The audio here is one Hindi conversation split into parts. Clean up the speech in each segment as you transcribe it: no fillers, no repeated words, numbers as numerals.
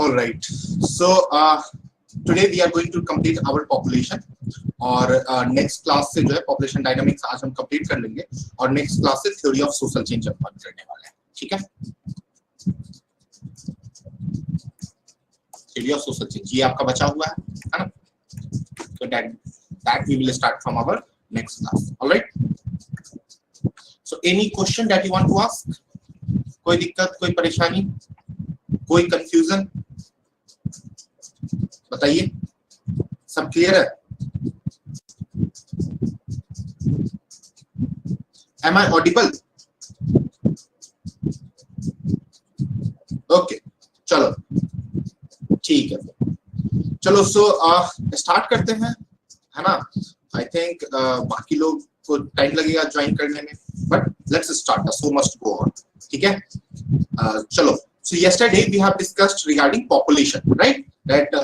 All right. So today we are going to complete our population. और नेक्स्ट क्लास से जो है पॉपुलेशन डायनामिक्स आज हम कंप्लीट कर लेंगे और नेक्स्ट क्लास से थ्योरी ऑफ सोशल चेंज हम बात करने वाले हैं. ठीक है, थ्योरी ऑफ सोशल चेंज ये आपका बचा हुआ है ना. So that we will start from our next class. All right. So any question that you want to ask? कोई दिक्कत, कोई परेशानी, कोई कंफ्यूजन बताइए. सब क्लियर है? Am I audible? Okay. चलो ठीक है. चलो सो स्टार्ट करते हैं, है ना. आई थिंक बाकी लोग को टाइम लगेगा ज्वाइन करने में, but let's start. The show must go on. ठीक है. चलो. So yesterday we have discussed regarding population, right? That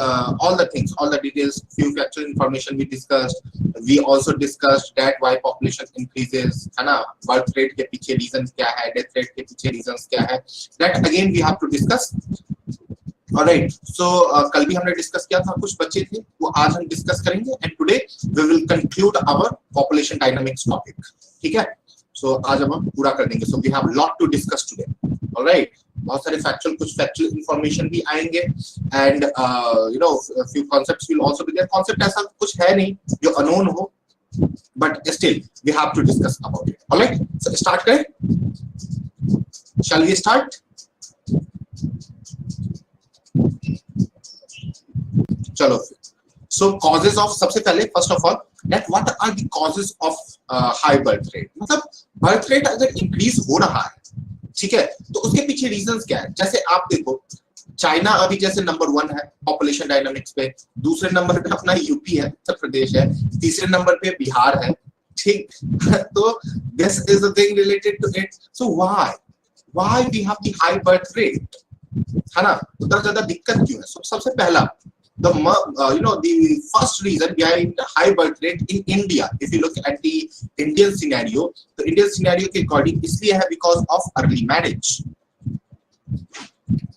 all the things, all the details, few factual information we discussed. We also discussed that why population increases, है ना. Birth rate के पीछे reasons क्या है, death rate के पीछे reasons क्या है. That again we have to discuss. Alright. So कल भी हमने डिस्कस किया था, कुछ बच्चे थे वो आज हम डिस्कस करेंगे. And today we will conclude our population dynamics topic. ठीक है. So आज हम पूरा कर देंगे. So we have lot to discuss today. Alright. बहुत सारे फैक्चुअल, कुछ फैक्चुअल इंफॉर्मेशन भी आएंगे and you know few concepts will also be there. Concept ऐसा कुछ है नहीं जो अननोन हो, but still we have to discuss about it. Alright. So start करें. Shall we start? चलो. सो कॉजेस ऑफ, सबसे पहले first of all that what are the causes of high birth rate. मतलब बर्थ रेट अगर इंक्रीज हो रहा है, ठीक है, तो उसके पीछे रीजंस क्या है. जैसे आप देखो, चाइना अभी जैसे नंबर 1 है पॉपुलेशन डायनामिक्स पे, दूसरे नंबर पे अपना यूपी है, उत्तर प्रदेश है, तीसरे नंबर पे बिहार है. ठीक. तो this is the thing related to it. So why we have the high birth rate, है ना. उतना ज्यादा दिक्कत क्यों है. सबसे पहला the first reason behind the high birth rate in India, if you look at the Indian scenario, the Indian scenario के according इसलिए है because of early marriage.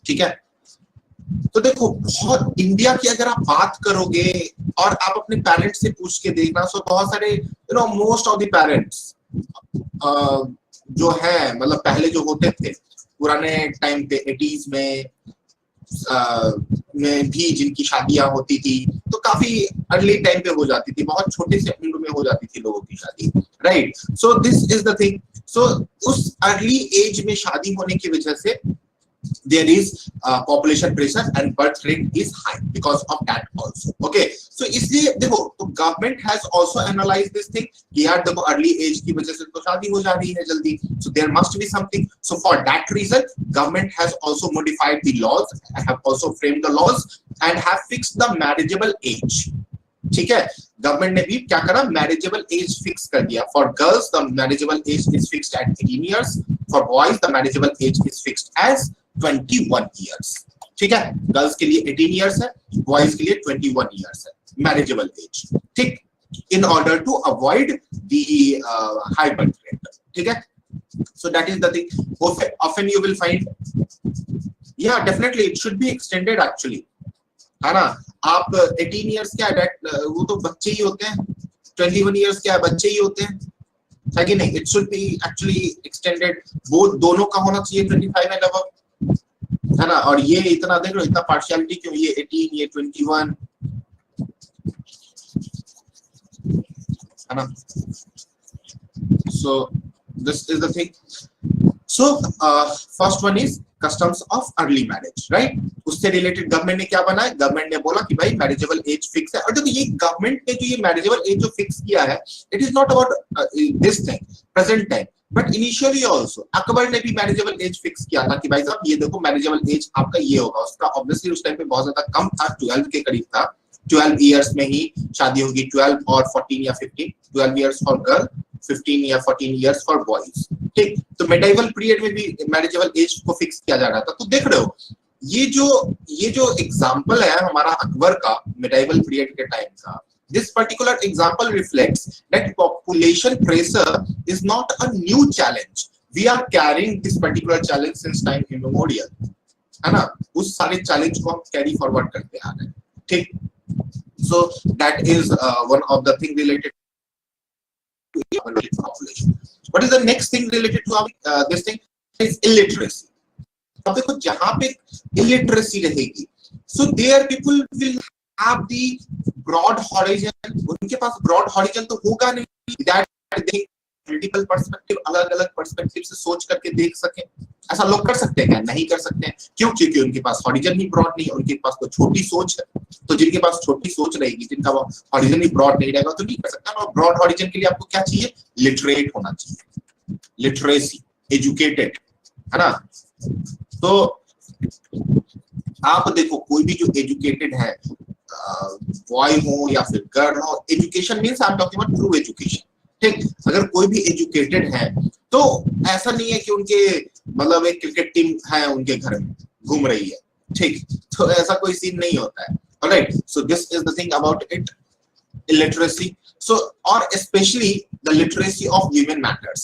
ठीक है. तो देखो, बहुत इंडिया की अगर आप बात करोगे और आप अपने पेरेंट्स से पूछ के देखना, सो बहुत सारे मोस्ट ऑफ द पेरेंट्स जो है, मतलब पहले जो होते थे पुराने टाइम पे 80s में भी जिनकी शादियां होती थी तो काफी अर्ली टाइम पे हो जाती थी, बहुत छोटे से उम्र में हो जाती थी लोगों की शादी. Right. So this is the thing. So उस अर्ली एज में शादी होने की वजह से there is population pressure and birth rate is high because of that also. Okay. So इसलिए देखो, तो government has also analyzed this thing कि यार देखो early age की वजह से तो शादी हो जा रही है जल्दी. So there must be something. So for that reason government has also modified the laws, have also framed the laws and have fixed the marriageable age. ठीक है. गवर्नमेंट ने भी क्या करा, मैरिजेबल एज फिक्स कर दिया. For girls the marriageable age is fixed at 18 years. For boys the marriageable age is fixed as 21 years. ठीक है. गर्ल्स के लिए 18 इयर्स है, बॉयज के लिए 21 इयर्स है मैरिजेबल एज. ठीक. In order to avoid the high birth rate. ठीक है. So that is the thing. Often you will find, या definitely it should be extended actually, है ना. आप 18 इयर्स क्या है, वो तो बच्चे ही होते हैं. 21 इयर्स क्या है, बच्चे ही होते हैं, है कि नहीं. It should B actually extended. वो दोनों का होना चाहिए 25 एंड अबव, है ना. और ये इतना देख लो, इतना पार्शियलिटी क्यों, ये 18 ये 21, है ना. सो this is the thing. So first one is customs of early marriage. Right. उससे रिलेटेड गवर्नमेंट ने क्या बनाया, गवर्नमेंट ने बोला कि भाई मैरिजेबल एज फिक्स है. और देखो, ये गवर्नमेंट ने जो ये मैरिजेबल एज जो फिक्स किया है, it is not about this thing present time, but initially also Akbar ने भी मैरिजेबल एज फिक्स किया था कि भाई साहब ये देखो मैरिजेबल एज आपका ये होगा. उसका ऑब्वियसली उस टाइम पे बहुत ज्यादा कम था, 12 के करीब था. 12 इयर्स में ही शादी होगी. 12 और 14 या 15, 12 इयर्स फॉर गर्ल, 15 या 14 इयर्स फॉर बॉयज. ठीक. तो मेडिवल पीरियड में भी मैरिजेबल एज को फिक्स किया जा रहा था. तो देख रहे हो, ये जो एग्जांपल है हमारा अकबर का मेडिवल पीरियड के टाइम का, this particular example reflects that population pressure is not a new challenge. We are carrying this particular challenge since time immemorial. है ना, उस सारे चैलेंज को हम कैरी फॉरवर्ड करते आ रहे हैं, ठीक। So that is one of the thing related to population. What is the next thing related to this thing is illiteracy. अब देखो जहां पे illiteracy रहेगी, so there people will have the broad horizon. उनके पास broad horizon तो होगा नहीं, that they मल्टीपल पर्सपेक्टिव, अलग अलग पर्सपेक्टिव से सोच करके देख सके। ऐसा लोग कर सकते हैं क्या? नहीं कर सकते हैं। क्यों? क्योंकि उनके पास हॉरिजन ही ब्रॉड नहीं है, उनके पास तो छोटी सोच है। तो जिनके पास छोटी सोच रहेगी, जिनका हॉरिजन ही ब्रॉड नहीं रहेगा, तो नहीं कर सकता। और ब्रॉड हॉरिजन के लिए आपको क्या चाहिए? लिटरेट होना चाहिए, लिटरेसी, एजुकेटेड, है ना। तो आप देखो कोई भी जो एजुकेटेड है, बॉय हो या फिर गर्ल हो, education means I am talking about true education, ठीक। अगर कोई भी एजुकेटेड है तो ऐसा नहीं है कि उनके मतलब एक क्रिकेट टीम है उनके घर में घूम रही है, ठीक, तो ऐसा कोई सीन नहीं होता है। Alright, so this is the thing about it, illiteracy. So और especially the literacy of women matters.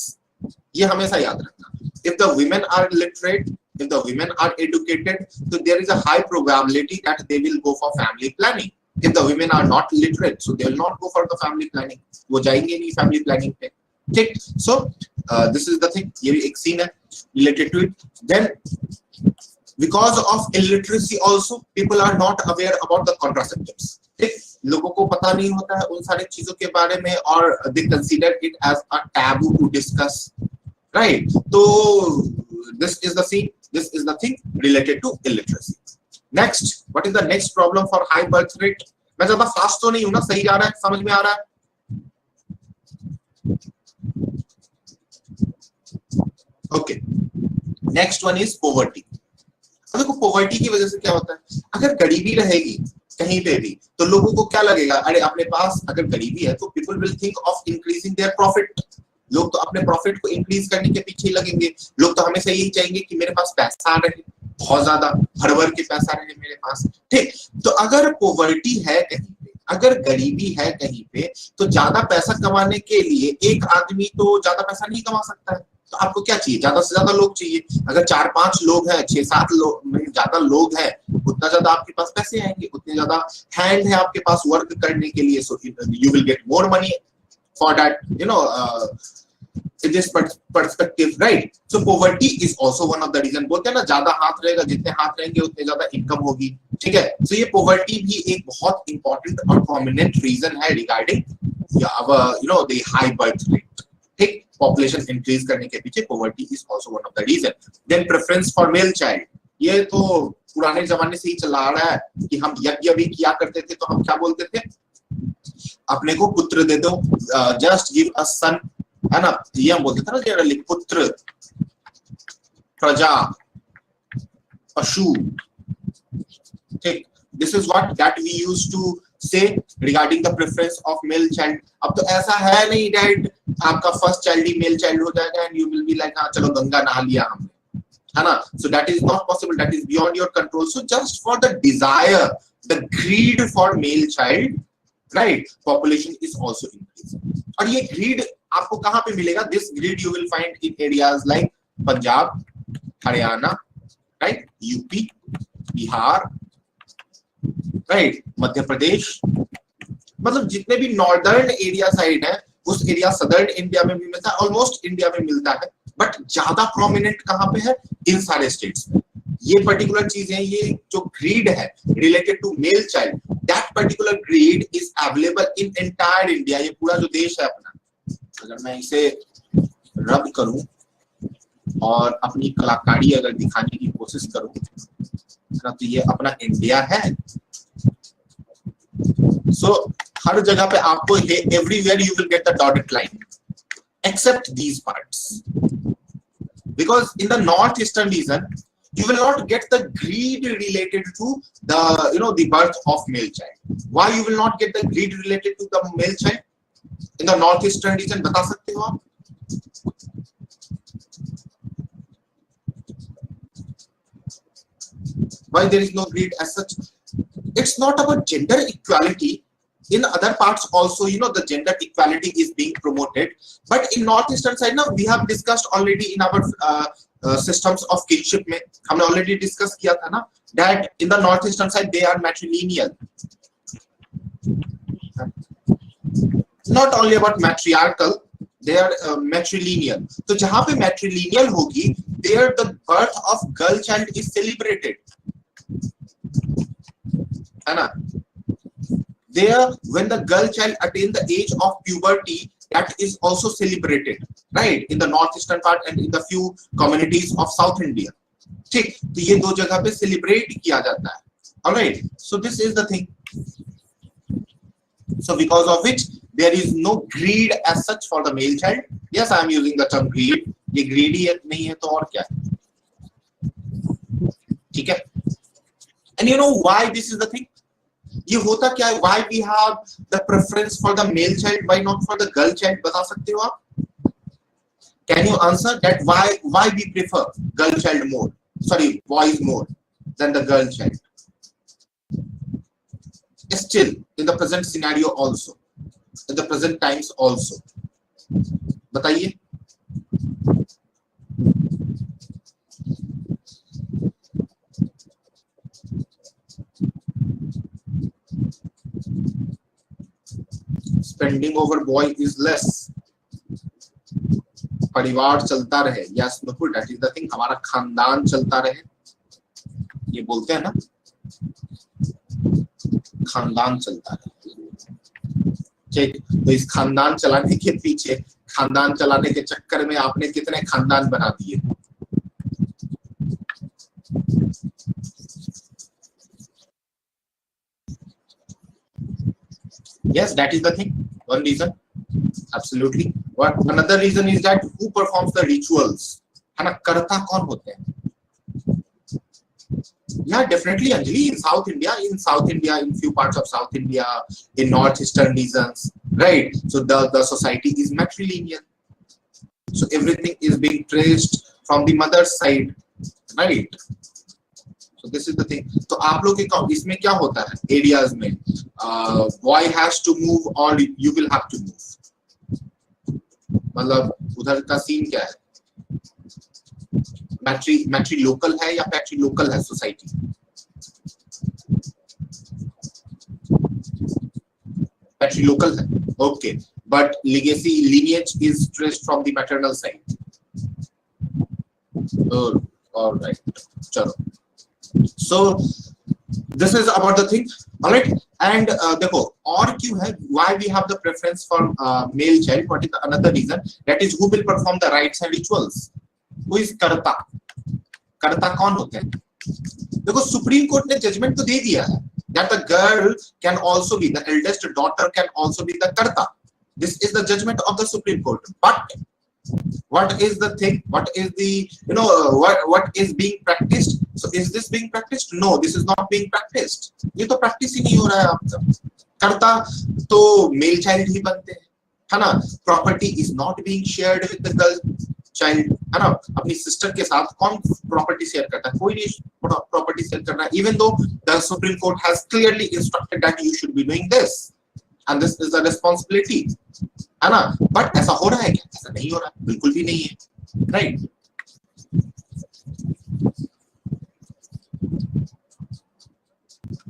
ये हमेशा याद रखना। If the women are literate, if the women are educated, so there is a high probability that they will go for family planning. If the women are not literate, so they will not go for the family planning. वो जाएंगे नहीं family planning पे, ठीक। So this is the thing. ये भी एक scene है related to it. Then because of illiteracy also people are not aware about the contraceptives, ठीक। लोगों को पता नहीं होता है उन सारी चीजों के बारे में, और they consider it as a taboo to discuss, right? तो this is the thing, this is the thing related to illiteracy. Next, what is the next problem for high birth rate? मैं ज्यादा फास्ट तो नहीं हूं ना, सही जा रहा है, समझ में आ रहा है? Okay, next one is poverty. अब देखो पॉवर्टी की वजह से क्या होता है, अगर गरीबी रहेगी कहीं पे भी तो लोगों को क्या लगेगा, अरे अपने पास अगर गरीबी है तो people will think of increasing their profit. लोग तो अपने प्रॉफिट को इंक्रीज करने के पीछे ही लगेंगे। लोग तो हमेशा यही चाहेंगे कि मेरे पास पैसा रहे, बहुत ज्यादा भर भर के पैसा रहे मेरे पास, ठीक। तो अगर पॉवर्टी है कहीं पे, अगर गरीबी है कहीं पे, तो ज्यादा पैसा कमाने के लिए एक आदमी तो ज्यादा पैसा नहीं कमा सकता है। तो आपको क्या चाहिए? ज्यादा से ज्यादा लोग चाहिए। अगर 4-5 लोग हैं, 6-7 लोग ज्यादा लोग हैं, उतना ज्यादा आपके पास पैसे आएंगे, उतने ज्यादा हैंड है आपके पास वर्क करने के लिए, so you will get more money for that, you know, in this perspective, right? So poverty is also one of the reason. बोलते हैं ना, ज्यादा हाथ रहेगा, जितने हाथ रहेंगे उतने ज्यादा इनकम होगी, ठीक है। So ये poverty भी एक बहुत important और prominent reason है regarding you know the high birth rate, ठीक। Population increase करने के पीछे poverty is also one of the reason. Then preference for male child, ये तो पुराने जमाने से ही चला आ रहा है कि हम यज्ञ भी किया करते थे, तो हम क्या बोलते थे, अपने को पुत्र दे दो, just give us son, है ना। ये हम बोलते थे ना जनरली, पुत्र, प्रजा, पशु, ठीक। This is what that we used to say regarding the preference of male child. अब तो ऐसा है नहीं डैड, आपका फर्स्ट चाइल्ड ही मेल चाइल्ड हो जाएगा and you will be like हाँ चलो गंगा नहा लिया हमने, है ना। So that is not possible, that is beyond your control. So just for the desire, the greed for male child, right, population is also increasing. और ये greed आपको कहाँ पे मिलेगा? This greed you will find in areas like Punjab, Haryana, right, UP, Bihar, right, Madhya Pradesh, मतलब जितने भी नॉर्दर्न एरिया साइड है, उस एरिया सदर्न इंडिया में भी मिलता है, ऑलमोस्ट इंडिया में मिलता है, बट ज्यादा प्रोमिनेंट कहां पे है? इन सारे स्टेट्स में। ये पर्टिकुलर चीजें, ये जो ग्रीड है related to male child, that particular greed is available in entire India. ये पूरा जो देश है अपना, अगर मैं इसे रब करूं और अपनी कलाकारी अगर दिखाने की कोशिश करूं, तो ये अपना इंडिया है। So हर जगह पे आपको everywhere you will get the dotted line except these parts, because in the northeastern region you will not get the greed related to the, you know, the birth of male child. Why you will not get the greed related to the male child in the northeastern region? बता सकते हो आप? Why there is no greed as such? It's not about gender equality, in other parts also, you know, the gender equality is being promoted, but in northeastern side now we have discussed already in our systems of kinship में हमने already discuss किया था ना, that in the northeastern side they are matrilineal, not only about matriarchal, they are matrilineal. तो जहाँ पे matrilineal होगी, there the birth of girl child is celebrated, है ना? There, when the girl child attain the age of puberty, that is also celebrated, right? In the northeastern part and in the few communities of South India. ठीक, तो ये दो जगह पे celebrate किया जाता है. All right. So this is the thing. So because of which there is no greed as such for the male child. Yes, I am using the term greed. ये greedy नहीं है तो और क्या है? ठीक है? And you know why this is the thing? ये होता क्या है? Why we have the preference for the male child, why not for the girl child? बता सकते हो आप? Can you answer that? Why we prefer girl child more? Sorry, boys more than the girl child? Still, in the present scenario also, in the present times also, बताइए. Spending over boy is less. परिवार चलता रहे. Yes, बिल्कुल, that is the thing. हमारा खानदान चलता रहे. ये बोलते हैं ना, खानदान चलता रहे. ठीक, तो इस खानदान चलाने के पीछे, खानदान चलाने के चक्कर में आपने कितने खानदान बना दिए. Yes, that is the thing. One reason, absolutely. What another reason is that who performs the rituals? है ना, करता कौन होते हैं? Yeah, definitely, Anjali. In South India, in few parts of South India, in northeastern regions, right? So the society is matrilineal. So everything is being traced from the mother's side, right? So this is the thing. तो आप लोग के इसमें क्या होता है? Areas में boy has to move or you will have to move. मतलब उधर का सीन क्या है? मैट्री लोकल है या पैट्री लोकल है सोसाइटी? पैट्री लोकल है, okay, but legacy lineage is traced from the maternal side. Oh, all right, चलो. So this is about the thing, all right. And देखो और क्यों है? Why we have the preference for male child? What is the another reason? That is who will perform the rites and rituals. Who is करता? करता कौन होते हैं? देखो सुप्रीम कोर्ट ने जजमेंट तो दे दिया है that the girl can also be, the eldest daughter can also be the karta. This is the judgment of the Supreme Court. But what is the thing? What is the, you know, what is being practiced? So is this being practiced? No, this is not being practiced. ये तो practice ही नहीं हो रहा है आपका. करता तो male child ही बनते हैं, है ना? Property is not being shared with the girl child, है ना? अपनी sister के साथ कौन property share करता है? कोई नहीं property share करना. Even though the Supreme Court has clearly instructed that you should be doing this, and this is the responsibility, है ना? But ऐसा हो रहा है क्या? ऐसा नहीं हो रहा, बिल्कुल भी नहीं है, right?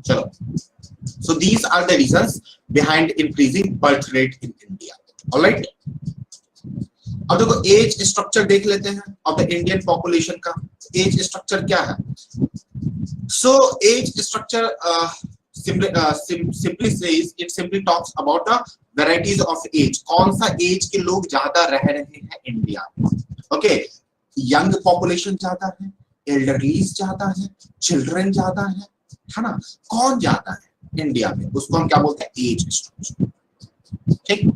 चलो. So these are the reasons behind increasing birth rate in India. All right. अब देखो एज स्ट्रक्चर देख लेते हैं ऑफ द इंडियन पॉपुलेशन का. एज स्ट्रक्चर क्या है? So age structure simply says, it simply talks about the varieties of age. कौन सा एज के लोग ज्यादा रह रहे हैं इंडिया में? ओके, यंग पॉपुलेशन ज्यादा है, एल्डरलीज ज्यादा है, चिल्ड्रन ज्यादा है ना? कौन ज्यादा है इंडिया में? उसको हम क्या बोलते हैं? Age structure. ठीक.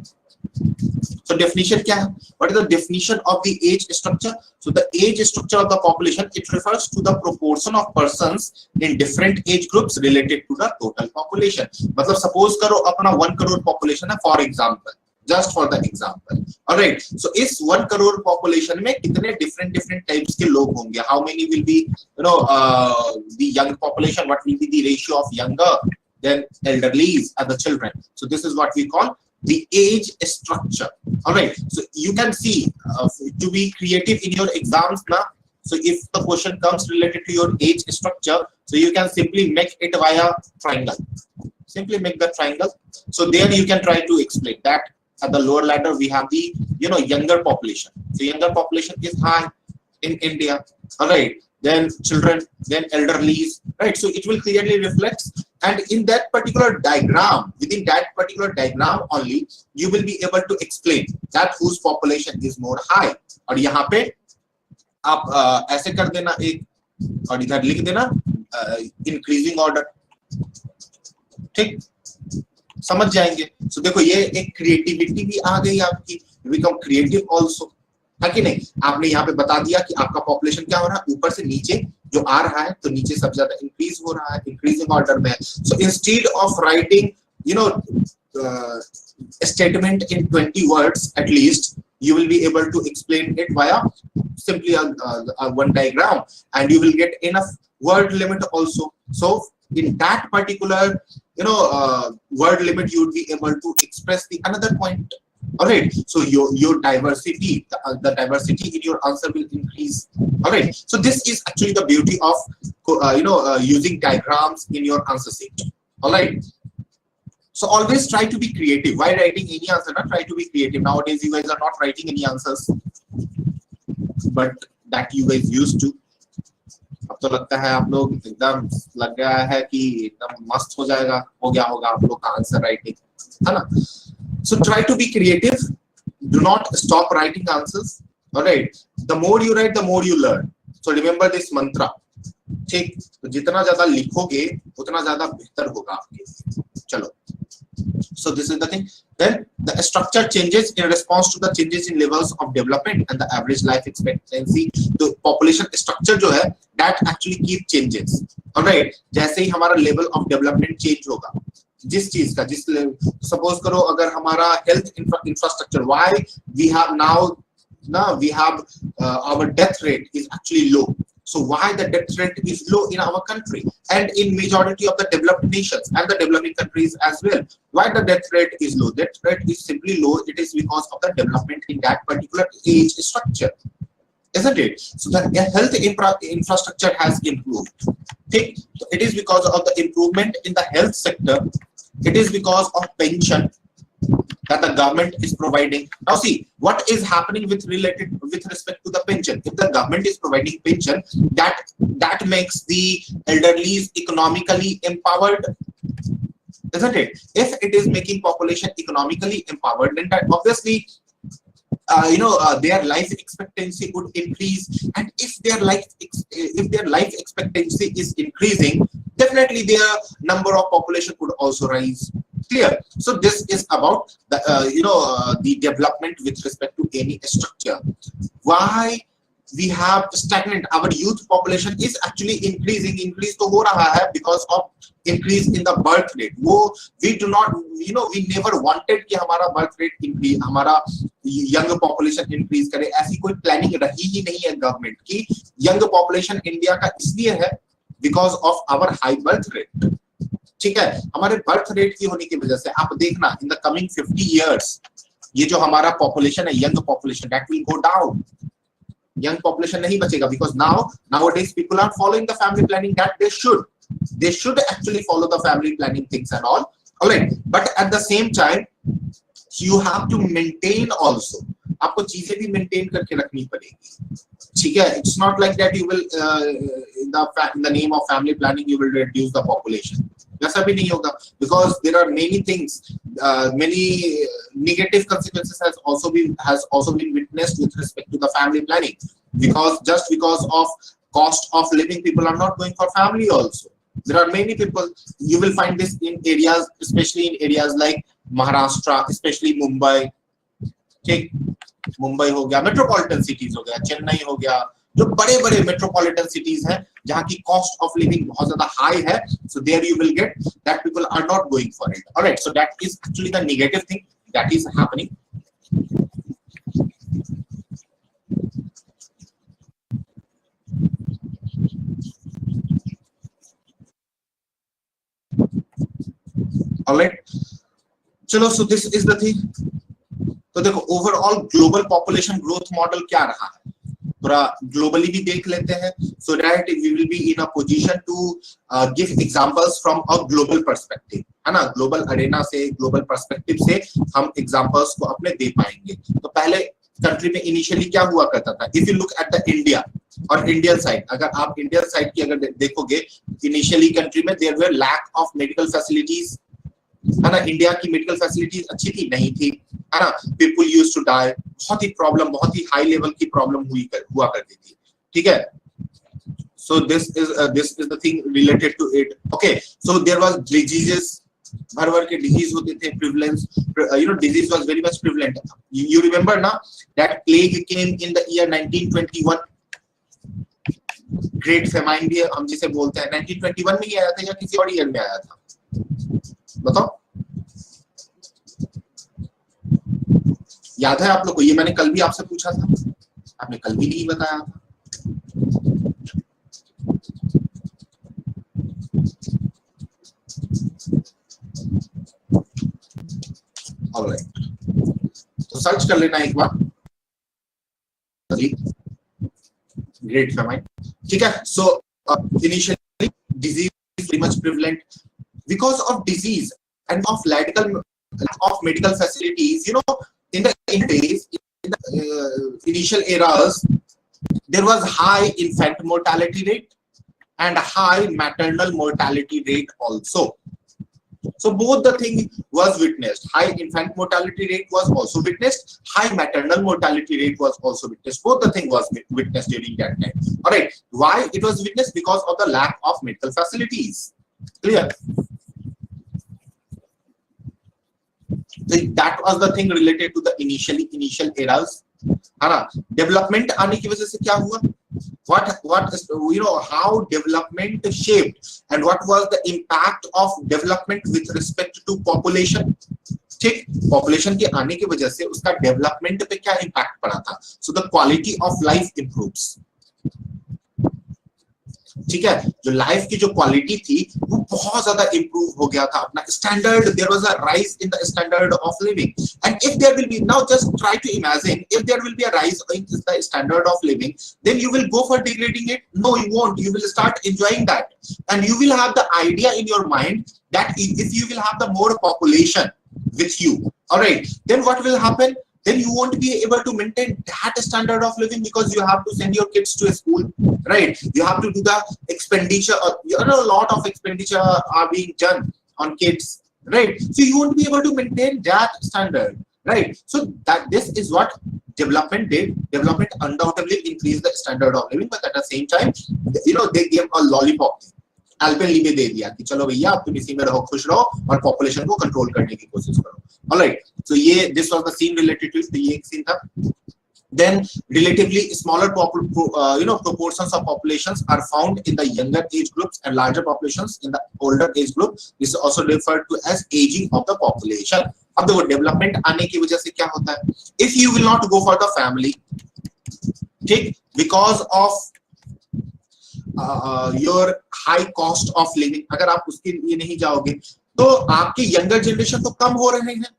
So definition क्या है? What is the definition of the age structure? So the age structure of the population, it refers to the proportion of persons in different age groups related to the total population. मतलब suppose करो अपना 1 crore population है, for example, just for the example. All right. So इस 1 crore population में कितने different types के लोग होंगे? How many will be, you know, the young population? What will be the ratio of younger then elderlies and the children. So this is what we call the age structure. All right, so you can see to be creative in your exams now. So if the question comes related to your age structure, so you can simply make it via triangle. Simply make the triangle. So there you can try to explain that at the lower ladder we have the younger population. So younger population is high in India. All right, then children, then elderlies, right? So it will clearly reflect, and in that particular diagram, within that particular diagram only, you will be able to explain that whose population is more high. और यहाँ पे आप ऐसे कर देना एक, और इधर लिख देना इंक्रीजिंग ऑर्डर, ठीक, समझ जाएंगे. सो देखो ये एक क्रिएटिविटी भी आ गई आपकी, बिकम क्रिएटिव ऑल्सो, है कि नहीं. आपने यहाँ पे बता दिया कि आपका पॉपुलेशन क्या हो रहा है, ऊपर से नीचे जो आ रहा है, तो नीचे सबसे ज्यादा इंक्रीज हो रहा है, इंक्रीजिंग ऑर्डर में. So instead of writing statement in 20 words at least, you will be able to explain it via simply one diagram, and you will get enough word limit also. So in that particular word limit, you would be able to express the another point. All right, so your diversity, the diversity in your answer will increase. All right, so this is actually the beauty of using diagrams in your answer sheet. All right, so always try to be creative while writing any answer. Not try to be creative. Nowadays you guys are not writing any answers, but that you guys used to. अब तो लगता है आप लोग एकदम लग गया है कि एकदम मस्त हो जाएगा, हो गया होगा आप लोग का आंसर राइटिंग, है ना. So try to be creative. Do not stop writing answers. All right. The more you write, the more you learn. So remember this mantra. ठीक, तो जितना ज्यादा लिखोगे उतना ज्यादा बेहतर होगा आपके लिए. चलो. So this is the thing. Then the structure changes in response to the changes in levels of development and the average life expectancy. तो population structure जो है, that actually keep changes. All right. जैसे ही हमारा level of development change होगा, जिस चीज का जिस सपोज करो अगर हमारा health infrastructure, why we have now we have our death rate is actually low. So why the death rate is low in our country and in majority of the developed nations and the developing countries as well? Why the death rate is low? Death rate is simply low. It is because of the development in that particular age structure, isn't it? So the health infrastructure has improved. Okay? So it is because of the improvement in the health sector. It is because of pension that the government is providing. Now see what is happening with respect to the pension. If the government is providing pension, that makes the elderly economically empowered, isn't it? If it is making population economically empowered, then that obviously their life expectancy would increase, and if their life expectancy is increasing, definitely their number of population would also rise. Clear? So this is about the the development with respect to any structure. Why we have stagnant, our youth population is actually increase तो हो रहा है because of increase in the birth rate. वो we do not, we never wanted कि हमारा birth rate increase, हमारा young population increase करे. ऐसी कोई planning रही ही नहीं है गवर्नमेंट की. young population इंडिया का इसलिए है because of our high birth rate. ठीक है, हमारे बर्थ रेट की होने की वजह से आप देखना in the coming 50 years ये जो हमारा population है, young population, that will go down. Young population नहीं बचेगा because nowadays people are following the family planning that they should actually follow the family planning things and all right, but at the same time you have to maintain also. आपको चीजें भी मेंटेन करके रखनी पड़ेगी. ठीक है, it's not like that you will in the name of family planning you will reduce the population. वैसा भी नहीं होगा because there are many things, many negative consequences has also been witnessed with respect to the family planning, because just because of cost of living, people are not going for family also. There are many people, you will find this in areas, especially in areas like Maharashtra, especially Mumbai. ठीक, मुंबई हो गया, मेट्रोपॉलिटन सिटीज हो गया, चेन्नई हो गया, जो बड़े-बड़े मेट्रोपॉलिटन सिटीज हैं जहां की कॉस्ट ऑफ लिविंग बहुत ज्यादा हाई है. So there you will get that people are not going for it. All right, so that is actually the negative thing that is happening. Alright, चलो, so this is the thing. तो देखो overall global population growth model क्या रहा है, थोड़ा ग्लोबली भी देख लेते हैं, so that we will be in a position to give examples from a global perspective, है ना, ग्लोबल अरेना से, ग्लोबल पर्सपेक्टिव से हम एग्जांपल्स को अपने दे पाएंगे। तो पहले कंट्री में इनिशियली क्या हुआ करता था, if you look at the India और इंडियन साइड, अगर आप इंडियन साइड की अगर देखोगे, इनिशियली कंट्री में there were lack of medical facilities, है ना, इंडिया की मेडिकल फैसिलिटीज अच्छी थी नहीं थी, है ना, पीपल यूज्ड टू डाई, बहुत ही प्रॉब्लम, बहुत ही हाई लेवल की प्रॉब्लम हुआ करती थी, ठीक है। So this is the thing related to it, okay. So there was diseases, भर भर के डिजीज होते थे, prevalence, you know, disease was very much prevalent. You remember ना that plague came in the year 1921, great famine भी हम जिसे बोलते हैं, 1921 में ही आया था या किसी और ईयर में आया था, बताओ, याद है आप लोग को? ये मैंने कल भी आपसे पूछा था, आपने कल भी नहीं बताया। ऑलराइट, तो सर्च कर लेना एक बार, ग्रेट फेमाइन, ठीक है। So initially disease very much prevalent because of disease and of medical facilities, you know, in the initial eras there was high infant mortality rate and high maternal mortality rate also. So both the thing was witnessed, high infant mortality rate was also witnessed, high maternal mortality rate was also witnessed, both the thing was witnessed during that time. All right, why it was witnessed? Because of the lack of medical facilities, clear? So that was the thing related to the initial eras, है ना। डेवलपमेंट आने की वजह से क्या हुआ, what you know, how development shaped and what was the impact of development with respect to population, ठीक, पॉपुलेशन के आने की वजह से उसका डेवलपमेंट पे क्या इम्पैक्ट पड़ा था। So the quality of life improves, ठीक है, जो लाइफ की जो क्वालिटी थी वो बहुत ज्यादा इंप्रूव हो गया था, अपना standard, there was a rise in the standard of living, and if there will be, now just try to imagine, if there will be a rise in the standard of living, then you will go for degrading it? No, you won't, you will start enjoying that, and you will have the idea in your mind that if you will have the more population with you, all right, then what will happen? Then you won't be able to maintain that standard of living because you have to send your kids to a school, right? You have to do the expenditure, you know, a lot of expenditure are being done on kids, right? So you won't be able to maintain that standard, right? So that this is what development did. Development undoubtedly increased the standard of living, but at the same time, you know, they gave a lollipop, अल्पेनलीबे दे दिया कि चलो भैया आप तुम इसी में रहो, खुश रहो और पॉपुलेशन को कंट्रोल करने की कोशिश करो। ऑलराइट, सो ये this was the scene related to it, ये एक सीन था। Then relatively smaller you know, proportions of populations are found in the younger age groups and larger populations in the older age group. This is also referred to as aging of the population. अब देखो डेवलपमेंट आने की वजह से क्या होता है, if you will not go for the family, ठीक, because of your high cost of living, अगर आप उसके लिए नहीं जाओगे तो आपके यंगर जनरेशन तो कम हो रहे हैं,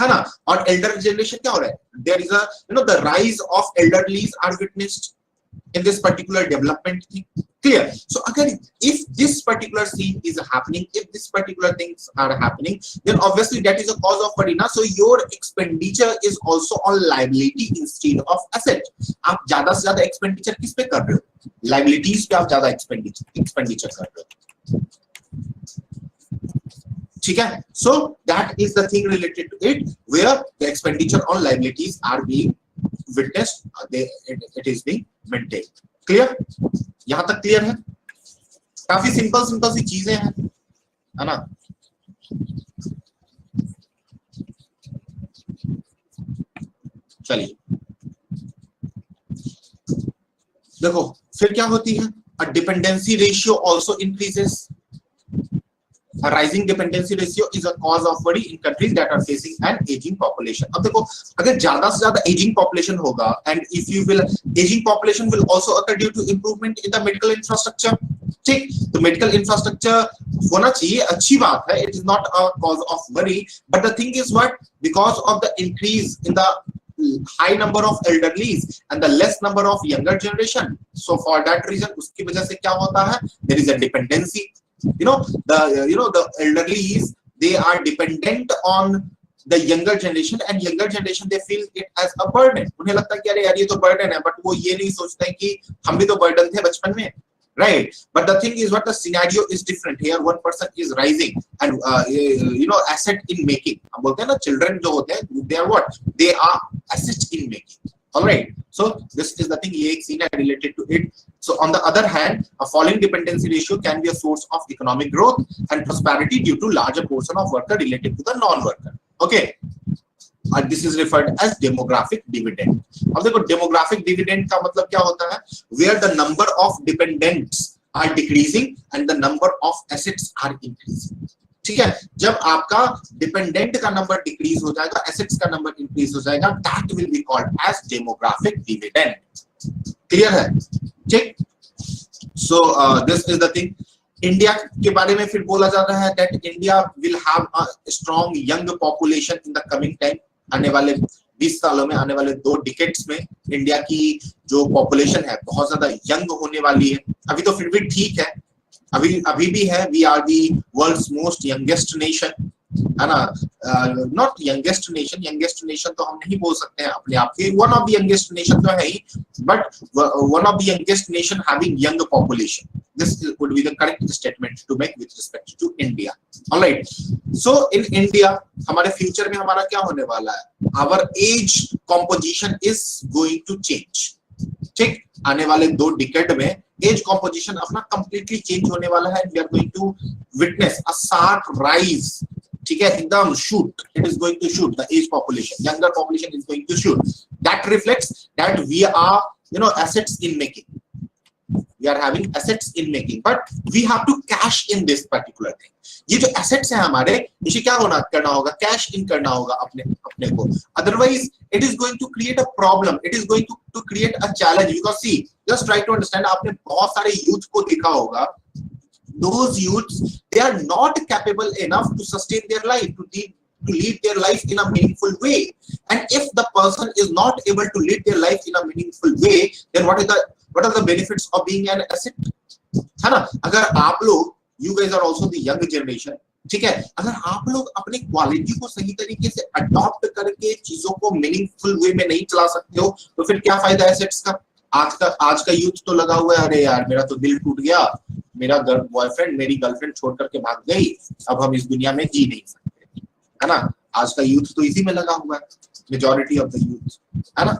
है ना, और एल्डर जनरेशन क्या हो रहा है, there is a, you know, the rise of elderlies are witnessed in this particular development thing, clear? So again, if this particular scene is happening, if this particular things are happening, then obviously that is a cause of worry ना. So your expenditure is also on liability instead of asset. आप ज्यादा से ज्यादा expenditure किस पे कर रहे हो, liabilities पे आप ज्यादा expenditure कर रहे हो, ठीक है। So that is the thing related to it, where the expenditure on liabilities are being witnessed, it is being maintained. Clear? यहां तक क्लियर है? काफी सिंपल सी चीजें हैं, है ना। चलिए देखो फिर क्या होती है, a dependency ratio also increases, A rising dependency ratio is a cause of worry in countries that are facing an aging population. अब देखो अगर ज्यादा से ज्यादा aging population होगा, and if you will, aging population will also occur due to improvement in the medical infrastructure. ठीक, तो medical infrastructure होना चाहिए, अच्छी बात है, it is not a cause of worry, but the thing is what, because of the increase in the high number of elderlies and the less number of younger generation, so for that reason उसकी वजह से क्या होता है, there is a dependency. The elderlies, they are dependent on the younger generation, and younger generation they feel it as a burden. उन्हें लगता है कि अरे यार ये तो burden है, but वो ये नहीं सोचते हैं कि हम भी तो burden थे बचपन में, right? But the thing is what, the scenario is different here. One person is rising and asset in making. हम बोलते हैं ना, children जो होते हैं, they are what? They are assets in making. All right. So this is the thing. ये एक scene है related to it. So on the other hand, a falling dependency ratio can be a source of economic growth and prosperity due to larger portion of worker related to the non-worker. Okay. And this is referred as demographic dividend. अब देखो demographic dividend का मतलब क्या होता है? Where the number of dependents are decreasing and the number of assets are increasing. ठीक है, जब आपका डिपेंडेंट का नंबर डिक्रीज हो जाएगा, एसेट्स का नंबर इंक्रीज हो जाएगा, that will be called as demographic dividend. Clear है? ठीक. So this is the thing. India के बारे में फिर बोला जा रहा है that India will have a strong young population in the coming time. आने वाले 20 सालों में, आने वाले 2 डिकेड्स में इंडिया की जो पॉपुलेशन है बहुत ज्यादा यंग होने वाली है. अभी तो फिर भी ठीक है, अभी भी है. We are the world's most youngest nation, है ना? नॉट यंगेस्ट नेशन तो हम नहीं बोल सकते हैं अपने आप के, one of the youngest nation तो है ही, but one of the youngest nation having young population. This would be the correct statement to make with respect to India. Alright. So in India हमारे फ्यूचर में हमारा क्या होने वाला है? Our age composition is going to change. ठीक, आने वाले 2 डिकेड में एज कॉम्पोजिशन अपना कंप्लीटली चेंज होने वाला है. We are going to witness a sharp rise. ठीक है, एकदम shoot, it is going to shoot the age population, younger population is going to shoot. That reflects that we are assets in making. We are having assets in making, but we have to cash in this particular thing. ये जो assets हैं हमारे, इसे क्या करना होगा? कैश इन करना होगा अपने को. Otherwise, it is going to create a problem. It is going to create a challenge. Because see, just try to understand. आपने बहुत सारे youth को देखा होगा. Those youths, they are not capable enough to sustain their life, to lead their life in a meaningful way. And if the person is not able to lead their life in a meaningful way, then what are the benefits of being an asset? है ना? अगर आप लोग, you guys are also the young generation, ठीक है, अगर आप लोग अपने क्वालिटी को सही तरीके से अडॉप्ट करके चीजों को मीनिंगफुल वे में नहीं चला सकते हो, तो फिर क्या फायदा एसेट्स का? आज का यूथ तो लगा हुआ है, अरे यार मेरा तो दिल टूट गया, मेरा बॉयफ्रेंड मेरी गर्लफ्रेंड छोड़ करके भाग गई, अब हम इस दुनिया में जी नहीं सकते, है ना? आज का यूथ तो इसी में लगा हुआ है, मेजॉरिटी ऑफ द यूथ, है ना?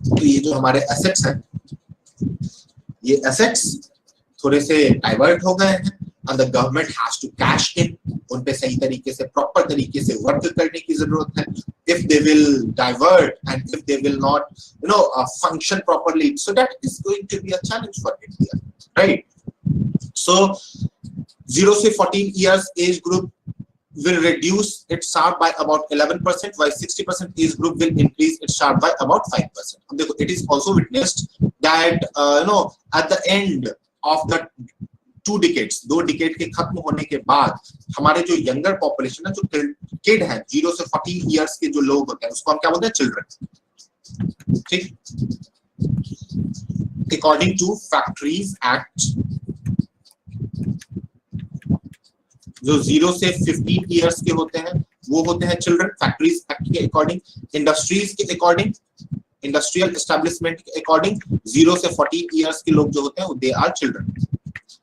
तो ये जो हमारे एसेट्स हैं, ये एसेट्स थोड़े से डाइवर्ट हो गए हैं, and the government has to cash in. उन पे सही तरीके से, प्रॉपर तरीके से वर्क करने की जरूरत है. If they will divert and if they will not, function properly, so that is going to be a challenge for India, right? So 0 से 14 years age group will reduce its SAR by about 11%, while 60% age group will increase its SAR by about 5%. अब देखो, it is also witnessed that at the end of the 2 decades, 2 decade के खत्म होने के बाद हमारे जो यंगर पॉपुलेशन है, जो किड है, 0 से 14 इयर्स के जो लोग होते हैं, उसको हम क्या बोलते हैं? चिल्ड्रन. ठीक. अकॉर्डिंग टू फैक्ट्रीज एक्ट, जो 0 से 15 इयर्स के होते हैं वो होते हैं चिल्ड्रन, फैक्ट्रीज एक्ट के अकॉर्डिंग. इंडस्ट्रीज के अकॉर्डिंग, इंडस्ट्रियल एस्टेब्लिशमेंट के अकॉर्डिंग 0 से 14 इयर्स के लोग जो होते हैं दे आर चिल्ड्रन.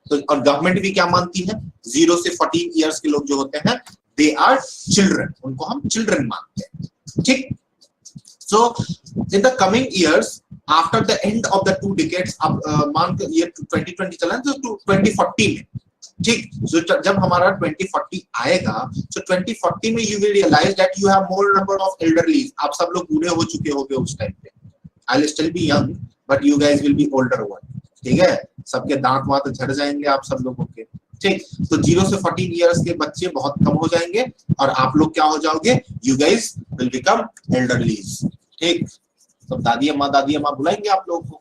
तो और गवर्नमेंट भी क्या मानती है? 0 से 14 इयर्स के लोग जो होते हैं दे आर चिल्ड्रन, उनको हम चिल्ड्रन मानते हैं. ठीक. So in the coming years, after the end of the 2 decades, अब मान के ईयर 2020 चला है, तो 2040 में, ठीक, so जब हमारा 2040 आएगा, so 2040 में you will realize that you have more number of elderlies. आप सब लोग बूढ़े हो चुके होंगे उस टाइम पे. I'll still be young, but you guys will be older one. ठीक है, सबके दांत वांत झड़ जाएंगे आप सब लोगों के, ठीक। तो 0 से 14 इयर्स के बच्चे बहुत कम हो जाएंगे और आप लोग क्या हो जाओगे, you guys will become elderlies, ठीक। तो दादी अम्मा बुलाएंगे आप लोगों को।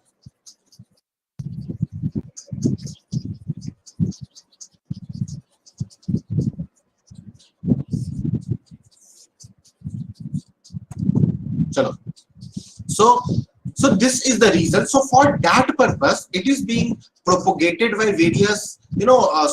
चलो, so this is the reason. So for that purpose it is being propagated by various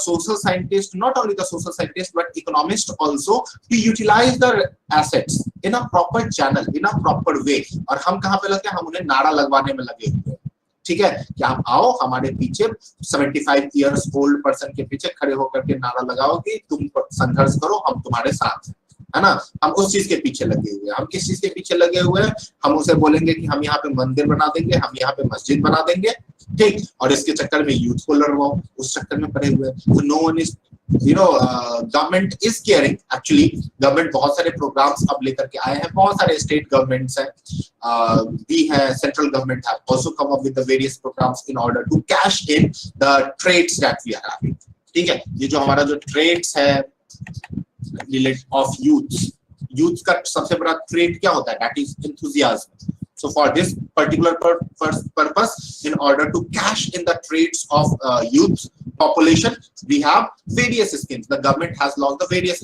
social scientists, not only the social scientists but economists also, to utilize the assets in a proper channel, in a proper way. और हम कहाँ पे लगे, हम उन्हें नारा लगवाने में लगे हुए हैं, ठीक है, कि आप आओ हमारे पीछे 75 इयर्स ओल्ड पर्सन के पीछे खड़े होकर के नारा लगाओ कि तुम संघर्ष करो, हम तुम्हारे साथ हैं, है ना। हम उस चीज के पीछे लगे हुए हैं। हम किस चीज के पीछे लगे हुए हैं, हम उसे बोलेंगे कि हम यहाँ पे मंदिर बना देंगे, हम यहाँ पे मस्जिद बना देंगे, ठीक। और इसके चक्कर में यूथ को लड़वाओ, उस चक्कर में पड़े हुए हैं। तो no one is government is caring, actually government बहुत सारे प्रोग्राम्स अब लेकर के आए हैं, बहुत सारे स्टेट गवर्नमेंट्स हैं भी है, central government have also come up with the various programmes in order to cash in the trades that we are having, ठीक है। ये जो हमारा जो ट्रेड्स है of youth का सबसे बड़ा trait क्या होता है, that is enthusiasm. So for this particular purpose, in order to cash in the traits of youth population, we have various schemes. The government has launched the various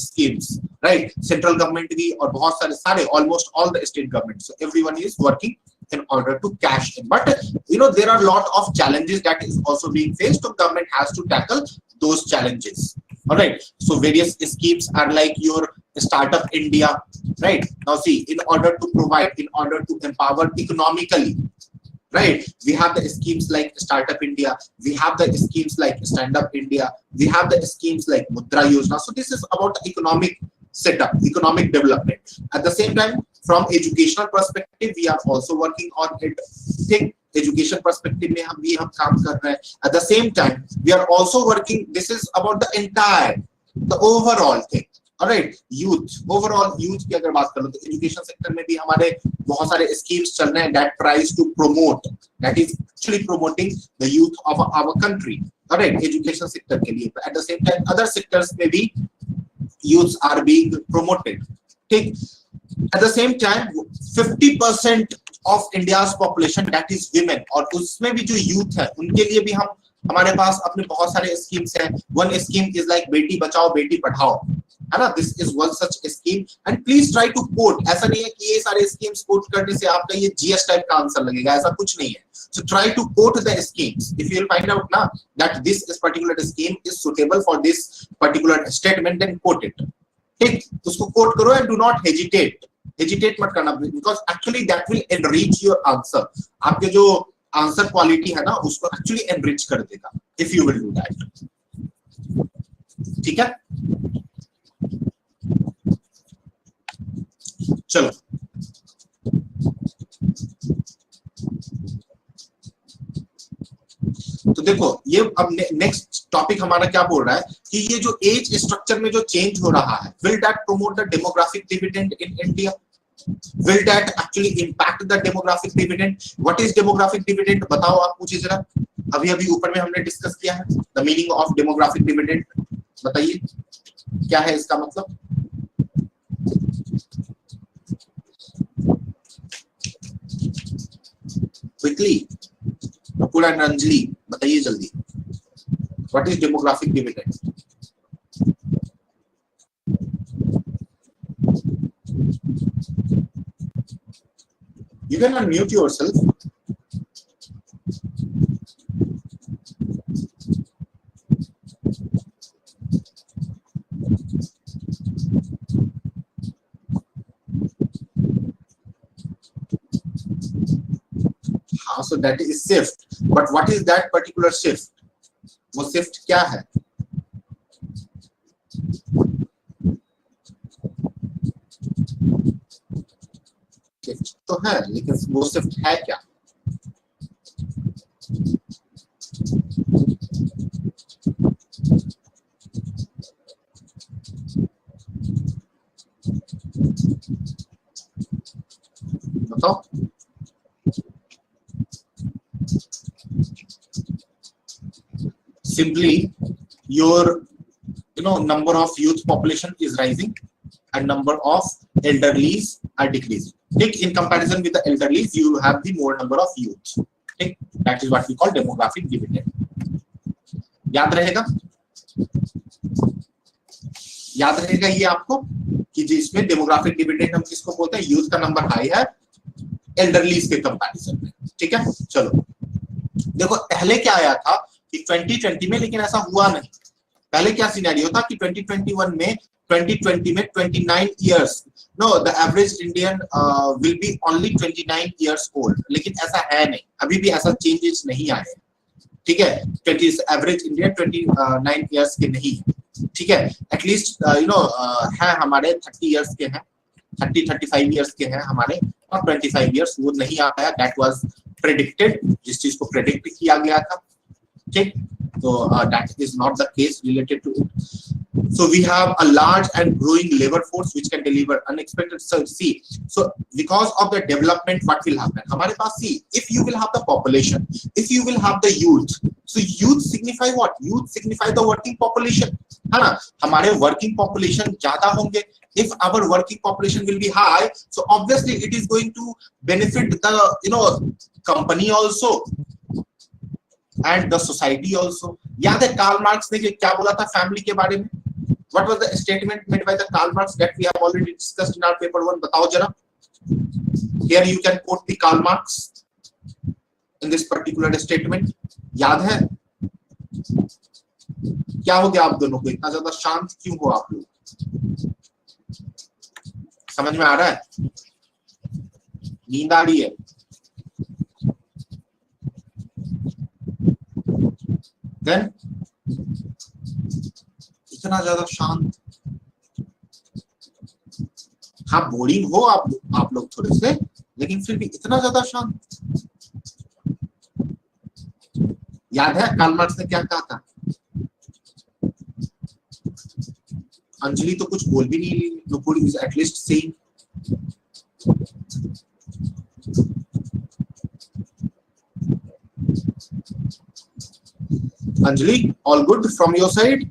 schemes, right? Central government भी और बहुत सारे almost all the state governments. So everyone is working in order to cash in. But there are a lot of challenges that is also being faced. So government has to tackle those challenges. All right. So various schemes are like your Startup India, right? Now see, in order to empower economically, right? We have the schemes like Startup India, we have the schemes like Stand Up India, we have the schemes like Mudra Yojana. So this is about the economic setup, economic development. At the same time, from educational perspective, we are also working on it. Think education perspective में हम काम कर रहे हैं. At the same time, we are also working. This is about the overall thing. Alright, overall youth की अगर बात करो तो एजुकेशन सेक्टर में भी हमारे बहुत सारे स्कीम्स चल रहे हैं that tries to promote, that is actually promoting the youth of our country. Alright, education sector के लिए. At the same time, other sectors में भी youths are being promoted. ठीक. At the same time, 50% of India's population, that is women, और उसमें भी जो youth है उनके लिए भी हमारे पास अपने बहुत सारे स्कीम्स हैं. One scheme is like Beti Bachao Beti Padhao, है ना. This is one such scheme and please try to quote. ऐसा नहीं है कि ये सारे schemes quote करने से आपका ये GS टाइप का आंसर लगेगा, ऐसा कुछ नहीं है. So try to quote the schemes. If you will find out now that this particular scheme is suitable for this particular statement, then quote it. ठीक, उसको quote करो and do not hesitate. Hesitate मत करना, because actually that will enrich your answer. आपके जो आंसर क्वालिटी है ना उसको एक्चुअली एनरिच कर देगा if you will do that. ठीक है, चलो. तो देखो ये अब नेक्स्ट टॉपिक हमारा क्या बोल रहा है कि ये जो एज स्ट्रक्चर में जो चेंज हो रहा है, will that promote the demographic dividend in India? Will that actually impact the demographic dividend? What is demographic dividend? बताओ आप मुझे जरा. अभी ऊपर में हमने डिस्कस किया है the meaning of demographic dividend. बताइए क्या है इसका मतलब. Quickly, Nakul and Ranjali, बताइए जल्दी. What is demographic dividend? You can unmute yourself. So that is shift. But what is that particular shift? वो shift क्या है? शिफ्ट तो है लेकिन वो शिफ्ट है क्या? बताओ. simply your number of youth population is rising and number of elderlies are decreasing. ठीक, in comparison with the elderlies you have the more number of youth. ठीक, that is what we call demographic dividend. याद रहेगा ये आपको कि जिसमें डेमोग्राफिक डिविडेंड हम किसको बोलते हैं, यूथ का नंबर हाई है एल्डरलीज के कंपैरिजन में. ठीक है, चलो देखो पहले क्या आया था कि 2020 में, लेकिन ऐसा हुआ नहीं. पहले क्या सिनेरियो था कि 2021 में 2020 में 29 years, know the average Indian will be only 29 years old, लेकिन ऐसा है नहीं, अभी भी ऐसा चेंजेस नहीं आए. ठीक है, 20 एवरेज इंडियन 29 इयर्स के नहीं. ठीक है, एटलीस्ट है हमारे 30 इयर्स के हैं, 30-35 इयर्स के हैं हमारे, और 25 इयर्स वो नहीं आया. दैट वाज प्रेडिक्टेड, जिस चीज को प्रेडिक्ट किया गया था. ठीक, so that is not the case related to it. So we have a large and growing labor force which can deliver unexpected. So see, so because of the development, what will happen? हमारे पास, see, if you will have the population, if you will have the youth, so youth signify what? Youth signify the working population, है ना. हमारे working population ज्यादा होंगे. If our working population will be high, so obviously it is going to benefit the company also and the society also. याद है कार्ल मार्क्स ने क्या बोला था फैमिली के बारे में? What was the statement made by the Karl Marx that we have already discussed in our paper 1? बताओ जरा. Here you can quote the Karl Marx in this particular statement. याद है? क्या हो गया आप दोनों को, इतना ज्यादा शांत क्यों हो आप लोग? समझ में आ रहा है? नींद आ रही है? Then इतना ज्यादा शांत, हाँ बोरिंग हो आप लोग थोड़े से, लेकिन फिर भी इतना ज्यादा शांत. याद है कार्ल मार्क्स ने क्या कहा था? अंजलि तो कुछ बोल भी नहीं रही, nobody is at least saying. Anjali, all good from your side?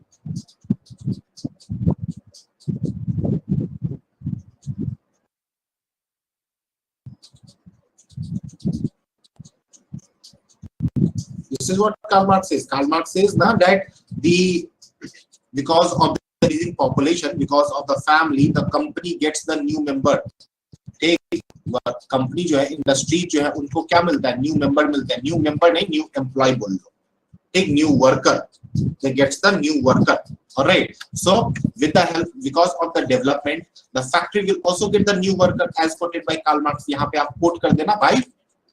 This is what Karl Marx says. Karl Marx says now that because of the increasing population, because of the family, the company gets the new member. एक कंपनी जो है, इंडस्ट्री जो है, उनको क्या मिलता है? न्यू मेंबर मिलता है. न्यू मेंबर नहीं, न्यू एम्प्लॉय बोल लो. Take new worker, they gets the new worker. All right, so with the help, because of the development, the factory will also get the new worker as quoted by Karl Marx. यहाँ पे आप quote कर देना भाई,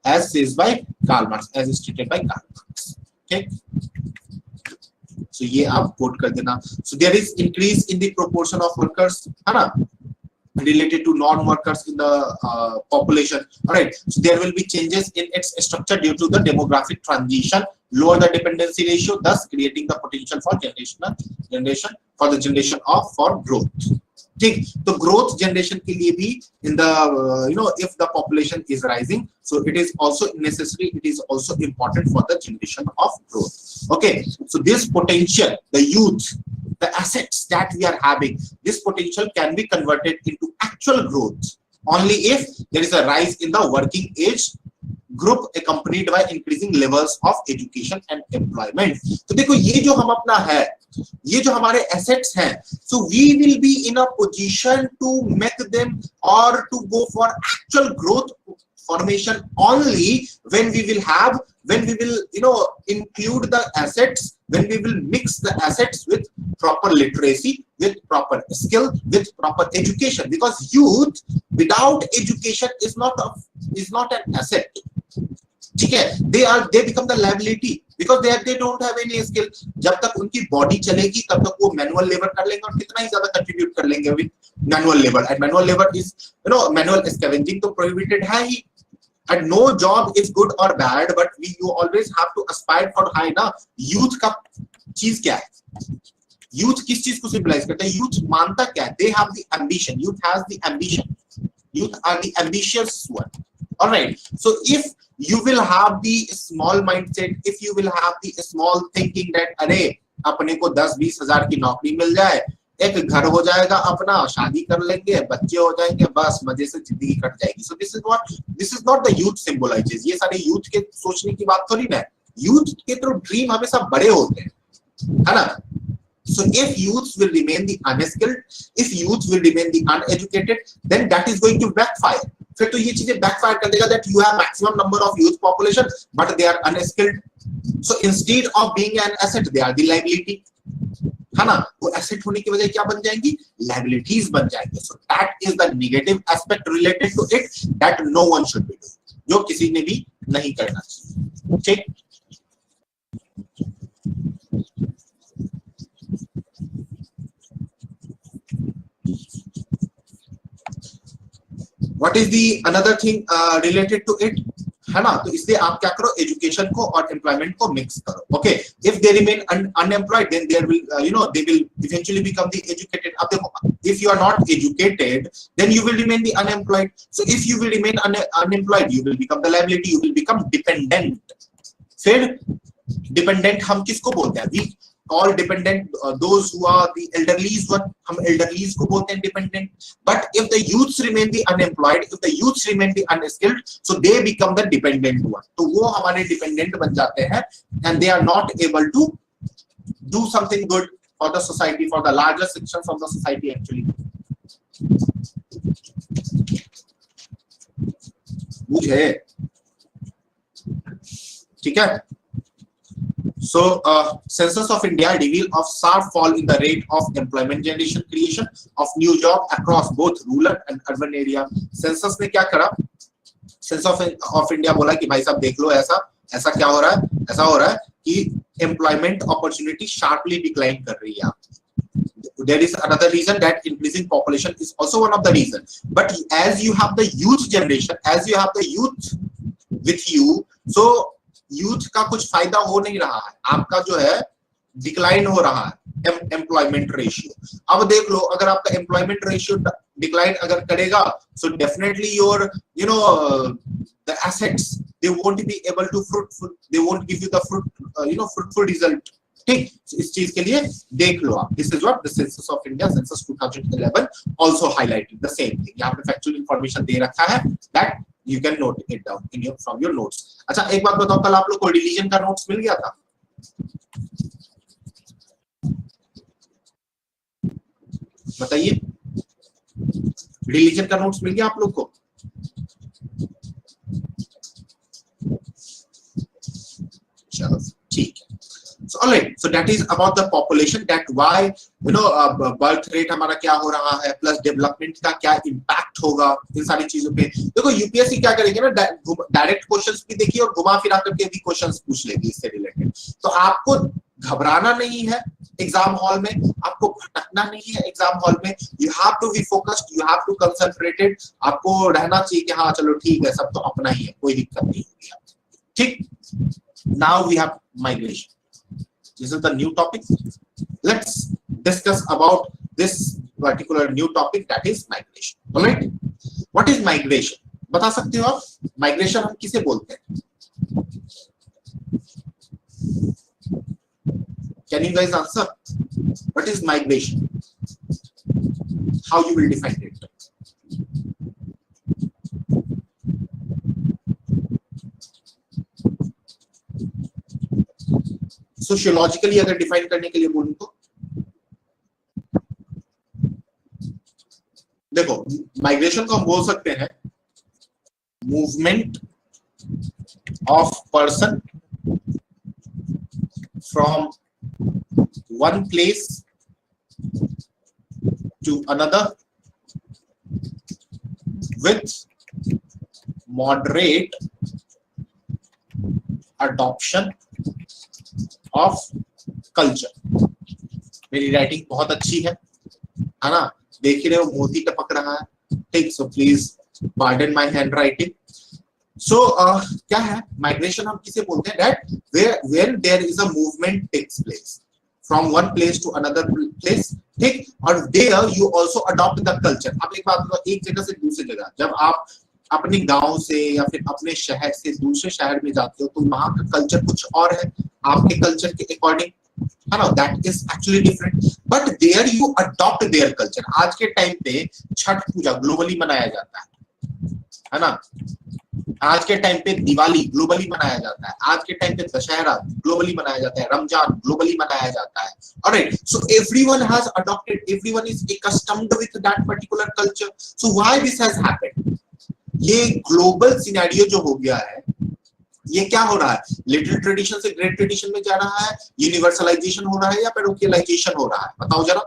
as says by Karl Marx, as stated by Karl Marx. Okay, so ये आप quote कर देना. So there is increase in the proportion of workers, है ना, related to non-workers in the population. All right, so there will be changes in its structure due to the demographic transition, lower the dependency ratio, thus creating the potential for generation for growth. ठीक, तो ग्रोथ जनरेशन के लिए भी in the if the population is rising, so it is also necessary, it is also important for the generation of growth. Okay, so this potential, the youth, the assets that we are having, this potential can be converted into actual growth only if there is a rise in the working age group accompanied by increasing levels of education and employment. तो देखो ये जो हम अपना है, ये जो हमारे assets हैं, so we will be in a position to make them or to go for actual growth formation only when we will include the assets, when we will mix the assets with proper literacy, with proper skill, with proper education, because youth without education is not an asset. ठीक है, they become the liability because they don't have any skill. जब तक उनकी बॉडी चलेगी तब तक वो मैनुअल लेबर कर लेंगे और कितना ही ज्यादा कंट्रीब्यूट कर लेंगे with manual labour. And manual labour is manual scavenging तो प्रोहिबिटेड है ही. And no job is good or bad, but you always have to aspire for high ना. यूथ का चीज क्या है? यूथ किस चीज को सिंबलाइज करता है? यूथ मानता क्या है? They have the ambition. Youth has the ambition. Youth are the ambitious one. All right, so if you will have the small mindset, if you will have the small thinking that अरे अपने को 10-20 हजार की नौकरी मिल जाए, एक घर हो जाएगा अपना, शादी कर लेंगे, बच्चे हो जाएंगे, बस मजे से जिंदगी कट जाएगी. So this is not the youth symbolizes. ये सारे यूथ के सोचने की बात थोड़ी ना है. यूथ के तो ड्रीम हमेशा बड़े होते हैं, है ना. So if youth will remain the unskilled, if youth will remain the uneducated, then that is going to backfire. फिर तो ये चीजें backfire कर देगा that you have maximum number of youth population but they are unskilled. So instead of being an asset, they are the liability. है ना, वो asset होने की वजह क्या बन जाएंगी, liabilities बन जाएंगे. So that is the negative aspect related to it that no one should be doing. जो किसी ने भी नहीं करना चाहिए. ठीक. What is the another thing related to it, है ना. तो इसलिए आप क्या करो, एजुकेशन को और एम्प्लॉयमेंट को मिक्स करो. Okay, if they remain unemployed then there will they will eventually become the educated. अब देखो, if you are not educated then you will remain the unemployed. So if you will remain unemployed you will become the liability, you will become dependent. फिर dependent हम किसको बोलते हैं, we call dependent those who are the elderlies one, हम elderlies को बोलते हैं dependent. But if the youths remain the unemployed, if the youths remain the unskilled, so they become the dependent one. तो वो हमारे dependent बन जाते हैं and they are not able to do something good for the society, for the larger sections of the society actually. मुझे ठीक है. So, Census of India reveal of sharp fall in the rate of employment generation, creation of new job across both rural and urban area. Census ने क्या करा? Census of India बोला कि भाई साहब देख लो, ऐसा क्या हो रहा है? ऐसा हो रहा है कि employment opportunity sharply decline कर रही है. There is another reason that increasing population is also one of the reason. But as you have the youth generation, as you have the youth with you, so youth का कुछ फायदा हो नहीं रहा है, आपका जो है डिक्लाइन हो रहा है एम्प्लॉयमेंट रेशियो. अब देख लो, अगर आपका एम्प्लॉयमेंट रेशियो डिक्लाइन अगर करेगा, so definitely your the assets they won't be able to fruitful, they won't give you the fruitful result. ठीक, इस चीज के लिए देख लो आप. This is what the census of India, census 2011 also highlighted the same thing. यहाँ पे फैक्चुअल इंफॉर्मेशन दे रखा है that you can note it down in your from your notes. अच्छा, एक बात बताओ, कल आप लोग को रिलीजन का नोट्स मिल गया था? बताइए, रिलीजन का नोट्स मिल गया आप लोग को? चलो ठीक है. So all right, so that is about the population, that why birth rate हमारा क्या हो रहा है, प्लस डेवलपमेंट का क्या इम्पैक्ट होगा इन सारी चीजों पे. देखो यूपीएससी क्या करेगी ना, डायरेक्ट क्वेश्चंस भी देखिए और घुमा फिरा करके भी क्वेश्चंस पूछ लेगी इससे रिलेटेड. तो आपको घबराना नहीं है एग्जाम हॉल में, आपको भटकना नहीं है एग्जाम हॉल में. You have to be focused, you have to concentrated. आपको रहना चाहिए कि हाँ चलो ठीक है, सब तो अपना ही है, कोई दिक्कत नहीं होगी. ठीक, now we have migration. This is the new topic. Let's discuss about this particular new topic, that is migration. All right, what is migration? बता सकते हो आप migration हम किसे बोलते हैं? Can you guys answer? What is migration? How you will define it? सोशियोलॉजिकली अगर डिफाइन करने के लिए बोलूं तो देखो, माइग्रेशन को हम बोल सकते हैं movement of person from one place to another with moderate adoption of culture. मेरी राइटिंग बहुत अच्छी है ना, देख ही रहे हो, मोती टपक रहा है. ठीक, so please pardon my handwriting. So क्या है माइग्रेशन, हम किसे बोलते हैं, that where there is a movement takes place from one place to another place. ठीक, और there you also adopt the culture. अब एक बात बताओ, एक जगह से दूसरी जगह जब आप अपने गांव से या फिर अपने शहर से दूसरे शहर में जाते हो तो वहां का कल्चर कुछ और है आपके कल्चर के अकॉर्डिंग, है ना, that is actually different, but there you adopt their culture. आज के टाइम पे छठ पूजा ग्लोबली मनाया जाता है ना, आज के टाइम पे दिवाली ग्लोबली मनाया जाता है, आज के टाइम पे दशहरा ग्लोबली मनाया जाता है, रमजान ग्लोबली मनाया जाता है। Alright, so everyone has adopted, everyone is accustomed with that particular culture, so why this has happened? ये ग्लोबल सिनेरियो जो हो गया है, ये क्या हो रहा है, लिटिल ट्रेडिशन से ग्रेट ट्रेडिशन में जा रहा है, यूनिवर्सलाइजेशन हो रहा है या पैरोकियलाइजेशन हो रहा है, बताओ जरा।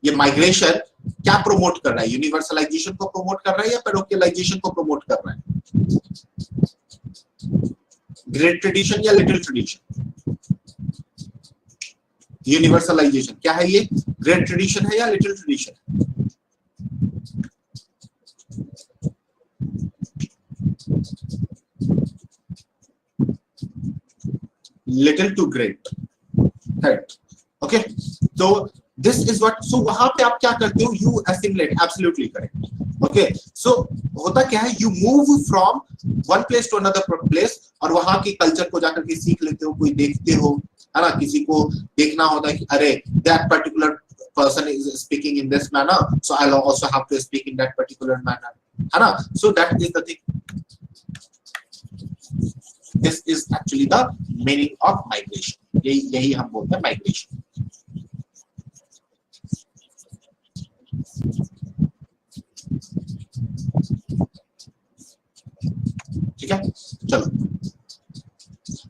ये माइग्रेशन क्या प्रमोट कर रहा है, यूनिवर्सलाइजेशन को प्रमोट कर रहा है या पैरोकियलाइजेशन को प्रमोट कर रहा है? ग्रेट ट्रेडिशन या लिटिल ट्रेडिशन? यूनिवर्सलाइजेशन क्या है, ये ग्रेट ट्रेडिशन है या little tradition? Little to great, right, okay. तो दिस इज व्हाट, सो वहां पे आप क्या करते हो, you assimilate, absolutely correct, okay. So होता क्या है, you move from one place to another place, और वहां के कल्चर को जाकर के सीख लेते हो, कोई देखते हो, है ना, किसी को देखना होता है कि अरे that particular person is speaking in this manner, so I also have to speak in that particular manner, है ना। So that is the thing, this is actually the meaning of migration, यही हम बोलते हैं माइग्रेशन। ठीक है, चलो।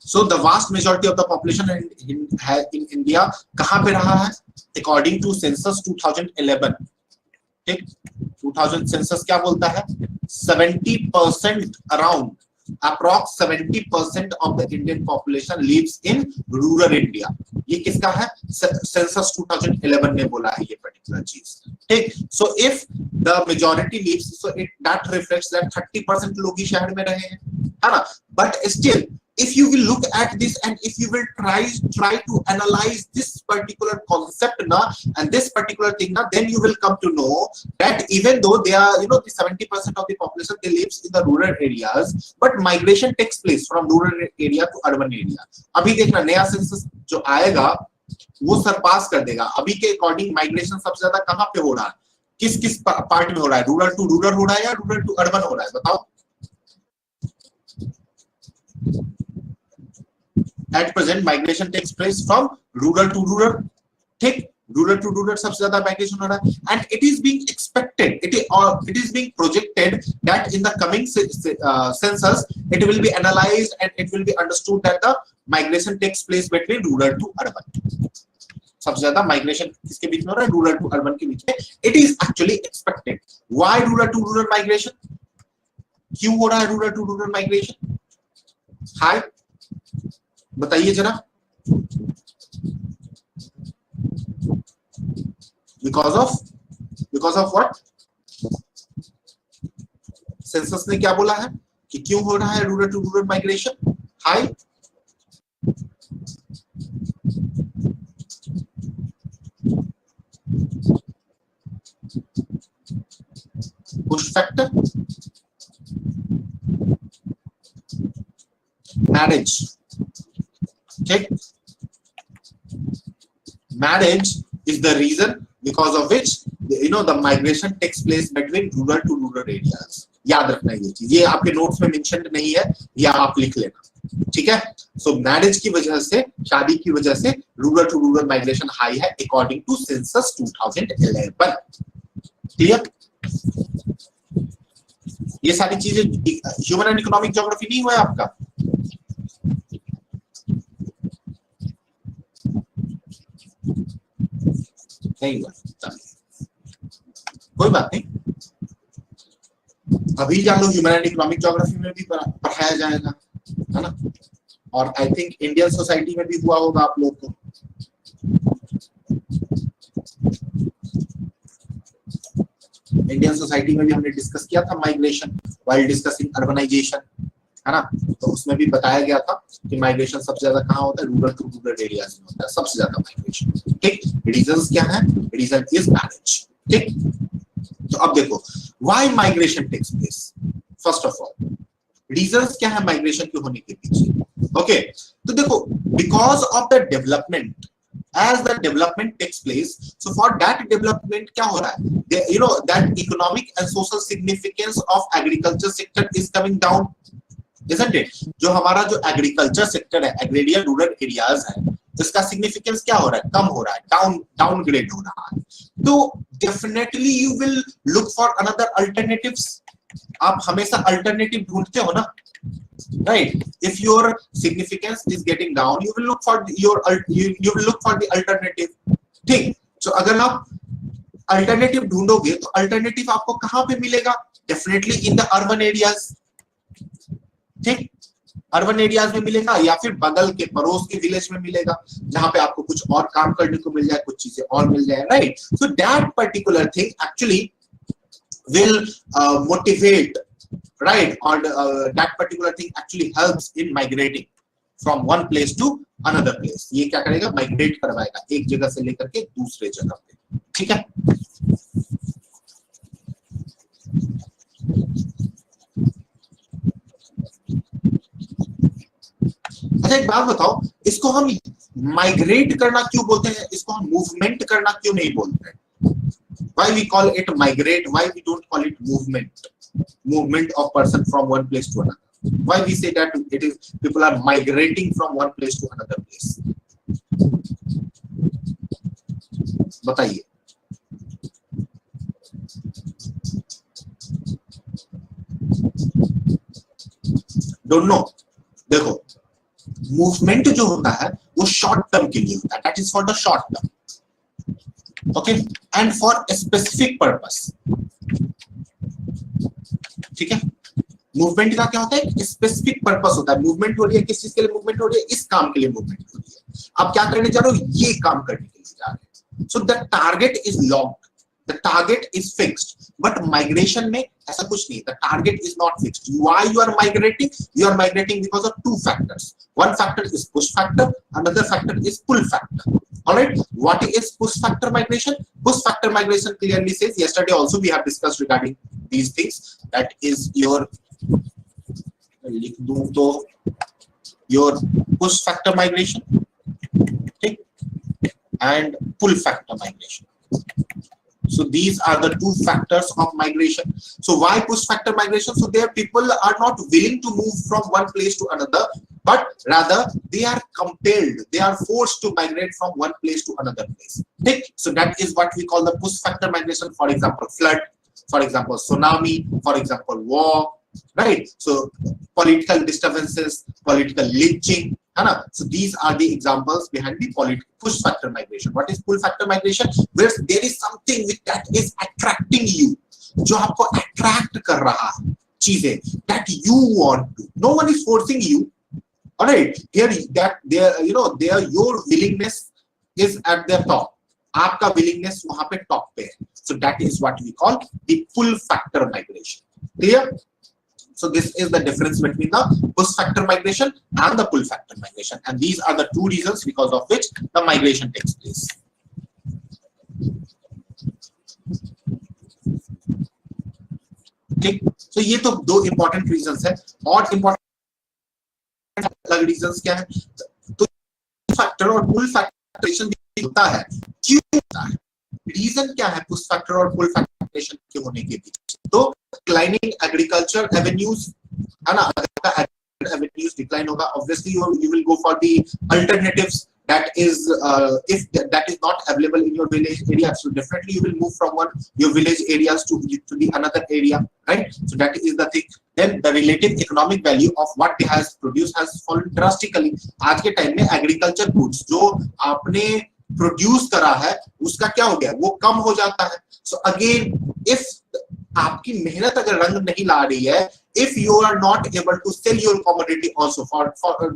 So the vast majority of the population in India कहां पे रहा है, अकॉर्डिंग टू सेंसस 2011, ठीक, 2000 सेंसस क्या बोलता है, 70% around approx 70% of the Indian population lives in rural India. ये किसका है, सेंसस 2011 ने बोला है ये पर्टिकुलर चीज, ठीक। So if the majority lives, so it that reflects that 30% लोग ही शहर में रहे हैं, है ना, but still if you will look at this and if you will try to analyze this particular concept na and this particular thing na, then you will come to know that even though they are, you know, the 70% of the population they lives in the rural areas, but migration takes place from rural area to urban area। अभी देखना नया सेंसस जो आएगा वो सरपास कर देगा, अभी के अकॉर्डिंग माइग्रेशन सबसे ज्यादा कहां पे हो रहा है, किस किस पार्ट में हो रहा है, रूरल टू रूरल हो रहा है या रूरल टू अर्बन हो रहा है, बताओ। At present migration takes place from rural to rural, ठीक, rural to rural सबसे ज्यादा migration हो रहा है, and it is being expected, it is being projected that in the coming census it will be analyzed and it will be understood that the migration takes place between rural to urban। सबसे ज्यादा माइग्रेशन किसके बीच में हो रहा है, रूरल टू अर्बन के बीच में, it is actually expected. Why rural to rural migration, क्यों हो रहा है rural to rural migration, why बताइए जरा। बिकॉज ऑफ व्हाट, सेंसस ने क्या बोला है कि क्यों हो रहा है rural to rural migration, high push factor, marriage, ठीक, marriage is the reason because of which you know the migration takes place between rural to rural areas। याद रखना ये चीज, ये आपके नोट्स में मेंशन नहीं है, या आप लिख लेना, ठीक है। सो मैरिज की वजह से, शादी की वजह से rural to rural migration high है अकॉर्डिंग टू सेंसस 2011, क्लियर। ये सारी चीजें ह्यूमन एंड इकोनॉमिक ज्योग्राफी नहीं हुआ है आपका, नहीं हुआ, कोई बात नहीं, अभी जान लो, ह्यूमन एंड इकोनॉमिक ज्योग्राफी में भी पढ़ाया जाएगा, है ना, और आई थिंक इंडियन सोसाइटी में भी हुआ होगा आप लोग को। इंडियन सोसाइटी में भी हमने डिस्कस किया था माइग्रेशन व्हाइल डिस्कसिंग अर्बनाइजेशन, है ना, तो उसमें भी बताया गया था कि माइग्रेशन सबसे ज्यादा कहाँ होता है, रूरल टू रूरल एरियाज में होता है सबसे ज्यादा माइग्रेशन, ठीक। रीजंस क्या है, रीजन इज मैरिज, ठीक। तो अब देखो why migration takes place, first of all reasons क्या है माइग्रेशन के होने के पीछे? ओके, तो देखो, because of the development, as the development takes place, so for that development क्या हो रहा है, you know, that economic and social significance of agriculture sector is coming down, isn't it? जो हमारा जो एग्रीकल्चर सेक्टर है, एग्रेरियन रूरल एरियाज है, इसका सिग्निफिकेंस क्या हो रहा है, कम हो रहा है, डाउनग्रेड हो रहा है। तो definitely you will look for another alternatives. आप हमेशा अल्टरनेटिव ढूंढते हो ना, right? If your significance is getting down, you will look for you will look for the alternative, ठीक? So अगर आप अल्टरनेटिव ढूंढोगे तो अल्टरनेटिव आपको कहां पे मिलेगा? Definitely in the urban areas, ठीक? अर्बन एरियाज में मिलेगा या फिर बगल के पड़ोस के विलेज में मिलेगा, जहां पे आपको कुछ और काम करने को मिल जाए, कुछ चीजें और मिल जाए, right? So that particular thing actually will motivate, right? Or that particular thing actually helps in migrating from one place to another place. ये क्या करेगा? माइग्रेट करवाएगा एक जगह से लेकर के दूसरे जगह पे, ठीक है? अच्छा एक बात बताओ, इसको हम माइग्रेट करना क्यों बोलते हैं, इसको हम मूवमेंट करना क्यों नहीं बोलते हैं? Why we call it migrate? Why we don't call it movement of person from one place to another? Why we say that it is people are migrating from one place to another place? बताइए। Don't know। देखो, मूवमेंट जो होता है वो शॉर्ट टर्म के लिए होता है, that is for the short term, okay, and for a specific purpose, ठीक है? मूवमेंट का क्या होता है? स्पेसिफिक पर्पस होता है। मूवमेंट हो रही है, किस चीज के लिए मूवमेंट हो रही है? इस काम के लिए मूवमेंट हो रही है। आप क्या करने जा रहे हो? ये काम करने के लिए जा रहे हैं। So the target is locked, the target is fixed, but migration में ऐसा कुछ नहीं, the target is not fixed. Why you are migrating? You are migrating because of two factors, one factor is push factor, another factor is pull factor. All right, what is push factor migration? Push factor migration clearly says, yesterday also we have discussed regarding these things, that is your लिख दूं तो your push factor migration, ठीक, and pull factor migration. So these are the two factors of migration. So why push factor migration? So there people are not willing to move from one place to another, but rather they are compelled, they are forced to migrate from one place to another place. So that is what we call the push factor migration. For example, flood, for example, tsunami, for example, war, right? So political disturbances, political lynching, है ना? So these are the examples behind the push factor migration. What is pull factor migration? Where there is something that is attracting you, जो आपको attract कर रहा है चीजें, that you want to. No one is forcing you. All right, here that there, you know, there your willingness is at the top. आपका willingness वहां पे top पे है. So that is what we call the pull factor migration. Clear? So this is the difference between the push factor migration and the pull factor migration, and these are the two reasons because of which the migration takes place. ठीक, so ये तो दो important reasons है, और important अलग reasons क्या है? तो factor और pull factor होता है, क्यों होता है? रीजन क्या है पुश फैक्टर और पुल फैक्टरेशन के होने के पीछे? तो डिक्लाइनिंग एग्रीकल्चर एवेन्यूज, है ना? अगर एवेन्यूज डिक्लाइन होगा, obviously you will go for the alternatives, that is if that is not available in your village area, so definitely you will move from your village areas to the another area, right? So that is the thing. Then the relative economic value of what they has produced has fallen drastically. आज के टाइम में एग्रीकल्चर गुड्स जो आपने प्रोड्यूस करा है उसका क्या हो गया? वो कम हो जाता है. सो अगेन इफ आपकी मेहनत अगर रंग नहीं ला रही है, if you are not able to sell your commodity also for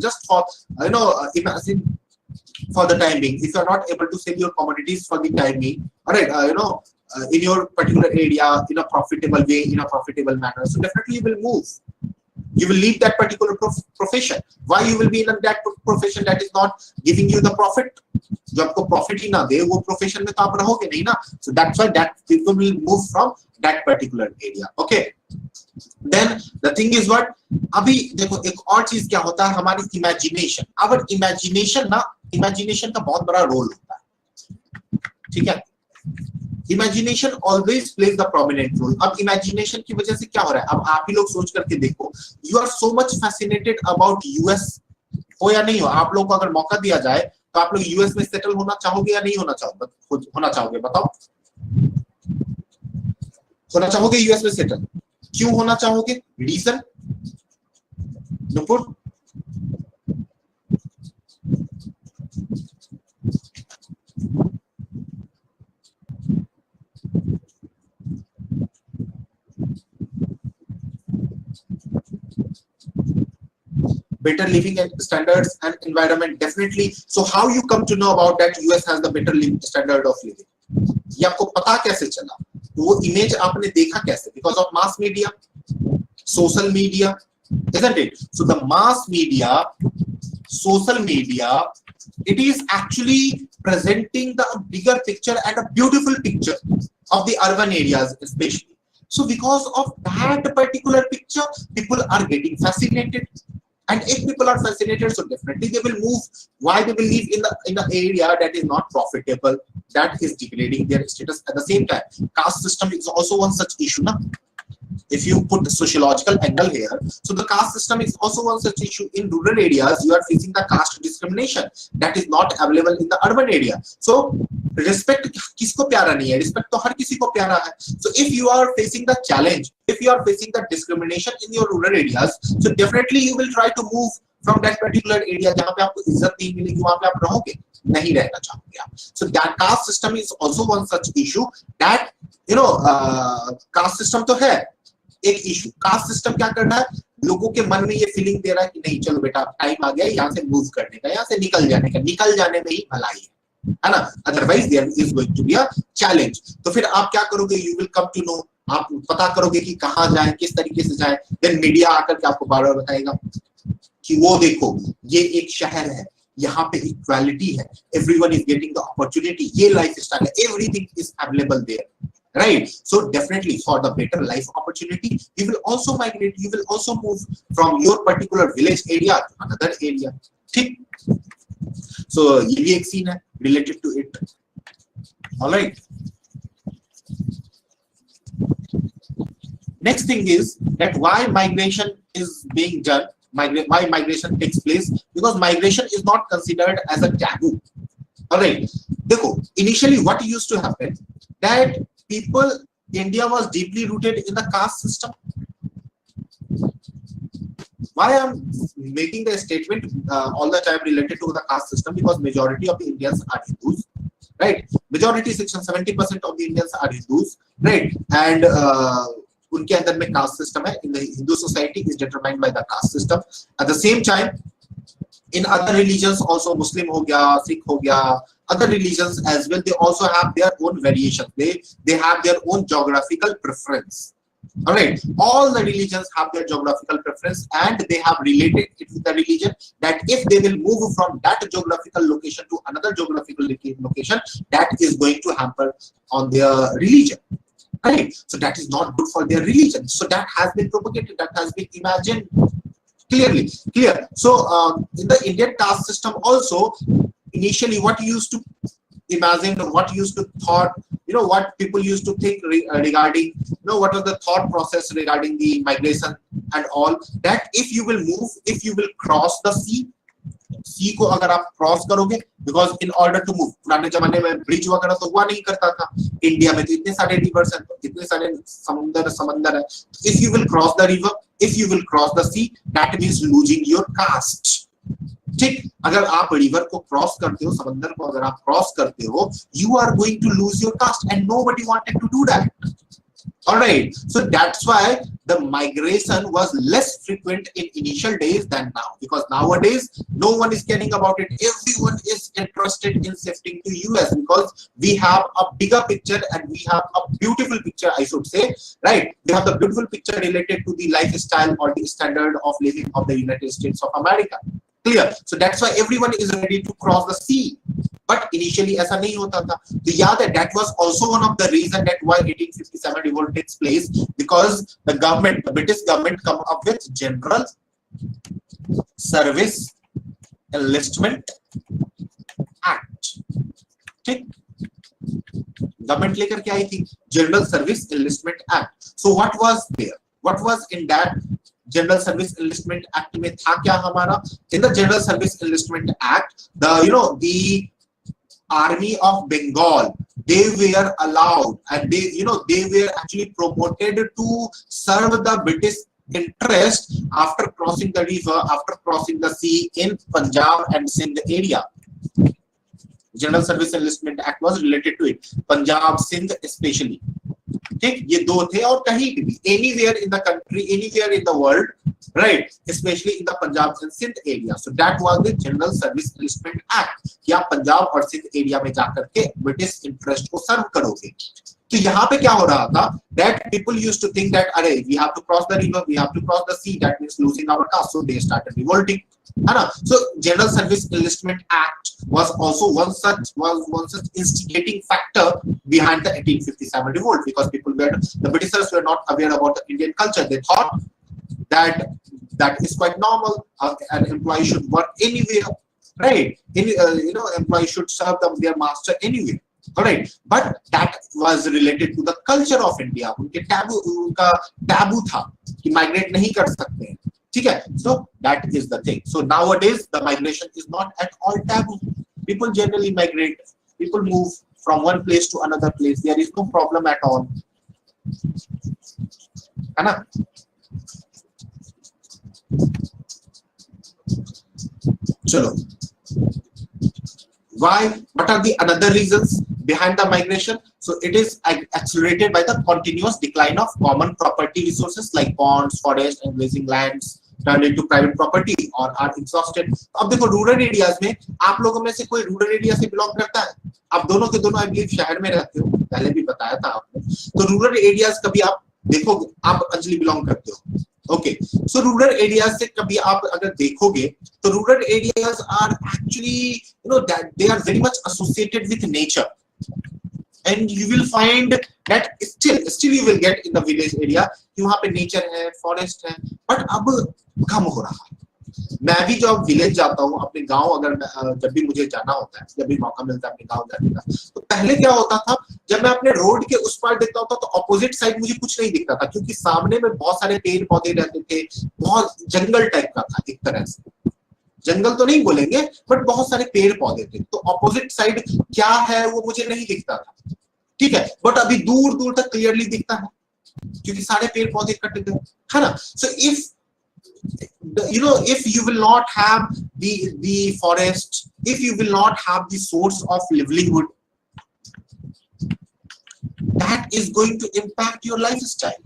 just for you know imagine for the time being, if you are not able to sell your commodities for the time being, all right, you know in your particular area in a profitable way, in a profitable manner, so definitely you will move, you will leave that particular profession. Why you will be in that profession that is not giving you the profit? जो आपको प्रॉफिट ही ना दे वो प्रोफेशन में तो आप रहोगे नहीं ना. So that's why that people will move from that particular area. Okay. Then the thing is what, अभी देखो एक और चीज क्या होता है, हमारी इमेजिनेशन. अवर इमेजिनेशन ना, इमेजिनेशन का बहुत बड़ा रोल होता है, ठीक है. Imagination always plays the prominent role. अब इमेजिनेशन की वजह से क्या हो रहा है, अब आप ही लोग सोच करके देखो, you are so much fascinated about US, हो या नहीं हो, आप लोग को अगर मौका दिया जाए तो आप लोग यूएस में सेटल होना चाहोगे या नहीं होना चाहोगे, होना चाहोगे बताओ, होना चाहोगे यूएस में सेटल, क्यों होना चाहोगे, reason Nupur. Better living standards and environment, definitely. So how you come to know about that US has the better living standard of living? ये आपको पता कैसे चला, वो इमेज आपने देखा कैसे? Because of mass media, social media, isn't it? So the mass media, social media, it is actually presenting the bigger picture and a beautiful picture of the urban areas especially. So because of that particular picture, people are getting fascinated. And if people are fascinated, so definitely they will move. Why? They will live in the area that is not profitable, that is degrading their status. At the same time, caste system is also one such issue. Na? If you put the sociological angle here, so the caste system is also one such issue. In rural areas, you are facing the caste discrimination that is not available in the urban area. So respect किसको प्यारा नहीं है, respect तो हर किसी को प्यारा है. So if you are facing the challenge, if you are facing the discrimination in your rural areas, so definitely you will try to move from that particular area जहाँ पे आपको इज्जत नहीं मिलेगी, वहाँ पे आप रहोगे नहीं, रहना चाहोगे आप. So that caste system is also one such issue that you know caste system तो है एक इशू. कास्ट सिस्टम क्या कर रहा है, लोगों के मन में ये फीलिंग दे रहा है कि नहीं चलो बेटा टाइम आ गया यहाँ से मूव करने का, यहाँ से निकल जाने का, निकल जाने में ही भलाई है ना. Otherwise there is going to be a challenge. तो फिर आप क्या करोगे, you will come to know, आप पता करोगे कि कहाँ जाए, किस तरीके से जाए. देन मीडिया आकर के आपको बार बार बताएगा कि वो देखो ये एक शहर है, यहाँ पे इक्वालिटी है, everyone is getting the opportunity, ये लाइफस्टाइल है, everything is available there. Right, so definitely for the better life opportunity, you will also migrate, you will also move from your particular village area to another area. ठीक, so ये भी एक scene है related to it. All right. Next thing is that why migration is being done, why migration takes place, because migration is not considered as a taboo. All right, देखो initially what used to happen that people, India was deeply rooted in the caste system. Why I'm making the statement all the time related to the caste system, because majority of the Indians are Hindus, right? Majority section 70% of the Indians are Hindus, right? And उनके अंदर में caste system है. In the Hindu society is determined by the caste system. At the same time, in other religions also, Muslim हो गया, Sikh हो गया, other religions as well, they also have their own variations. They have their own geographical preference. All right, all the religions have their geographical preference, and they have related it with the religion that if they will move from that geographical location to another geographical location, that is going to hamper on their religion. Right, so that is not good for their religion. So that has been propagated, that has been imagined clear. So in the Indian caste system also, initially what used to imagine, what used to thought, you know, what people used to think regarding, you know, what was the thought process regarding the migration and all, that if you will move, if you will cross the sea को अगर आप क्रॉस करोगे, because in order to move, पुराने जमाने में ब्रिज वगैरह तो हुआ नहीं करता था, इंडिया में तो इतने सारे रिवर्स हैं, इतने सारे समंदर है. If you will cross the river, if you will cross the sea, that means losing your caste. ठीक, अगर आप रिवर को क्रॉस करते हो, समंदर को अगर आप क्रॉस करते हो, you are going to lose your caste, and nobody wanted to do that. All right, so that's why the migration was less frequent in initial days than now, because nowadays no one is caring about it. Everyone is interested in shifting to US because we have a bigger picture and we have a beautiful picture, I should say, right? We have the beautiful picture related to the lifestyle or the standard of living of the United States of America. Clear? So that's why everyone is ready to cross the sea. But initially ऐसा नहीं होता था. तो याद है, that was also one of the reason that why 1857 revolt takes place, because the government, the British government, come up with General Service Enlistment Act. ठीक, गवर्नमेंट लेकर के आई थी general service enlistment act. So what was there, what was in that general service enlistment act में था क्या हमारा? In the general service enlistment act, the army of Bengal, they were allowed and they were actually promoted to serve the British interest after crossing the river, after crossing the sea in Punjab and Sindh area. General Service Enlistment Act was related to it, Punjab, Sindh especially. ठीक, ये दो थे, और कहीं भी anywhere in the country, anywhere in the world, right, especially in the Punjab and Sindh area. So that was the General Service Enlistment Act, कि आप पंजाब और सिंध एरिया में जाकर के ब्रिटिश इंटरेस्ट को सर्व करोगे. तो यहाँ पे क्या हो रहा था, that people used to think that अरे we have to cross the river, we have to cross the sea, that means losing our caste, so they started revolting, है ना. So General Service Enlistment Act was also one such instigating factor behind the 1857 revolt, because the Britishers were not aware about the Indian culture. They thought that is quite normal. An employee should work anywhere, right? Employee should serve their master anywhere. Alright, but that was related to the culture of India. उनका taboo था कि migrate नहीं कर सकते हैं. ठीक है? So that is the thing. So nowadays the migration is not at all taboo. People generally migrate. People move from one place to another place. There is no problem at all. है ना? चलो. Why? What are the another reasons behind the migration? So it is accelerated by the continuous decline of common property resources like ponds, forests, and grazing lands turned into private property or are exhausted. अब देखो रूरल एरियाज में, आप लोगों में से कोई रूरल एरिया से बिलोंग करता है? आप दोनों के दोनों आई बिलीव शहर में रहते हो, पहले भी बताया था आपने. तो रूरल एरियाज कभी आप देखोगे, आप अंजलि बिलोंग करते हो, ओके. सो रूरल एरियाज से कभी आप अगर देखोगे तो rural areas are actually that they are very much associated with nature, and you will find that still you will get in the village area कि वहाँ पे nature है, forest है, but अब कम हो रहा है. मैं भी जब विलेज जाता हूँ अपने गांव, अगर जब भी मुझे जाना होता है, जब भी मौका मिलता है अपने गांव जाने का, तो पहले क्या होता था, जब मैं अपने रोड के उस पार देखता होता तो ऑपोजिट साइड मुझे कुछ नहीं दिखता था, क्योंकि सामने में बहुत सारे पेड़ पौधे रहते थे, बहुत जंगल टाइप का था. एक तरह से जंगल तो नहीं बोलेंगे, बट बहुत सारे पेड़ पौधे थे. तो ऑपोजिट साइड क्या है वो मुझे नहीं दिखता था. ठीक है, बट अभी दूर दूर तक क्लियरली दिखता है, क्योंकि सारे पेड़ पौधे कट गए, है ना. सो if you will not have the forest, if you will not have the source of livelihood, that is going to impact your lifestyle.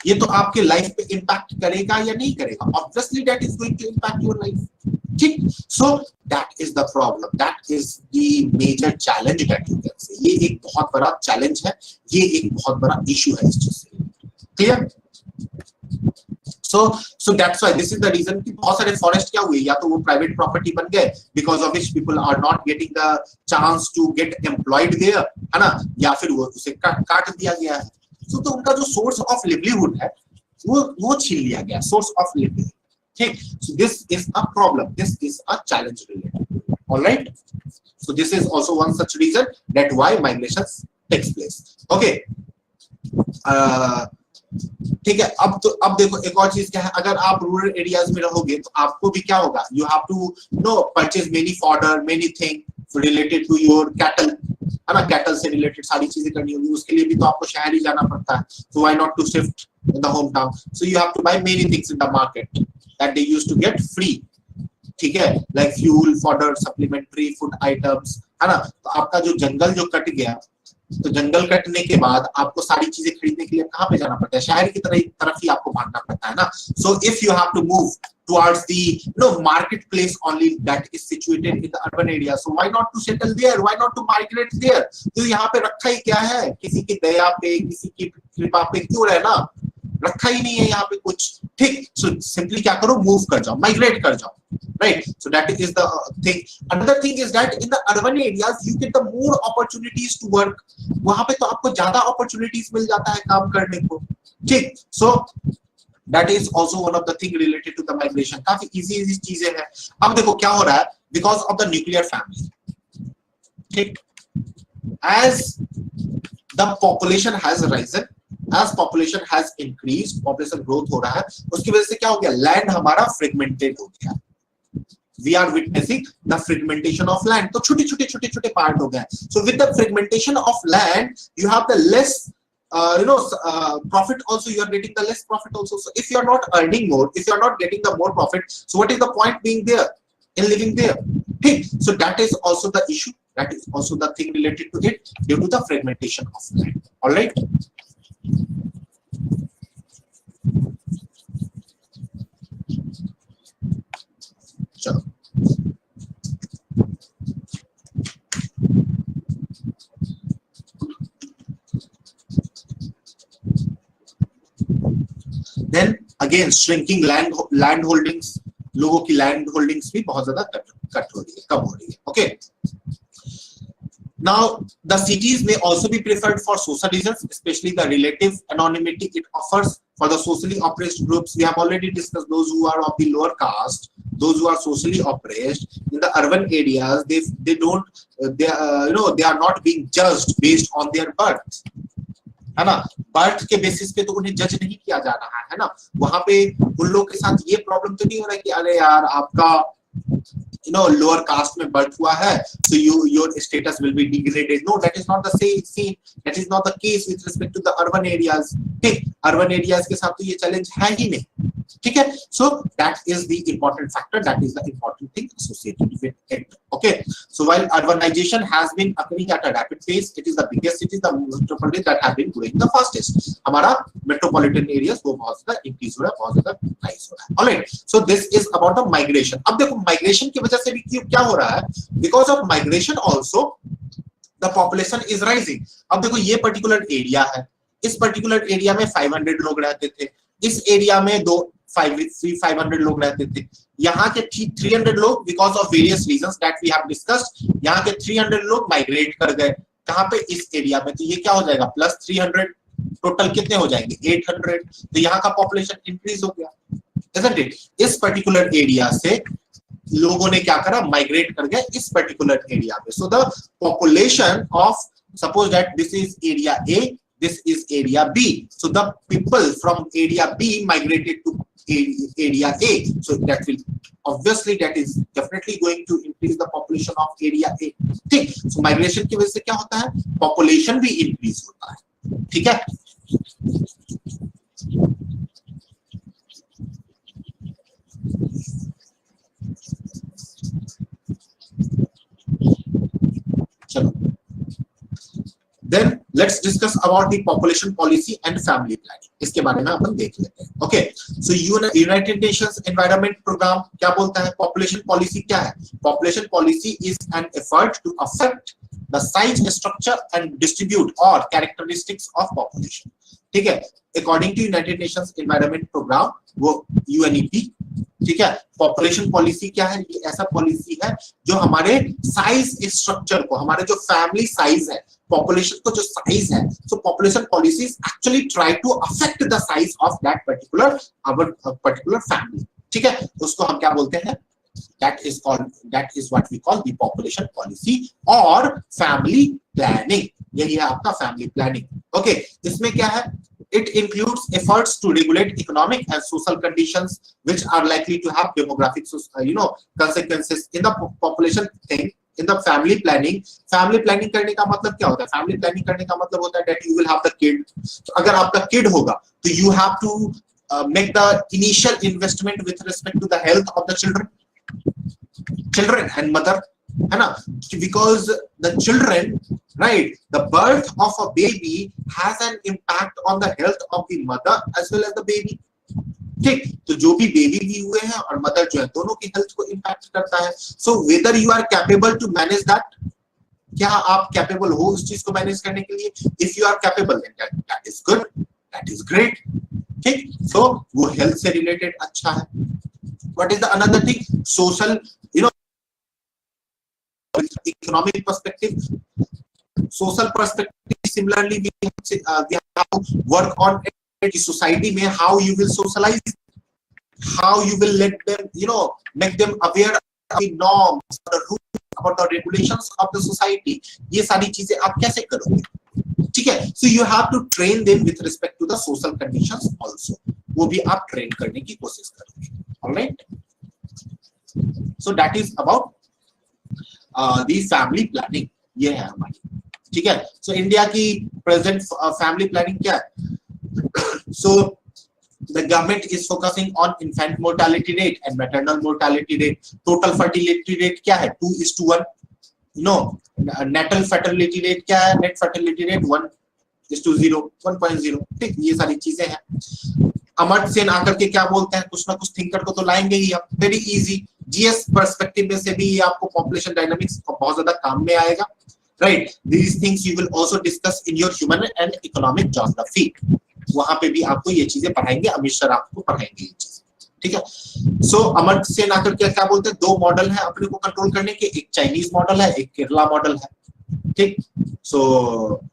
ये तो आपके लाइफ पे इम्पैक्ट करेगा या नहीं करेगा? Obviously that is going to impact your life. ठीक, so that is the problem, that is the major challenge that you can say. ये एक बहुत बड़ा चैलेंज है, ये एक बहुत बड़ा इशू है इस चीज से. Clear? So that's why this is the reason कि बहुत सारे फॉरेस्ट क्या हुए, या तो वो प्राइवेट प्रॉपर्टी बन गए, because of which people are not getting the chance to get employed there, है ना, या फिर वो उसे काट दिया गया है. तो उनका जो सोर्स ऑफ लिवलीहुड है वो छीन लिया गया, सोर्स ऑफ लिवलीहुड. ठीक, so this is a problem, this is a challenge related. All right, so this is also one such reason that why migrations takes place. Okay, ठीक है. अब देखो एक और चीज क्या है, अगर आप रूरल एरियाज में रहोगे तो आपको भी क्या होगा, you have to purchase many fodder, many thing related to your cattle, है ना. कैटल से रिलेटेड सारी चीजें करनी होगी, उसके लिए भी तो आपको शहर ही जाना पड़ता है. So why not to shift in the home town? So you have to buy many things in the market that they used to get free. ठीक है, like fuel, fodder, supplementary food items, है ना. तो आपका जो जंगल जो कट गया, तो जंगल कटने के बाद आपको सारी चीजें खरीदने के लिए कहाँ पे जाना पड़ता है? शहर की तरफ ही आपको भागना पड़ता है ना. So if you have to move towards the marketplace only that is situated in the urban area, so why not to settle there, why not to migrate there? तो यहाँ पे रखा ही क्या है, किसी की दया पे, किसी की कृपा पे क्यों रहना, रखा ही नहीं है यहाँ पे कुछ. ठीक, सो सिंपली क्या करो, मूव कर जाओ, माइग्रेट कर जाओ, right? So that is the thing. Another thing is that in the urban areas you get the more opportunities to work. वहां पे तो आपको ज्यादा opportunities मिल जाता है काम करने को, ठीक? So that is also one of the thing related to the migration. काफी easy चीजें हैं. अब देखो क्या हो रहा है, because of the nuclear family, ठीक? As the population has risen, as population has increased, population growth हो रहा है, उसकी वजह से क्या हो गया, land हमारा fragmented हो गया. We are witnessing the fragmentation of land. तो छोटे पार्ट हो गए. So with the fragmentation of land, you have the less, profit also. You are getting the less profit also. So if you are not earning more, if you are not getting the more profit, so what is the point being there in living there? Okay. So that is also the issue. That is also the thing related to it due to the fragmentation of land. All right. चलो, then again shrinking land holdings, लोगों की लैंड होल्डिंग्स भी बहुत ज्यादा कट हो रही है, कम हो रही है. Okay, now the cities may also be preferred for social reasons, especially the relative anonymity it offers for the socially oppressed groups. We have already discussed those who are of the lower caste, those who are socially oppressed in the urban areas. They don't they are not being judged based on their birth, है ना. बर्थ के बेसिस पे तो उन्हें जज नहीं किया जा रहा है ना. वहां पे उन लोगों के साथ ये प्रॉब्लम तो नहीं हो रहा है कि अरे यार आपका lower caste में birth हुआ है, so your status will be degraded. No, that is not the same. That is not the case with respect to the urban areas. ठीक, urban areas के साथ तो ये challenge है ही नहीं, ठीक है. So that is the important factor. That is the important thing associated with it. Okay. So while urbanization has been occurring at a rapid pace, it is the biggest cities, the metropolitan that have been growing the fastest. हमारा metropolitan areas वो बहुत ज़्यादा increase हो रहा है, बहुत ज़्यादा rise हो रहा है. Alright. So this is about the migration. अब देखो migration की वजह से भी क्या हो रहा है? Because of migration also the population is rising. अब देखो ये particular area है, इस particular area में 500 लोग रहते थे, इस एरिया में 500 लोग रहते थे. यहाँ के 300 लोग because of various reasons that we have discussed, यहाँ के 300 लोग migrate कर गए. कहाँ पे? इस एरिया में. तो ये क्या हो जाएगा? प्लस 300, टोटल कितने हो जाएंगे? 800. तो यहाँ का पॉपुलेशन इंक्रीज हो गया, isn't it? इस पर्टिकुलर एरिया से लोगों ने क्या करा? माइग्रेट कर गए इस पर्टिकुलर एरिया में. So the population of, suppose that this is area A, this is area B, so the people from area B migrated to area A, so that will obviously, that is definitely going to increase the population of area A. ठीक, so migration की वजह से क्या होता है? population भी increase होता है. ठीक है. चलो, then let's discuss about the population policy and family planning. इसके बारे में अपन देख लेते हैं. Okay, so United Nations Environment Program क्या बोलता है? Population policy क्या है? Population policy is an effort to affect the size, structure and distribute or characteristics of population. ठीक है, according to United Nations Environment Program, वो UNEP, ठीक है. पॉपुलेशन पॉलिसी क्या है? ये ऐसा पॉलिसी है जो हमारे साइज स्ट्रक्चर को, हमारे जो फैमिली साइज है, पॉपुलेशन को जो साइज है, so population policies actually try to affect the size of that particular family. ठीक है, उसको हम क्या बोलते हैं? that is what we call the population policy or family planning. यही है आपका family planning. Okay, इसमें क्या है? It includes efforts to regulate economic and social conditions which are likely to have demographic, consequences in the population thing. In the family planning करने का मतलब क्या होता है? Family planning करने का मतलब होता है that you will have the kid. तो अगर आपका kid होगा तो you have to make the initial investment with respect to the health of the children and mother, है ना? Because the children, right, the birth of a baby has an impact on the health of the mother as well as the baby. ठीक, तो जो भी बेबी भी हुए हैं और मदर जो है, दोनों की हेल्थ को इम्पैक्ट करता है. So whether you are capable to manage that, क्या आप कैपेबल हो उस चीज को मैनेज करने के लिए? If you are capable, then that is good, that is great. ठीक, सो वो हेल्थ से रिलेटेड अच्छा है। What is the another thing, social, you know, economic perspective, social perspective. Similarly, we have to work on society में how you will socialize, how you will let them, you know, make them aware of the norms, the rules, about the regulations of the society. ये सारी चीजें आप कैसे करोगे, ठीक है। So you have to train them with respect to the social conditions also, वो भी आप ट्रेन करने की कोशिश करोगे। Alright, so that is about the family planning, ये है हमारी, ठीक है। सो इंडिया की प्रेजेंट फैमिली प्लानिंग क्या है? So the government is focusing on infant mortality rate and maternal mortality rate. Total fertility rate क्या है? 2:1। नो, नेटल फर्टिलिटी रेट क्या है? Net fertility rate 1:0, 1.0। ठीक, ये सारी चीजें हैं। अमर्त्य सेन आकर के क्या बोलते हैं, कुछ ना कुछ थिंकर को तो लाएंगे ही आप। वेरी इजी, जीएस पर्सपेक्टिव में से भी ये आपको पॉपुलेशन डायनामिक्स बहुत ज्यादा काम में आएगा। Right, these things you will also discuss in your human and economic geography. वहां पे भी आपको ये चीजें पढ़ाएंगे, अमित सर आपको पढ़ाएंगे ये चीजें, ठीक है। सो अमर्त्य सेन आकर के क्या बोलते हैं, दो मॉडल है अपने को कंट्रोल करने के, एक चाइनीज मॉडल है, एक केरला मॉडल है, ठीक। So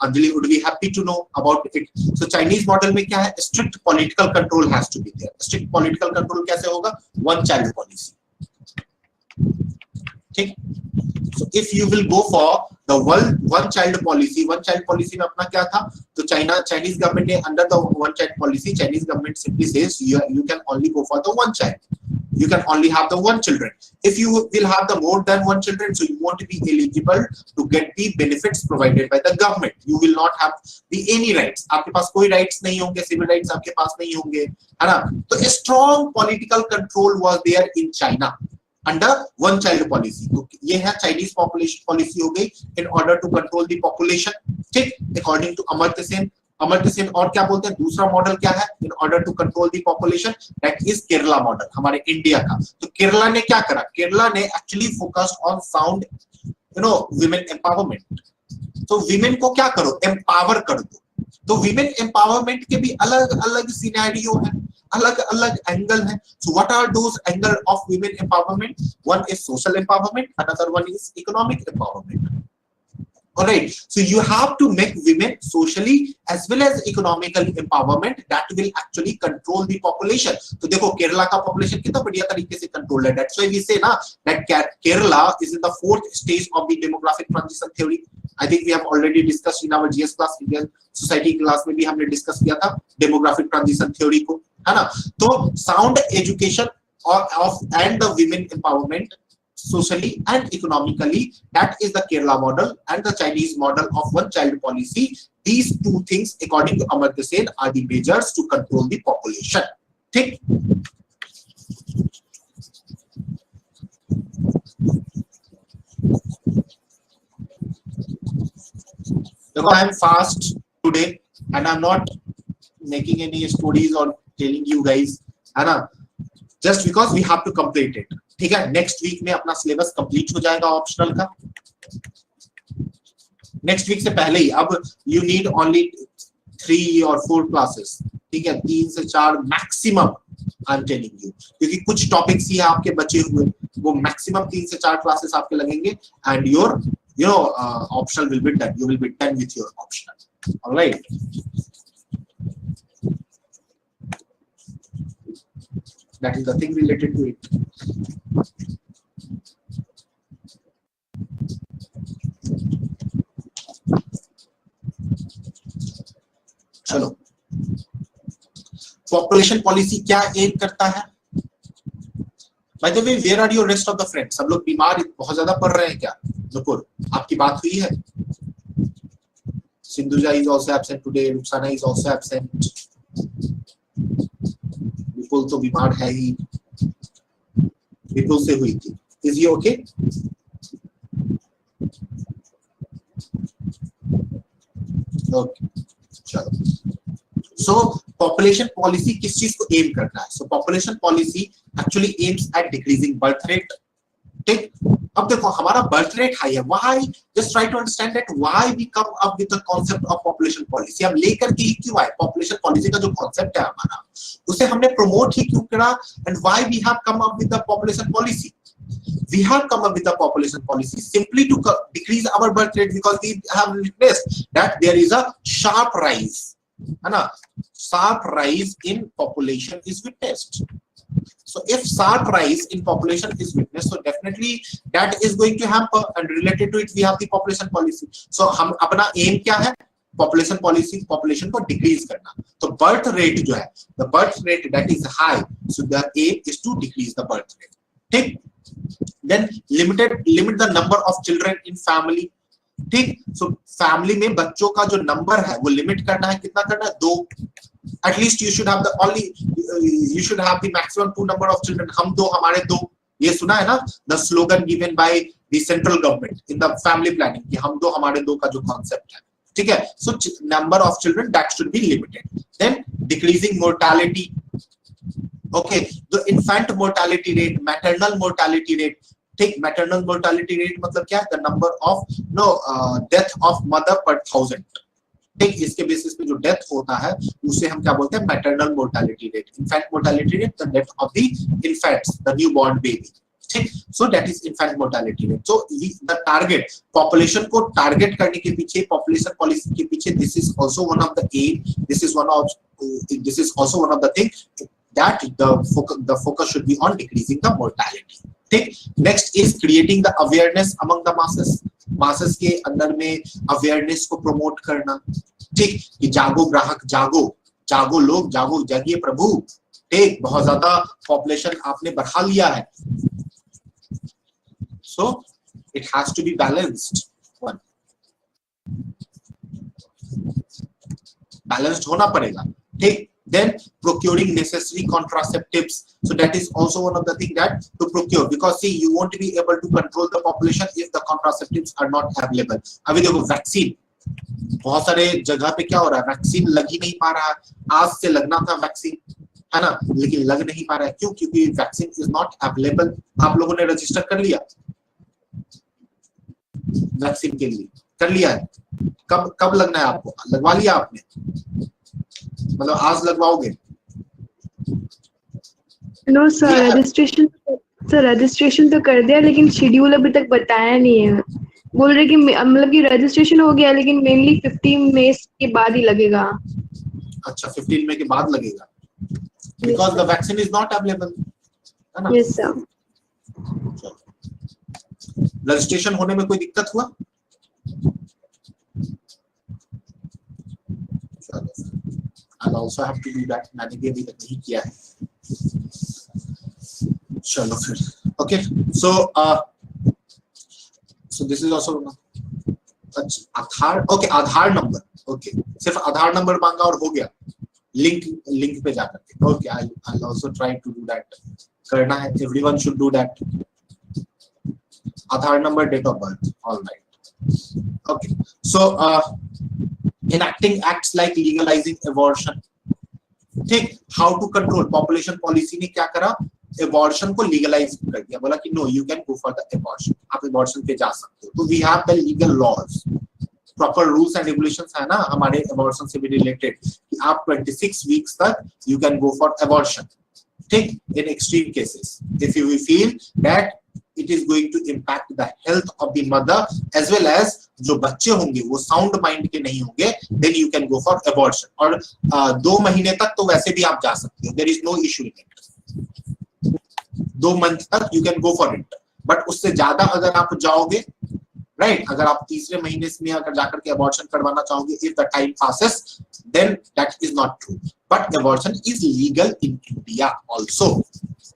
Anjali would be happy to know about it. So Chinese model में क्या है, strict political control has to be there. Strict political control कैसे होगा? वन चाइल्ड पॉलिसी, ठीक। So if you will go for the one child policy में अपना क्या था, तो Chinese government ने under the one child policy, Chinese government simply says you can only go for the one child, you can only have the one children. If you will have the more than one children, so you won't be eligible to get the benefits provided by the government. You will not have the any rights. आपके पास कोई rights नहीं होंगे, civil rights आपके पास नहीं होंगे, है ना। तो a strong political control was there in China under one child policy. तो ये है चाइनीज पॉपुलेशन पॉलिसी हो गई in order to control the population, ठीक, अकॉर्डिंग टू अमर्त्य सेन। अमर्त्य सेन और क्या बोलते हैं, दूसरा मॉडल क्या है, in order to control the population, that is Kerala model, हमारे इंडिया का। तो केरला ने क्या करा, केरला ने actually focused on sound, you know, women empowerment. तो विमेन को क्या करो, एम्पावर कर दो। तो विमेन एम्पावरमेंट के भी अलग अलग सिनेरियो है, अलग अलग एंगल है। So what are those angle of women empowerment? One is social empowerment, another one is economic empowerment. Alright, so you have to make women socially as well as economically empowerment, that will actually control the population. तो देखो केरला का population कितना बढ़िया तरीके से कंट्रोल है। That's why we say ना that Kerala is in the fourth stage of the demographic transition theory. I think we have already discussed in our GS class, Indian society class में भी हमने डिस्कस किया था demographic transition theory को, है ना। तो sound education of and the women empowerment socially and economically, that is the Kerala model and the Chinese model of one child policy. These two things according to Amartya Sen are the measures to control the population, ठीक। देखो I am fast today and I am not making any stories or telling you guys, है ना, just because we have to complete it, ठीक है। नेक्स्ट वीक में अपना सिलेबस कंप्लीट हो जाएगा ऑप्शनल का, नेक्स्ट वीक से पहले ही। अब you need only 3 or 4 classes, ठीक है, 3 से 4 maximum, I am telling you, क्योंकि कुछ टॉपिक्स ही आपके बचे हुए, वो मैक्सिमम 3 से 4 क्लासेस आपके लगेंगे and your you know optional will be done, you will be done with your optional. Alright, that is the thing related to it. चलो, पॉपुलेशन पॉलिसी क्या एम करता है? By the way, where are your rest of the friends? सब लोग बीमार बहुत ज्यादा पड़ रहे हैं क्या? नुपुर, आपकी बात हुई है? Sindhuja is also absent today, Rukhsana is also absent, Vipul तो बीमार है ही, विपुल से हुई थी। इज ये ओके? ओके, चलो। सो पॉपुलेशन पॉलिसी किस चीज को एम करता है? So population policy actually aims at decreasing birth rate, ठीक, अब देखो हमारा बर्थ रेट हाई है, why, just try to understand that why we come up with the concept of population policy. हम लेकर के क्यों आए, पॉपुलेशन पॉलिसी का जो कांसेप्ट है हमारा, उसे हमने प्रमोट ही क्यों करा, and why we have come up with the population policy. We have come up with a population policy simply to decrease our birth rate, because we have witnessed that there is a sharp rise, है ना, sharp rise in population is witnessed. So if sharp rise in population is witnessed, so definitely that is going to hamper, and related to it we have the population policy. So हम अपना aim क्या है, population policy, population को decrease करना। तो birth rate जो है, the birth rate that is high, so the aim is to decrease the birth rate, ठीक। Then limit the number of children in family, ठीक। So family में बच्चों का जो नंबर है वो लिमिट करना है, कितना करना है, 2। At least you should have the only you should have the maximum 2 number of children, हम 2 हमारे 2, ये सुना है ना, the slogan given by the central government in the family planning, कि हम 2 हमारे 2 का जो concept है, ठीक है। So number of children that should be limited. Then decreasing mortality, okay, the infant mortality rate, maternal mortality rate, ठीक। maternal mortality rate मतलब क्या है, the number of death of mother per 1000, ठीक। इसके बेसिस पे जो डेथ होता है उसे हम क्या बोलते हैं, maternal mortality rate। infant mortality rate, the death of the infants, the newborn baby, ठीक। so that is infant mortality rate. So the target population को target करने के पीछे, population policy के पीछे, this is also one of the aim, this is also one of the thing that the focus should be on decreasing the mortality, ठीक। next is creating the awareness among the masses के अंदर में awareness को promote करना, ठीक। कि जागो ग्राहक जागो, जागो लोग जागो, जागिए प्रभु, ठीक। बहुत ज्यादा population आपने बढ़ा लिया है, so it has to be balanced, one balanced होना पड़ेगा, ठीक। Then procuring necessary contraceptives, so that is also one of the thing that to procure, because see you won't be able to control the population if the contraceptives are not available. अभी देखो वैक्सीन, बहुत सारे जगह पे क्या हो रहा है, वैक्सीन लग ही नहीं पा रहा है, आज से लगना था वैक्सीन, है ना, लेकिन लग नहीं पा रहा है, क्यों, क्योंकि वैक्सीन इज नॉट अवेलेबल। आप लोगों ने रजिस्टर कर लिया वैक्सीन के लिए, कर लिया है, कब लगना है आपको, लगवा लिया आपने, मतलब आज लगवाओगे? नो सर, रजिस्ट्रेशन तो कर दिया, लेकिन शेड्यूल अभी तक बताया नहीं है। बोल रहे कि मतलब कि रजिस्ट्रेशन हो गया, लेकिन मेनली 15 मई के बाद ही लगेगा। अच्छा, 15 मई के बाद लगेगा, because the vaccine is not available, है ना? Yes sir. रजिस्ट्रेशन होने में कोई दिक्कत हुआ? I'll also have to do that, मैंने भी अभी तक नहीं किया है। चलो फिर, okay, so this is also Aadhaar, okay, Aadhaar number, okay, सिर्फ आधार नंबर मांगा और हो गया, लिंक पे जाकर के, okay, I'll also try to do that, करना है, everyone should do that, Aadhaar number, date of birth, all right, okay, so enacting acts like legalizing abortion, ठीक। how to control, population policy ने क्या करा, abortion को legalize कर दिया, बोला कि no, you can go for the abortion, आप abortion पे जा सकते हो। तो we have the legal laws, proper rules and regulations है ना हमारे abortion से भी related, कि आप 26 weeks तक you can go for abortion, ठीक। in extreme cases, if you feel that it is going to impact the health of the mother as well as जो बच्चे होंगे वो साउंड माइंड के नहीं होंगे, then you can go for abortion, और 2 महीने तक तो वैसे भी आप जा सकते हो, there is no issue in it, 2 month तक you can go for it, but उससे ज्यादा अगर आप जाओगे, right, अगर आप तीसरे महीने में अगर जाकर के abortion करवाना चाहोगे, if the time passes, then that is not true, but abortion is legal in India also,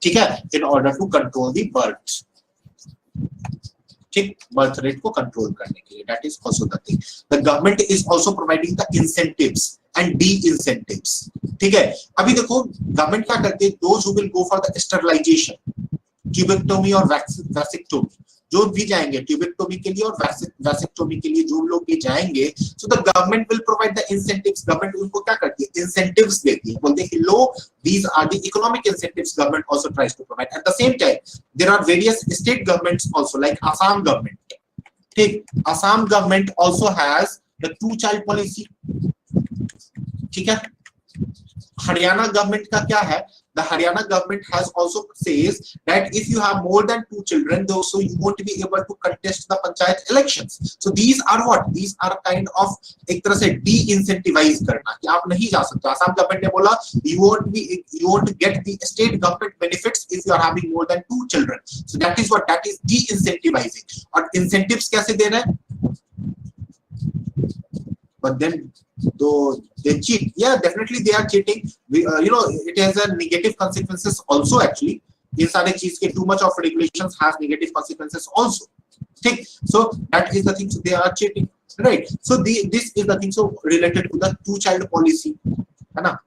ठीक है, in order to control the birth, ठीक, बर्थ रेट को कंट्रोल करने के लिए, that is also the thing. The government is also providing the incentives and de-incentives, ठीक है। अभी देखो गवर्नमेंट क्या करती है, those who will go for the sterilization, tubectomy और वैसेक्टोमी, जो भी जाएंगे ट्यूबेक्टोमी के लिए और वैसेक्टोमी के लिए जो लोग भी जाएंगे, so the government will provide the incentives. Government उनको क्या करती है, इंसेंटिव्स देती है, बोलते हैं कि लो these are the economic incentives government also tries to provide. At the same time there are various state governments also like Assam government, ठीक, Assam government also has the 2-child policy, ठीक है। हरियाणा गवर्नमेंट का क्या है, the Haryana government has also says that if you have more than 2 children, so you won't be able to contest the panchayat elections. So these are what, these are kind of एक तरह से de-incentivize करना कि आप नहीं जा सकते। आसाम गवर्नमेंट ने बोला you won't get the state government benefits if you are having more than 2 children. So that is what, that is de-incentivizing. और incentives कैसे दे रहे हैं, but then though they cheat, yeah, definitely they are cheating. It has a negative consequences also actually. ये सारे चीज के too much of regulations has negative consequences also, ठीक। So that is the thing, so they are cheating, right? So this is the thing, so related to the 2-child policy, है ना।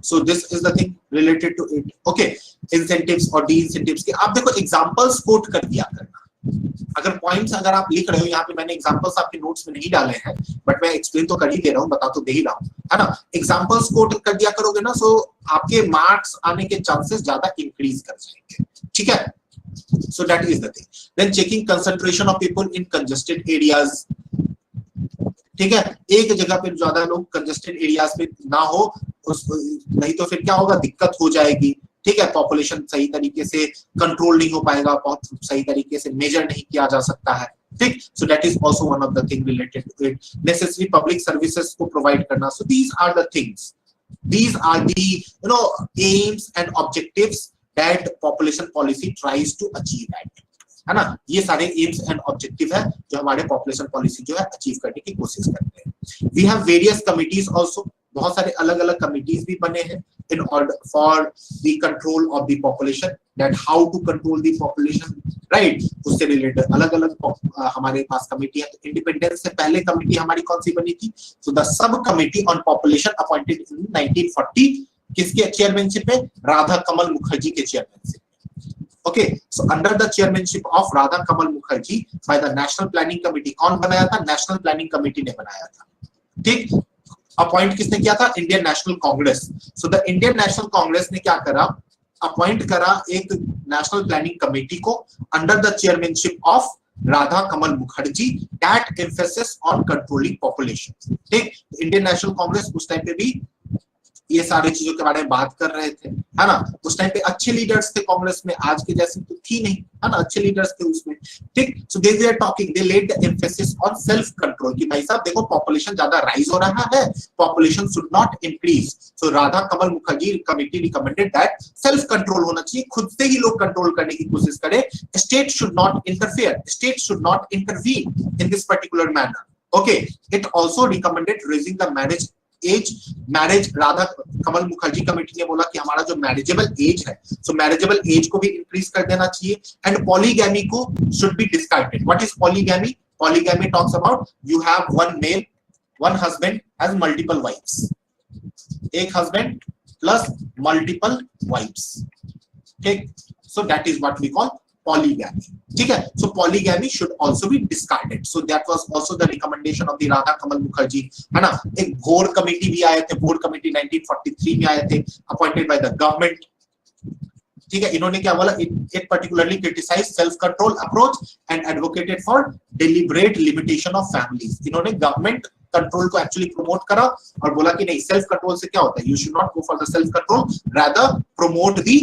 So this is the thing related to it, okay। incentives और de-incentives के आप देखो examples quote कर दिया करना। अगर पॉइंट्स अगर आप लिख रहे हो, यहाँ पे मैंने एग्जांपल्स आपके नोट्स में नहीं डाले हैं, बट मैं एक्सप्लेन तो कर ही दे रहा हूँ, बता तो दे ही रहा हूँ, है ना। एग्जांपल्स कोट कर दिया करोगे ना, सो आपके मार्क्स आने के चांसेस ज्यादा इंक्रीज कर जाएंगे, ठीक है। So that is the thing. Then checking concentration of people in congested areas, ठीक है, एक जगह पे ज्यादा लोग कंजेस्टेड एरियाज पे ना हो, नहीं तो फिर क्या होगा, दिक्कत हो जाएगी, ठीक है। पॉपुलेशन सही तरीके से कंट्रोल नहीं हो पाएगा, बहुत सही तरीके से मेजर नहीं किया जा सकता है, ठीक। So that is also one of the thing related to it. Necessary public services को प्रोवाइड करना, so these are the things, these are the aims and objectives that population policy tries to achieve at, है ना। ये सारे एम्स एंड ऑब्जेक्टिव है जो हमारे पॉपुलेशन पॉलिसी जो है अचीव करने की कोशिश करते हैं। We have various committees also, बहुत सारे अलग अलग कमिटीज भी बने हैं in order for the control of the population, that how to control the population, right। उससे रिलेटेड अलग अलग हमारे पास कमिटी है। तो इंडिपेंडेंस से पहले कमिटी हमारी कौन सी बनी थी, so the sub committee on population appointed in 1940, किसके चेयरमैनशिप में, राधा कमल मुखर्जी के chairmanship. Okay, so under the chairmanship of Radha Kamal Mukherjee by the National Planning Committee, कौन बनाया था, National Planning Committee ने बनाया था, ठीक। अपॉइंट किसने किया था, Indian national Congress. So the Indian national Congress ने क्या करा, अपॉइंट करा एक नेशनल प्लानिंग कमेटी को under the chairmanship of Radha Kamal Mukherjee, that emphasis on controlling population, ठीक। इंडियन नेशनल कांग्रेस उस टाइम पे भी ये सारी चीजों के बारे में बात कर रहे थे, है ना। उस टाइम पे अच्छे लीडर्स थे कांग्रेस में, आज के जैसे तो थी नहीं, है ना, अच्छे लीडर्स थे उसमें, ठीक। So they were talking, they laid the emphasis on self control, कि भाई साहब देखो पॉपुलेशन ज्यादा राइज हो रहा है, population should not increase. So Radha Kamal Mukherjee committee recommended that self control होना चाहिए, खुद से ही लोग कंट्रोल करने की कोशिश करें, state should not interfere, state should not intervene in this particular manner, okay. It also recommended raising the marriage Radha Kamal Mukherjee committee ने बोला कि हमारा जो मैरिजेबल एज है, सो मैरिजेबल एज को भी इंक्रीज कर देना चाहिए, एंड पॉलीगैमी को should be discarded. What is polygamy, polygamy talks about you have one male, one husband has multiple wives, एक हस्बैंड प्लस मल्टीपल वाइफ्स, ठीक। So that is what we call polygamy, ठीक है। So polygamy should also be discarded. So that was also the recommendation of the Radha Kamal Mukherjee, है ना। एक भोर कमेटी भी आए थे, भोर कमेटी 1943 में आए थे, appointed by the government, ठीक है। इन्होंने क्या बोला, it particularly criticized self control approach and advocated for deliberate limitation of families। इन्होंने गवर्नमेंट कंट्रोल को एक्चुअली प्रमोट करा और बोला कि नहीं, सेल्फ कंट्रोल से क्या होता है, you should not go for the self control, rather promote the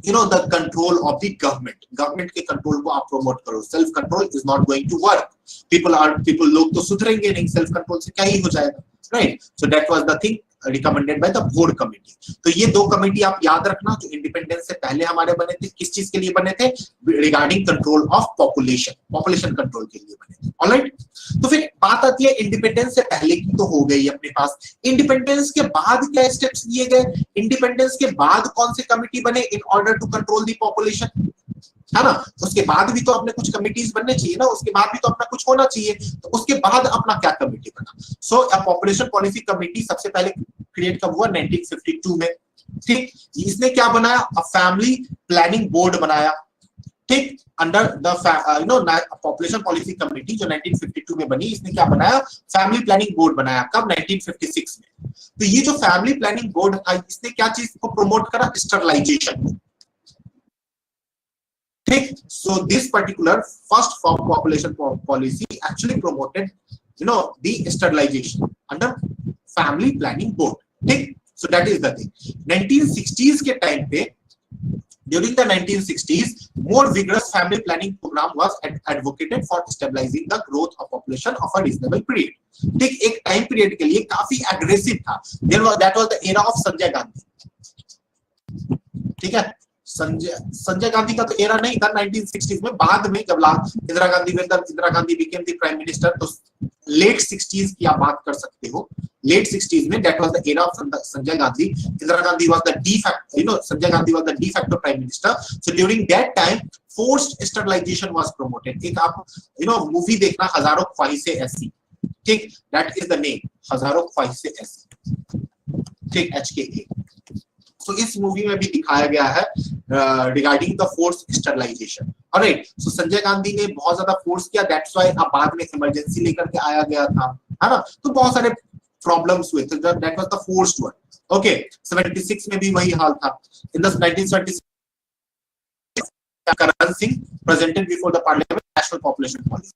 the control of the government के कंट्रोल को आप प्रमोट करो। Self control is not going to work, people लोग तो सुधरेंगे नहीं, सेल्फ कंट्रोल से क्या ही हो जाएगा, right. So that was the thing recommended by the board committee. तो ये दो कमेटी आप याद रखना जो इंडिपेंडेंस से पहले हमारे बने थे, किस चीज के लिए बने थे, regarding control of population control के लिए बने थे, ऑलराइट। तो फिर बात आती है इंडिपेंडेंस से पहले की, तो हो गई अपने पास। इंडिपेंडेंस के बाद क्या स्टेप्स लिए गए, इंडिपेंडेंस के बाद कौन से कमेटी बने in order to control the population, है ना। उसके बाद भी तो अपने कुछ कमिटीज बनने चाहिए ना, उसके बाद भी तो अपना कुछ होना चाहिए, तो उसके बाद अपना क्या कमेटी बना। सो अ पॉपुलेशन पॉलिसी कमेटी सबसे पहले क्रिएट कब हुआ? 1952 में। ठीक, इसने क्या बनाया? अ फैमिली प्लानिंग बोर्ड बनाया। ठीक, under the population policy committee जो 1952 में बनी, इसने क्या बनाया? फैमिली प्लानिंग बोर्ड बनाया। कब? 1956 में। तो ये जो फैमिली प्लानिंग बोर्ड था, इसने क्या चीज को प्रमोट करा? स्टरलाइजेशन को। ठीक, so this particular first population policy actually promoted the sterilization under family planning board. ठीक, so that is the thing. 1960s के टाइम पे, during the 1960s, more vigorous family planning program was advocated for stabilizing the growth of population of a reasonable period. ठीक, एक टाइम पीरियड के लिए काफी एग्रेसिव था। that was the era of Sanjay Gandhi. ठीक है, संजय गांधी का तो एरा नहीं था 1960s में। बाद में जब Indira Gandhi became the prime minister, तो लेट 60s की आप बात कर सकते हो। लेट 60s में that was the era of Sanjay Gandhi. Indira Gandhi was the Sanjay Gandhi was the de facto prime minister. So during that time forced sterilization was promoted. एक आप मूवी देखना, हजारों ख्वाहिशें ऐसी। ठीक, दैट इज द नेम, हजारों ख्वाहिशें ऐसी। ठीक, HKA। तो इस मूवी में भी दिखाया गया है regarding the force sterilization. Alright, so Sanjay Gandhi ने बहुत ज्यादा फोर्स किया, दैट्स व्हाई अब बाद में इमरजेंसी लेकर के आया गया था, है ना। तो बहुत सारे प्रॉब्लम्स हुए थे, that was the forced one. Okay, 76 में भी वही हाल था। In the 1976 Karan Singh presented before the parliament national population policy.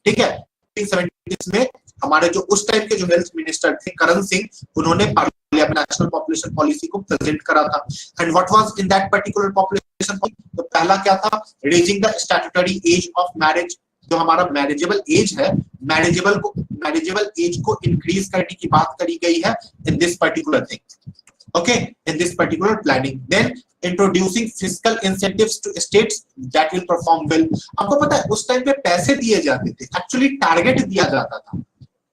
ठीक है, 1976 में हमारे जो उस टाइम के जो हेल्थ मिनिस्टर थे करण सिंह, उन्होंने पार्लियामेंट नेशनल पॉपुलेशन पॉलिसी को प्रेजेंट करा था। And what was in that particular population policy? तो पहला क्या था? Raising the statutory age of marriage. जो हमारा मैरिजेबल एज है, मैरिजेबल एज को इंक्रीज करने की बात करी गई है in this particular thing. Okay, in this particular planning. Then introducing fiscal incentives to states that will perform well. आपको पता है उस टाइम पे पैसे दिए जाते थे, एक्चुअली टारगेट दिया जाता था।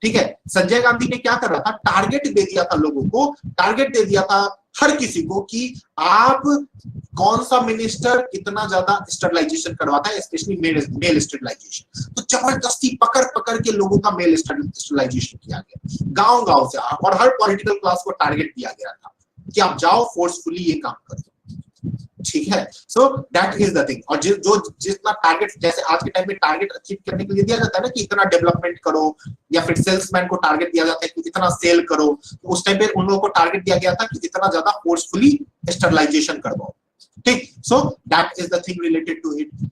ठीक है, संजय गांधी ने क्या कर रहा था? टारगेट दे दिया था लोगों को, टारगेट दे दिया था हर किसी को कि आप कौन सा मिनिस्टर कितना ज्यादा स्टरलाइजेशन करवाता है, स्पेशली मेल स्टरलाइजेशन। तो जबरदस्ती पकड़ पकड़ के लोगों का मेल स्टरलाइजेशन किया गया, गांव गांव से, और हर पॉलिटिकल क्लास को टारगेट दिया गया था कि आप जाओ फोर्सफुली ये काम करो। ठीक है, so that is the thing. और जो जितना टारगेट, जैसे आज के टाइम में टारगेट अचीव करने के लिए दिया जाता है ना कि इतना डेवलपमेंट करो, या फिर सेल्समैन को टारगेट दिया जाता है कि इतना सेल करो, तो उस टाइम पे उन लोगों को टारगेट दिया गया था कि इतना ज्यादा फोर्सफुली स्टरलाइजेशन करवाओ। ठीक, so that is the thing related to it.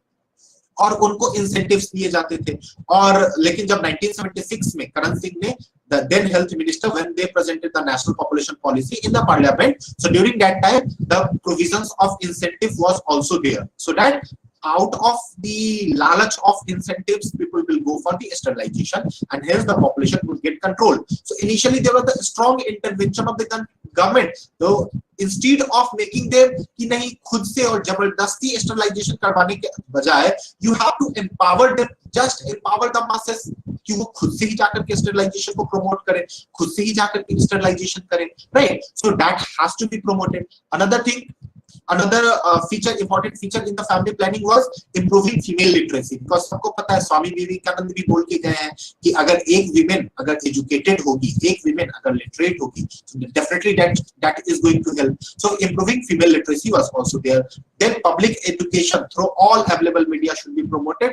और उनको इंसेंटिव्स दिए जाते थे। और लेकिन जब 1976 में करण सिंह ने, the then health minister, when they presented the national population policy in the parliament, so during that time the provisions of incentive was also there, so that out of the lalach of incentives people will go for the sterilization, and hence the population would get controlled. So initially there was the strong intervention of the government, so instead of making them कि नहीं खुद से और जबरदस्ती स्टरलाइजेशन करवाने के बजाय you have to empower them, just empower the masses कि वो खुद से ही जाकर के स्टरलाइजेशन को प्रमोट करें, खुद से ही जाकर के स्टरलाइजेशन करें, right? So that has to be promoted. Another feature, important feature in the family planning was improving female literacy, because सबको पता है, स्वामी विवेकानंद भी बोल के गए हैं कि अगर एक विमेन अगर एजुकेटेड होगी, एक विमेन अगर लिटरेट होगी, so definitely that is going to help. So improving female literacy was also there. Then public education through all available media should be promoted.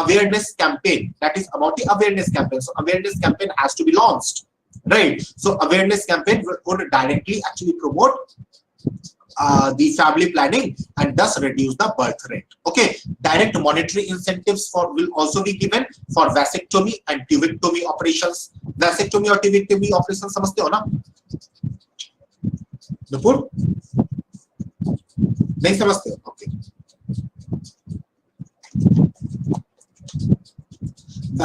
Awareness campaign, that is about the awareness campaign. So awareness campaign has to be launched, right? So awareness campaign would directly actually promote the family planning and thus reduce the birth rate. Okay, direct monetary incentives will also be given for vasectomy and tubectomy operations. Vasectomy और tubectomy operations समझते हो ना? नुपुर नहीं समझते हो? Okay.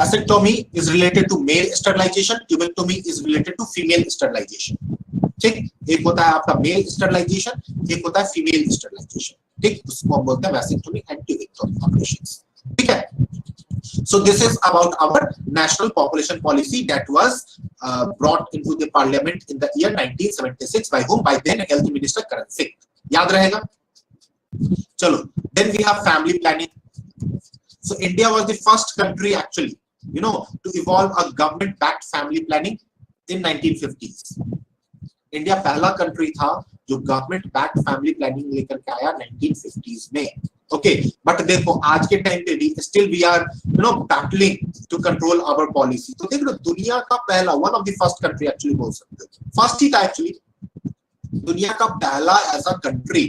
Vasectomy is related to male sterilization, tubectomy is related to female sterilization. ठीक, एक होता है आपका मेल स्टरलाइजेशन, एक होता है फीमेल स्टरलाइजेशन। ठीक, उसको हम बोलते हैं वैसेक्टोमी एंड ट्यूबेक्टोमी ऑपरेशंस। ठीक है, so this is about our national population policy that was brought into the parliament in the year 1976 by whom? By then health minister Karan Singh। याद रहेगा? चलो, then we have family planning. So India was the first country actually, to evolve a government backed family planning in 1950s. India पहला कंट्री था जो गवर्नमेंट बैक्ड फैमिली प्लानिंग लेकर के आया 1950s में। ओके, बट देखो आज के टाइम पे भी still we are battling to control our policy. तो देख लो दुनिया का पहला, one of the first country actually बोल सकते हो, फर्स्ट ही था एक्चुअली, दुनिया का पहला ऐसा कंट्री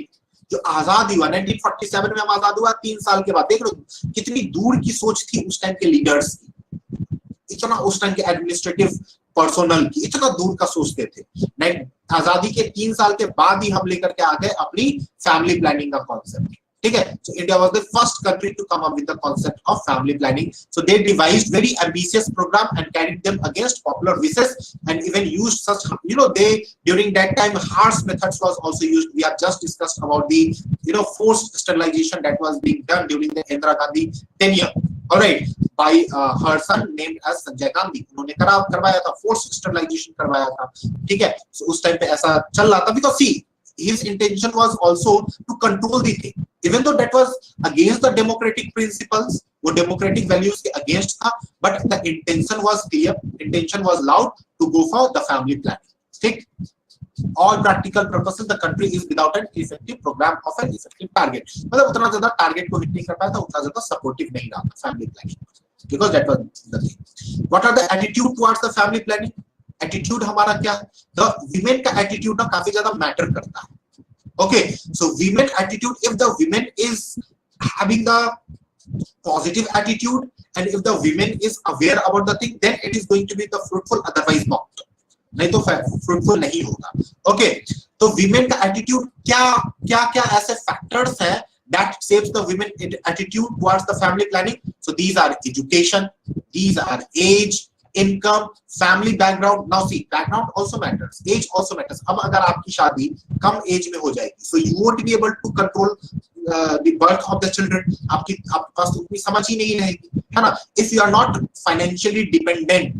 जो आजाद हुआ 1947 में, हम आजाद हुआ 3 साल के बाद। देख लो कितनी दूर की सोच थी उस टाइम के लीडर्स की, इतना उस टाइम के एडमिनिस्ट्रेटिव पर्सोनल की इतना दूर का सोचते थे। आजादी के 3 साल के बाद ही हम लेकर के आ गए अपनी फैमिली प्लानिंग का कॉन्सेप्ट, ठीक है। So India was the first country to come up with the concept of family planning. So they devised very ambitious programme and carried them against popular wishes and even used such, they during that time harsh methods was also used. We have just discussed about the forced sterilization that was being done during the Indira Gandhi tenure, all right, by her son named as Sanjay Gandhi. उन्होंने करवाया था, forced sterilization करवाया था, ठीक है। So उस टाइम पे ऐसा चल रहा था because see his intention was also to control the thing, even though that was against the democratic principles, वो democratic values के against था, but the intention was clear, intention was loud to go for the family planning, ठीक। All practical purposes the country is without an effective program of an effective target, मतलब उतना ज्यादा टारगेट को हिट नहीं कर पाया था, उतना ज्यादा सपोर्टिव नहीं रहा था family planning, because that was the thing. What are the attitude towards the family planning? Attitude हमारा क्या है, द वीमेन का एटीट्यूड ना काफी ज्यादा मैटर करता है। Okay, so women attitude, if the women is having the positive attitude and if the women is aware about the thing, then it is going to be the fruitful, otherwise not, नहीं तो फ्रूटफुल नहीं होगा। ओके, तो वीमेन का एटीट्यूड क्या ऐसे फैक्टर्स है that shapes the women attitude towards the family planning? So these are education, these are age, income, family background. Now see, background also matters, age also matters. अब अगर आपकी शादी कम एज में हो जाएगी, so you won't be able to control the birth of the children. आपके पास तो उतनी समझ ही नहीं रहेगी, है ना। If you are not financially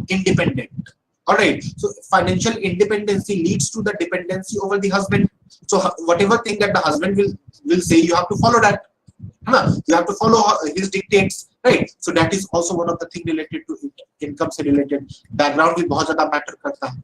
independent, all right, so financial independency leads to the dependency over the husband. So whatever thing that the husband will say, you have to follow that, you have to follow his dictates, right? So that is also one of the thing related to income से related, background भी बहुत ज्यादा मैटर करता है,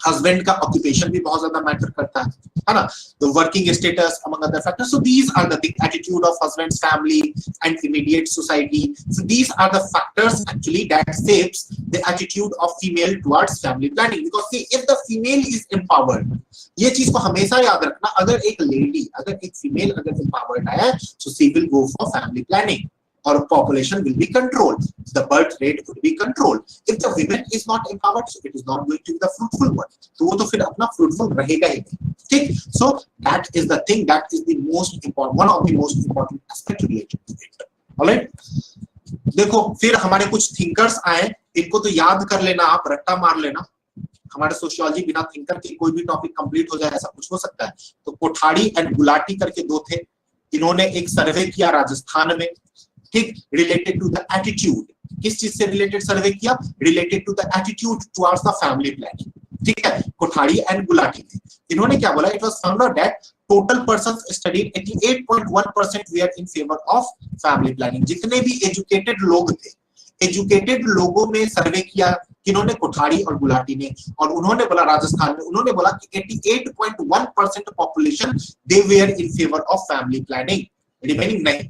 हस्बैंड का ऑक्यूपेशन भी बहुत ज्यादा मैटर करता है ना, the working status among other factors. So these are the attitude of husband's family and immediate society. So these are the factors actually that shapes the attitude of female towards family planning. Because see, if the female is empowered, ये चीज को हमेशा याद रखना, अगर एक लेडी, अगर एक फीमेल अगर empowered है, so she will go for family planning. Or population will be controlled, the birth rate will be controlled. If the women is not empowered, so it is not going to be the fruitful one. तो वो तो फिर अपना fruitful रहेगा ही नहीं, ठीक। So that is the thing, that is the most important, one of the most important aspect related to it. Alright, देखो फिर हमारे कुछ thinkers आए, इनको तो याद कर लेना, आप रट्टा मार लेना। हमारे सोशियोलॉजी बिना थिंकर के कोई भी टॉपिक कंप्लीट हो जाए, ऐसा कुछ हो सकता है। तो कोठारी एंड गुलाटी करके दो थे, इन्होंने एक सर्वे किया राजस्थान में, ठीक, रिलेटेड टू द एटीट्यूड। किस चीज से रिलेटेड सर्वे किया? Related to the attitude towards the family planning, ठीक है। कोठारी एंड गुलाटी थे, इन्होंने क्या बोला? It was found out that total persons studied 88.1% वे are in favour of family planning. जितने भी एजुकेटेड लोग थे, एजुकेटेड लोगों में सर्वे किया, किन्होंने? कोठारी और गुलाटी ने, और उन्होंने बोला राजस्थान में, उन्होंने बोला कि 88.1% population they were in favour of family planning, remaining नहीं,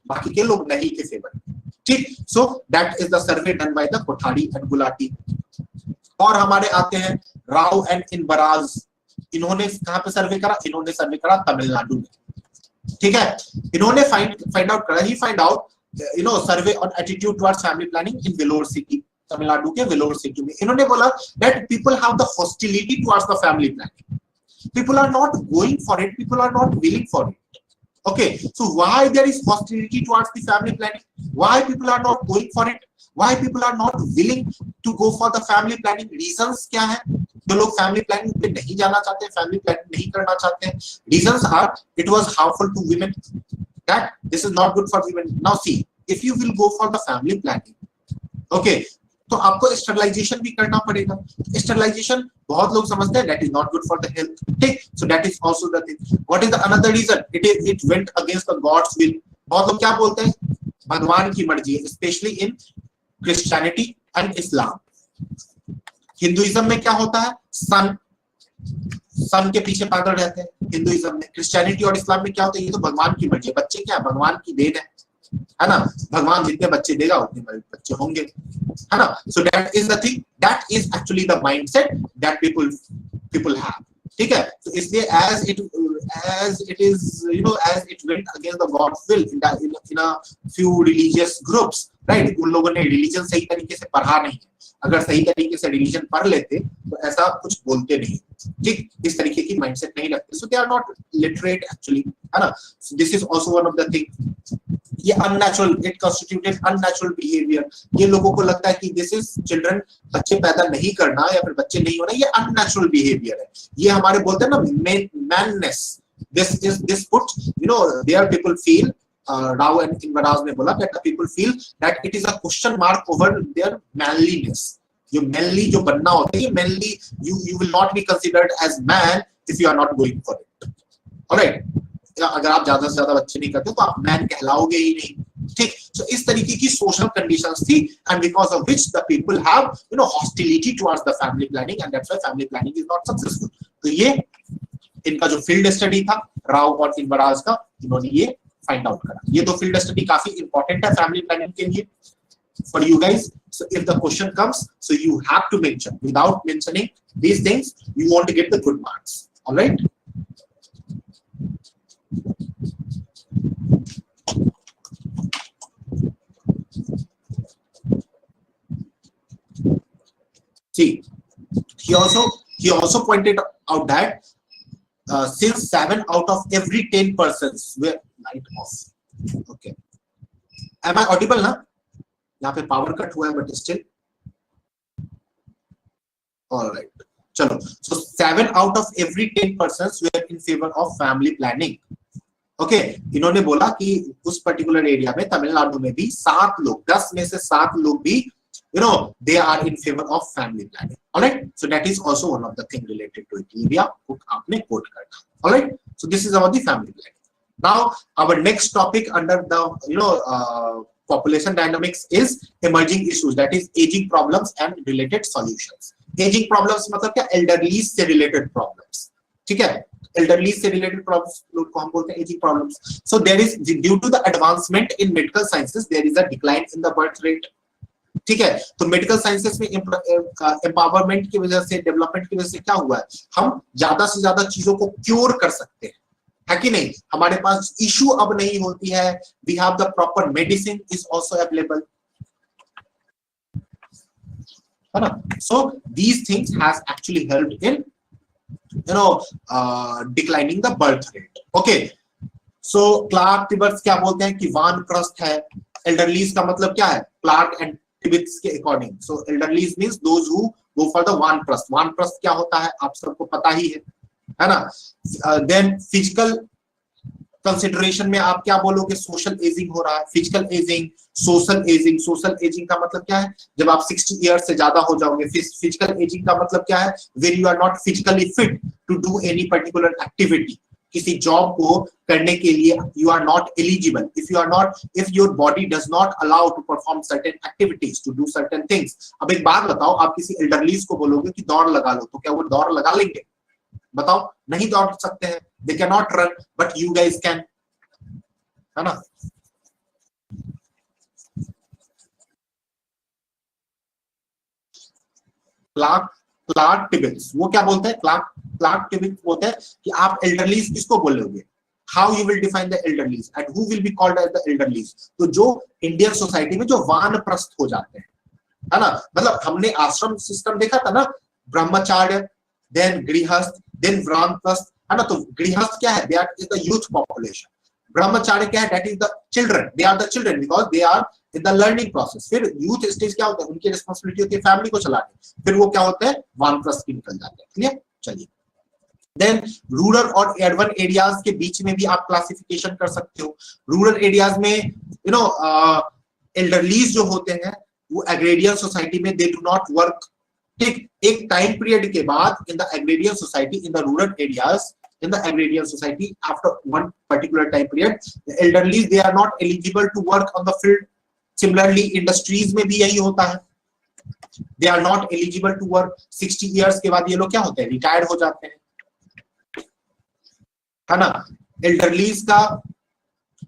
बाकी के लोग नहीं के फेवर, ठीक। So that is the survey done by the Kothari and Gulati. और हमारे आते हैं राव एंड इनबराज, इन्होंने कहां पे सर्वे करा? इन्होंने सर्वे करा तमिलनाडु में, ठीक है। इन्होंने फाइंड आउट करा, he find out survey on attitude towards family planning in Vellore city, Tamil Nadu के वेलोर सिटी में। इन्होंने बोला that people have the hostility towards the family planning, people are not going for it, people are not willing for it. Okay, so why there is hostility towards the family planning? Why people are not going for it? Why people are not willing to go for the family planning? Reasons क्या है जो लोग family planning पे नहीं जाना चाहते, family planning नहीं करना चाहते हैं? Reasons are, it was harmful to women, that this is not good for women. Now see, if you will go for the family planning, okay, तो आपको स्टरलाइजेशन भी करना पड़ेगा। स्टरलाइजेशन बहुत लोग समझते हैं that is not good for the health, ठीक। So that is also the thing. What is the another reason? It went against the god's will. बहुत लोग क्या बोलते हैं? भगवान की मर्जी है, specially in Christianity and Islam. Hinduism में क्या होता है? सन, सन के पीछे पागल रहते हैं हिंदुइज्म में। क्रिश्चियनिटी और इस्लाम में क्या होता है, ये तो भगवान की मर्जी है, बच्चे क्या भगवान की देन है ना, भगवान जितने बच्चे देगा उतने बच्चे होंगे, है ना। So that is the thing, that is actually the mindset that people have, ठीक है। तो इसलिए as it is, you know, as it went against the God's will in a few religious groups, right, उन लोगों ने रिलीजन सही तरीके से पढ़ा नहीं है, अगर सही तरीके से रिलीजन पढ़ लेते तो ऐसा कुछ बोलते नहीं, ठीक, इस तरीके की माइंडसेट नहीं रखते, so they are not literate actually, है ना। This is also one of the thing, ये unnatural, it constituted unnatural behaviour. ये लोगों को लगता है कि दिस इज चिल्ड्रन, बच्चे पैदा नहीं करना या फिर बच्चे नहीं होना, ये अननेचुरल बिहेवियर है, ये हमारे बोलते हैं ना मैननेस, this put, you know, there people feel, Rao and Invaraj ने बोला that people feel that it is a question mark over their manliness, जो manly जो बनना होता है, ये manly, you will not be considered as man if you are not going for it, alright। अगर आप ज्यादा से ज्यादा बच्चे नहीं करते तो आप मैन कहलाओगे ही नहीं, ठीक। सो इस तरीके की सोशल कंडीशंस थी, and because of which the people have, you know, hostility towards the family planning, and that's why family planning is not successful. तो ये इनका जो फील्ड स्टडी था राव और इनवराज का, इन्होंने ये फाइंड आउट करा। ये तो फील्ड स्टडी काफी इंपॉर्टेंट है फैमिली प्लानिंग के लिए for you guys. So if the question comes, so you have to mention. Without mentioning these things, you won't get the good marks. All right. See, he also pointed out that since 7 out of every 10 persons were light off. Okay. Am I audible ना? यहाँ पे पावर कट हुआ है बट स्टिल ऑलराइट, चलो। सो 7 out of every 10 persons were in favor of family planning. Okay, इन्होंने बोला कि उस पर्टिकुलर एरिया में, तमिलनाडु में भी 7 लोग, 10 में से 7 लोग भी, you know, they are in favor of family planning. All right, so that is also one of the thing related to it. ये भी आपने कोट करना. All right, so this is about the family planning. Now our next topic under the, you know, population dynamics is emerging issues, that is aging problems and related solutions. Aging problems मतलब क्या, elderly से related problems, ठीक है। elderly से related problems को हम बोलते हैं aging problems. So there is, due to the advancement in medical sciences, there is a decline in the birth rate, ठीक है। तो मेडिकल साइंसेस में एम्पावरमेंट की वजह से, डेवलपमेंट की वजह से क्या हुआ है, हम ज्यादा से ज्यादा चीजों को क्योर कर सकते हैं, है कि नहीं। हमारे पास इशू अब नहीं होती है, we have the proper medicine is also available, है ना। So these things has actually helped in, you know, declining the birth rate. Okay, so Clark टिबर्स क्या बोलते हैं कि वानप्रस्थ है। एल्डरलीज का मतलब क्या है, क्लार्क एंड टिबर्स के according. So elderlies means those who go for the वानप्रस्थ। वानप्रस्थ क्या होता है आप सबको पता ही है ना। देन फिजिकल कंसिडरेशन में आप क्या बोलोगे, सोशल एजिंग हो रहा है, physical ageing, social ageing. Social ageing का मतलब क्या है, जब आप 60 ईयर्स से ज्यादा हो जाओगे। फिजिकल एजिंग का मतलब क्या है, where you are not physically fit to do any particular activity. किसी जॉब को करने के लिए you are not eligible, if your body does not allow to perform certain activities, to do certain things. अब एक बात बताओ, आप किसी एल्डरलीज को बोलोगे कि दौड़ लगा लो, तो क्या वो दौड़ लगा लेंगे? बताओ, नहीं दौड़ सकते हैं, they can not run, but you guys can, है ना। क्लार्क टिबर्स वो क्या बोलते हैं, क्लार्क टिबर्स बोलते हैं कि आप एल्डरलीज किसको बोलोगे, how you will define the elderlies and who will be called as the elderlies. तो जो इंडियन सोसाइटी में जो वानप्रस्थ हो जाते हैं, है ना, मतलब हमने आश्रम सिस्टम देखा था ना, ब्रह्मचार्य, देन गृहस्थ, देन वानप्रस्थ, है ना। तो गृहस्थ क्या है, they are is the youth population. ब्रह्मचार्य क्या है, that is the children, they are the children because they are in the learning process. फिर यूथ स्टेज क्या होता है, उनकी रिस्पांसिबिलिटी होती है फैमिली को चलाने, फिर वो क्या होता है, वानप्रस्थ की निकल जाते हैं। क्लियर, चलिए। देन रूरल और अर्बन एरियाज के बीच में भी आप क्लासिफिकेशन कर सकते हो। रूरल एरियाज में यू नो एल्डरलीज जो होते हैं वो एग्रेरियन सोसाइटी में दे डू नॉट वर्क, ठीक। एक टाइम पीरियड के बाद in the agrarian society, in the rural areas, in the agrarian society, after one particular time period, the elderly they are not eligible to work on the field. Similarly industries में भी यही होता है, they are not eligible to work. 60 years के बाद ये लोग क्या होते हैं, रिटायर्ड हो जाते हैं, है ना। एल्डरलीज का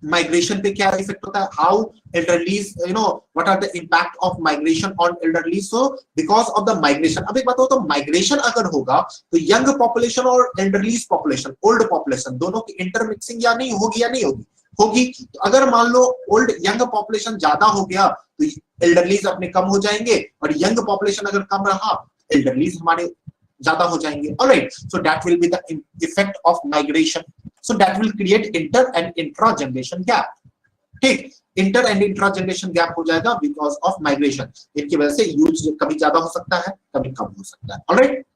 माइग्रेशन पे क्या इफेक्ट होता है, how elderlies, what are the impact of migration on elderlies. So because of the migration, अब एक बात हो, तो माइग्रेशन अगर होगा तो यंग पॉपुलेशन और एल्डरलीज पॉपुलेशन, ओल्ड पॉपुलेशन, दोनों की इंटरमिक्सिंग या नहीं होगी, या नहीं होगी, होगी। तो अगर मान लो ओल्ड यंग पॉपुलेशन ज्यादा हो गया तो एल्डरलीज अपने कम हो जाएंगे, और यंग पॉपुलेशन अगर कम रहा एल्डरलीज हमारे ज्यादा हो जाएंगे। Alright, so that will be the effect of migration. So that will create inter and intra generation gap. ठीक, inter and intra generation gap हो जाएगा बिकॉज ऑफ माइग्रेशन। इनकी वजह से यूज कभी ज्यादा हो सकता है, कभी कम हो सकता है। Alright,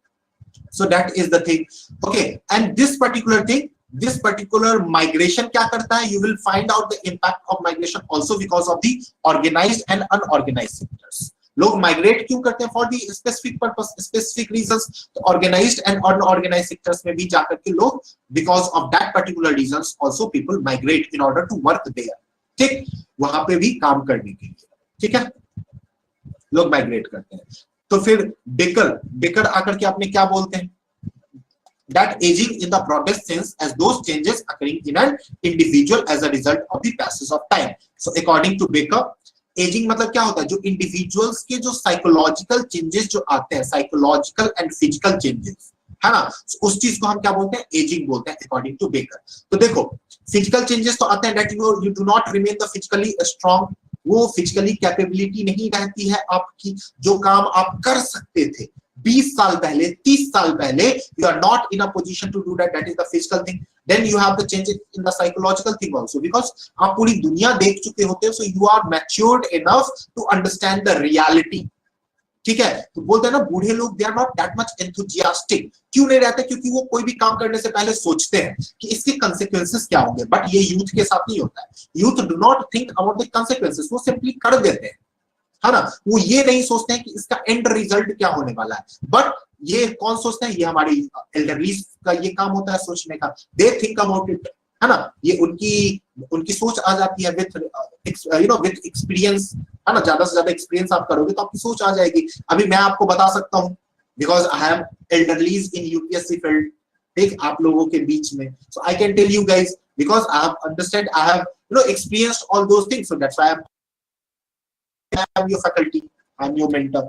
so that is the thing. Okay, and this particular migration क्या करता है, you will find out the impact of migration also because of the organized and unorganized sectors. लोग migrate क्यों करते हैं, for the specific purpose, specific reasons। तो organized and unorganized sectors में भी जाकर के लोग because of that particular reasons also people migrate in order to work there। ठीक, वहां पे भी काम करने के लिए, ठीक है, लोग migrate करते हैं। तो फिर बेकर आकर के आपने क्या बोलते हैं, that aging in the broadest sense as those changes occurring in an individual as a result of the passage of time। So according to Baker, aging मतलब क्या होता है, जो इंडिविजुअल्स के जो साइकोलॉजिकल चेंजेस जो आते हैं, साइकोलॉजिकल एंड फिजिकल चेंजेस, है ना, उस चीज को हम क्या बोलते हैं, एजिंग बोलते हैं अकॉर्डिंग टू बेकर। तो देखो फिजिकल चेंजेस तो आते हैं, that you do not remain the physically strong, वो फिजिकली कैपेबिलिटी नहीं रहती है आपकी, जो काम आप कर सकते थे 20 साल पहले, 30 साल पहले, you are not in a position to do that, that is the physical thing। Then you have the changes in the psychological thing also because आप पूरी दुनिया देख चुके होते हो, so you are matured enough to understand the reality। ठीक है, तो बोलते हैं ना बूढ़े लोग they are not that much enthusiastic। क्यों नहीं रहते, क्योंकि वो कोई भी काम करने से पहले सोचते हैं कि इसके consequences क्या होंगे, बट ये यूथ के साथ नहीं होता है। Youth do not think about the consequences, वो सिंपली कर देते हैं, है ना, वो ये नहीं सोचते हैं कि इसका एंड रिजल्ट क्या होने वाला है। बट ये कौन सोचते हैं, ये हमारी एल्डरलीज का ये काम होता है सोचने का, दे थिंक अबाउट इट, है ना, ये उनकी सोच आ जाती है विथ विथ एक्सपीरियंस, है ना, ज्यादा से ज्यादा एक्सपीरियंस आप करोगे तो आपकी सोच आ जाएगी। अभी मैं आपको बता सकता हूँ because I have elderlies in UPSC field, ठीक, आप लोगों के बीच में, so I can tell you guys because I have understand, I have experienced all those things, so that's why I am your faculty, I am your mentor।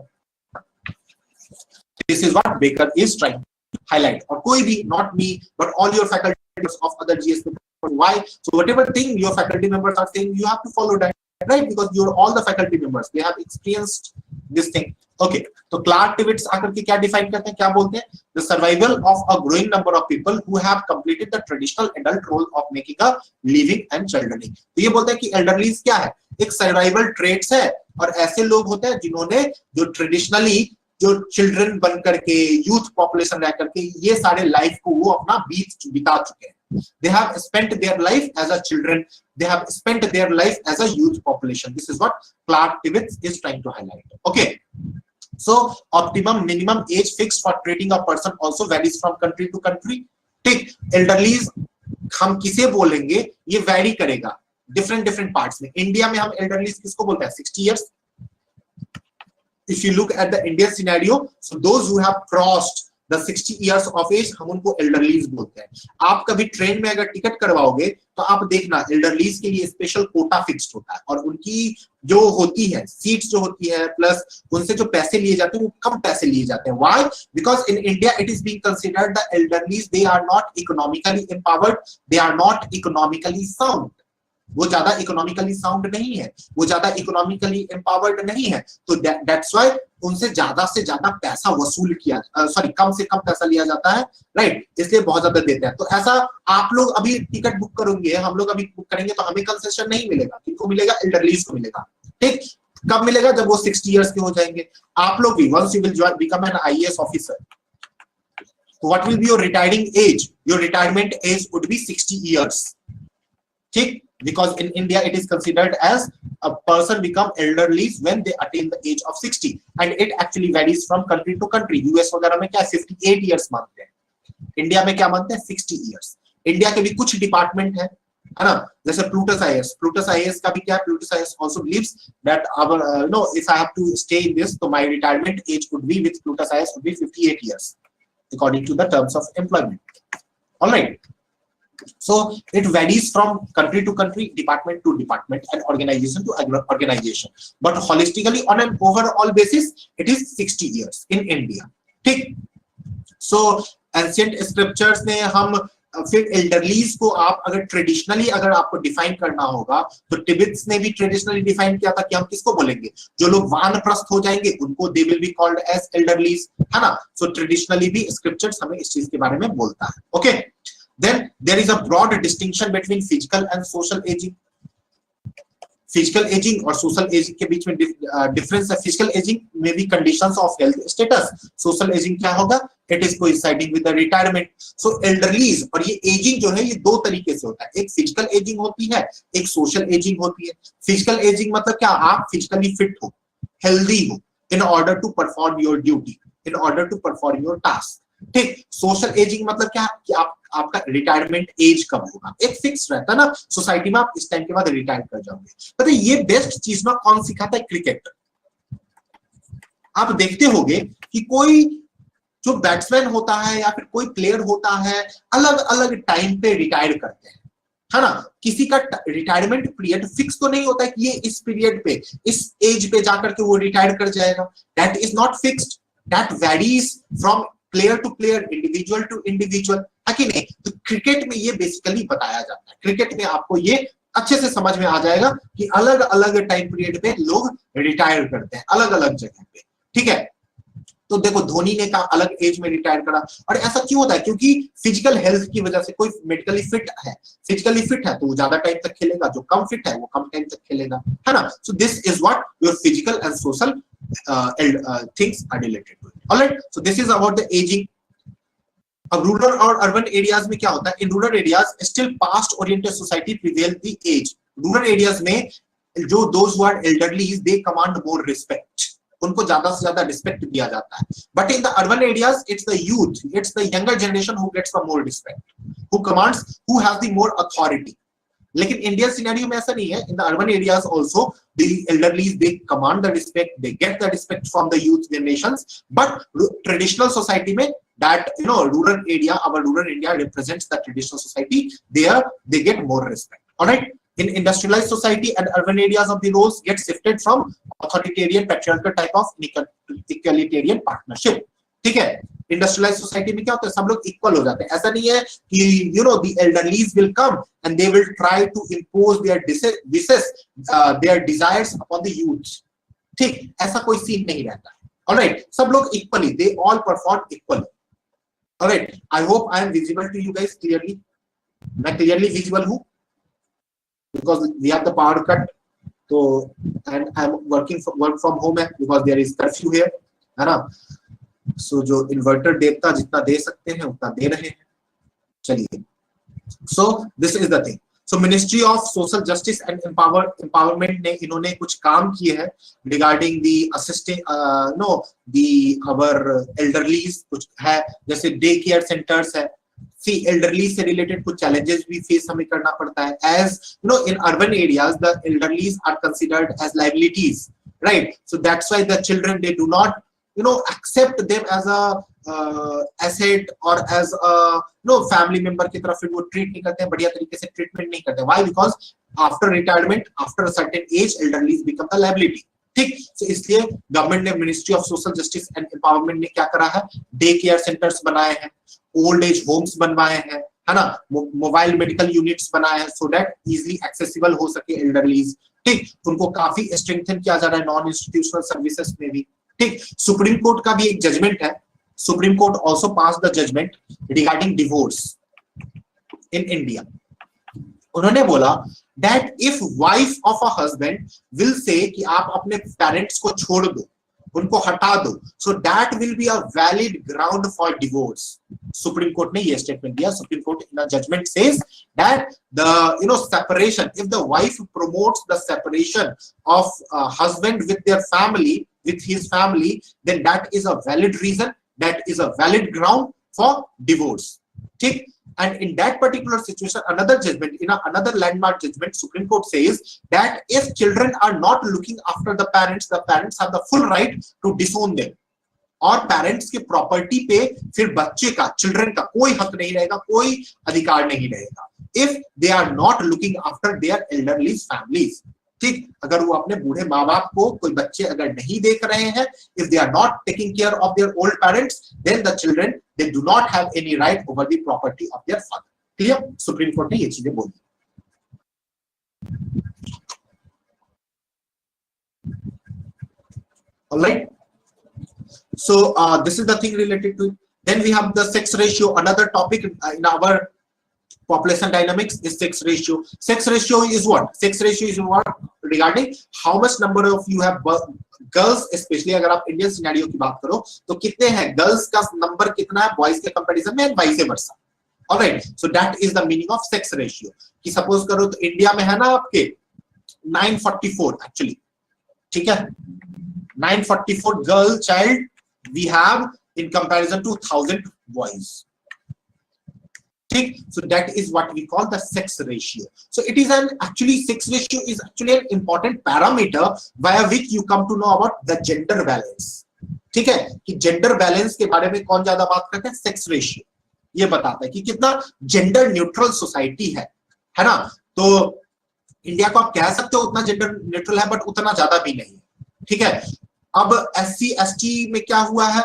This is what Baker is trying to highlight, or koi bhi, not me, but all your faculty of other GS members। Why? So whatever thing your faculty members are saying, you have to follow that, right? Because you're all the faculty members, they have experienced this thing। Okay, तो क्लार्क टिविट्स आकर के क्या डिफाइन करते हैं, क्या बोलते हैं, the survival of a growing number of people who have completed the traditional adult role of making a living and children। तो ये बोलते हैं कि एल्डरलीज क्या है, एक सर्वाइवल ट्रेट्स है, और ऐसे लोग होते हैं जिन्होंने जो ट्रेडिशनली जो चिल्ड्रन बन करके यूथ पॉपुलेशन रह करके ये सारे लाइफ को वो अपना बिता चुके हैं। They have spent their life as a children, they have spent their life as a youth population। This is what Clark Tivitz is trying to highlight। Okay, so optimum minimum age fixed for treating a person also varies from country to country। ठीक, एल्डरलीज हम किसे बोलेंगे ये वैरी करेगा डिफरेंट पार्ट्स में। इंडिया में हम एल्डरलीज किसको बोलते हैं, 60 years। If you look at the Indian scenario, so those who have crossed the 60 years of age, हम उनको एल्डरलीज बोलते हैं। आप कभी ट्रेन में अगर टिकट करवाओगे तो आप देखना एल्डरलीज के लिए स्पेशल कोटा फिक्स्ड होता है, और उनकी जो होती है सीट्स जो होती है प्लस उनसे जो पैसे लिए जाते हैं वो कम पैसे लिए जाते हैं। Why? Because in India it is being considered the elderlies, they are not economically empowered, they are not economically sound। वो ज्यादा इकोनॉमिकली साउंड नहीं है, वो ज्यादा इकोनॉमिकली एम्पावर्ड नहीं है, तो दैट्स व्हाई उनसे ज्यादा पैसा वसूल किया, सॉरी कम से कम पैसा लिया जाता है, राइट, इसलिए बहुत ज्यादा देते हैं। तो ऐसा आप लोग अभी टिकट बुक करोगे, हम लोग अभी बुक करेंगे तो हमें कंसेशन नहीं मिलेगा, किनको मिलेगा, एल्डरलीज को मिलेगा। ठीक, कब मिलेगा, जब वो 60 years के हो जाएंगे। आप लोग भी once you will become an IAS officer, what will be your retiring age, your retirement age would be 60 years। ठीक, because in India it is considered as a person become elderly when they attain the age of 60, and it actually varies from country to country। US वगैरह में क्या 58 years मानते हैं, इंडिया में क्या मानते हैं 60 years। इंडिया के भी कुछ डिपार्टमेंट है है ना. जैसे Plutus IAS, Plutus IAS का भी क्या है, Plutus IAS also believes that our if I have to stay in this, so my retirement age would be with Plutus IAS would be 58 years according to the terms of employment. All right. So it varies from country to country, department to department, and organization to organization. But holistically, on an overall basis, it is 60 years in India. ठीक. So ancient scriptures में हम फिर एल्डरलीज को आप अगर ट्रेडिशनली अगर आपको डिफाइन करना होगा तो टिबिट्स ने भी ट्रेडिशनली डिफाइन किया था कि हम किसको बोलेंगे, जो लोग वानप्रस्थ हो जाएंगे उनको they will be called as elderlies, है ना. सो ट्रेडिशनली भी स्क्रिप्चर्स हमें इस चीज के बारे में बोलता है. Okay. Then there is a broad distinction between physical and social aging. Physical aging और social aging के बीच में difference है. Physical aging may be conditions of health status. Social aging क्या होगा? It is coinciding with the retirement. So elderlies और ये aging जो है ये दो तरीके से होता है. एक physical aging होती है, एक social aging होती है. Physical aging मतलब क्या, आप physically fit हो, healthy हो, in order to perform your duty, in order to perform your task. ठीक. सोशल एजिंग मतलब क्या कि आपका रिटायरमेंट एज कब होगा, एक फिक्स रहता है ना सोसाइटी में, आप इस टाइम के बाद रिटायर कर जाओगे. पता है ये बेस्ट चीज ना कौन सिखाता है, क्रिकेट. आप देखते होंगे कि कोई जो बैट्समैन होता है या फिर कोई प्लेयर होता है अलग अलग टाइम पे रिटायर करते हैं, है ना. किसी का रिटायरमेंट पीरियड फिक्स तो नहीं होता है कि ये इस पीरियड पे इस एज पे जाकर के वो रिटायर कर जाएगा. That is not fixed, that varies from player to player, individual to individual, है कि नहीं. तो क्रिकेट में ये बेसिकली बताया जाता है. क्रिकेट में आपको ये अच्छे से समझ में आ जाएगा कि अलग अलग टाइम पीरियड पे लोग रिटायर करते हैं अलग अलग जगह पे. ठीक है. तो देखो धोनी ने कहा अलग एज में रिटायर करा, और ऐसा क्यों होता है, क्योंकि फिजिकल हेल्थ की वजह से. कोई मेडिकली फिट है, फिजिकली फिट है तो वो ज्यादा टाइम तक खेलेगा, जो कम फिट है वो कम टाइम तक खेलेगा, है ना. सो this is what your physical and social things are related to it. All right, so this is about the aging. अब रूरल और अर्बन एरियाज में क्या होता है, in rural areas still past oriented society prevail the age. Rural areas में जो those who are elderlies they command more respect, उनको ज्यादा से ज्यादा रिस्पेक्ट दिया जाता है. But in the urban areas it's the youth, it's the younger generation who gets the more respect, who commands, who has the more authority. लेकिन इंडियन सिनेरियो में ऐसा नहीं है. इन the urban areas also the elderlies they command the respect, they get the respect from the youth generations. But traditional society में that rural area, our rural India represents the traditional society, there they get more respect. All right. In industrialized society and urban areas of the roles get shifted from authoritarian patriarchal type of egalitarian partnership. ठीक है. इंडस्ट्रियलाइज सोसाइटी में क्या होता है, सब लोग इक्वल हो जाते हैं. ऐसा नहीं है कि the elderlies will come and they will try to impose their wishes, their desires upon the youth. ठीक, ऐसा कोई सीन नहीं रहता है. ऑलराइट, सब लोग equally, they all perform equally. Alright, I hope I am visible to you guys clearly. मैं clearly visible हूँ because we have the power cut. So and I'm work from home है because there is curfew here, है ना. So जो इन्वर्टर देवता जितना दे सकते हैं उतना दे रहे हैं. चलिए. So this is the thing. So Ministry of Social Justice and Empowerment ने इन्होंने कुछ काम किए हैं regarding the assisting our elderlies. कुछ है जैसे डे केयर सेंटर्स है. See, elderly से related कुछ challenges भी फेस हमें करना पड़ता है. As in urban areas the elderlies are considered as liabilities, right? So that's why the children, they do not accept them as a asset or as a family member की तरफ फिर वो ट्रीट नहीं करते हैं, बढ़िया तरीके से ट्रीटमेंट नहीं करते. Why? Because after retirement, after a certain age, elderlies become the liability. ठीक. So इसलिए गवर्नमेंट ने ministry of social justice and empowerment ने क्या करा है, डे केयर सेंटर्स बनाए हैं, ओल्ड एज होम्स बनवाए हैं, है ना, मोबाइल मेडिकल यूनिट्स बनाए हैं, सो दैट इजीली एक्सेसिबल हो सके एल्डरलीज. ठीक. उनको काफी स्ट्रेंथन किया जा रहा है नॉन इंस्टीट्यूशनल सर्विसेज में भी. ठीक. सुप्रीम कोर्ट का भी एक जजमेंट है. Supreme Court also passed the judgment regarding divorce in India. उन्होंने बोला that if wife of a husband will say कि आप अपने parents को छोड़ दो, उनको हटा दो, so that will be a valid ground for divorce. Supreme Court ने ये statement दिया. Supreme Court in a judgment says that the separation, if the wife promotes the separation of husband with their family, with his family, then that is a valid reason, that is a valid ground for divorce. ठीक. And in that particular situation, another judgment, in another landmark judgment, Supreme Court says that if children are not looking after the parents have the full right to disown them. और पेरेंट्स के प्रॉपर्टी पे फिर बच्चे का, चिल्ड्रन का कोई हक नहीं रहेगा, कोई अधिकार नहीं रहेगा, if they are not looking after their elderly families. ठीक, अगर वो अपने बूढ़े माँ बाप को, कोई बच्चे अगर नहीं देख रहे हैं, if they are not taking care of their old parents, then the children they do not have any right over the property of their father. Clear? Supreme court ने ये चीजें बोली। Alright, so this is the thing related to it. Then we have the sex ratio. Another topic in our population dynamics is sex ratio. Sex ratio is what? Sex ratio is what? Regarding how much number of you have girls, especially अगर आप इंडियन सिनेरियो की बात करो तो कितने हैं गर्ल्स का नंबर, कितना है बॉयज के कंपैरिजन में, vice versa. Alright, so that is the meaning of sex ratio. कि सपोज करो तो इंडिया में है ना आपके 944 एक्चुअली, ठीक है, 944 girl child we have in comparison to 1000 boys. ठीक, so that is what we call the sex ratio. So it is actually sex ratio is actually an important parameter via which you come to know about the gender balance. ठीक है, कि जेंडर बैलेंस के बारे में कौन ज्यादा बात करते हैं, सेक्स रेशियो ये बताता है कि कितना जेंडर न्यूट्रल सोसाइटी है ना। तो इंडिया को आप कह सकते हो उतना जेंडर न्यूट्रल है, बट उतना ज्यादा भी नहीं है। ठीक है, अब SC ST में क्या हुआ है,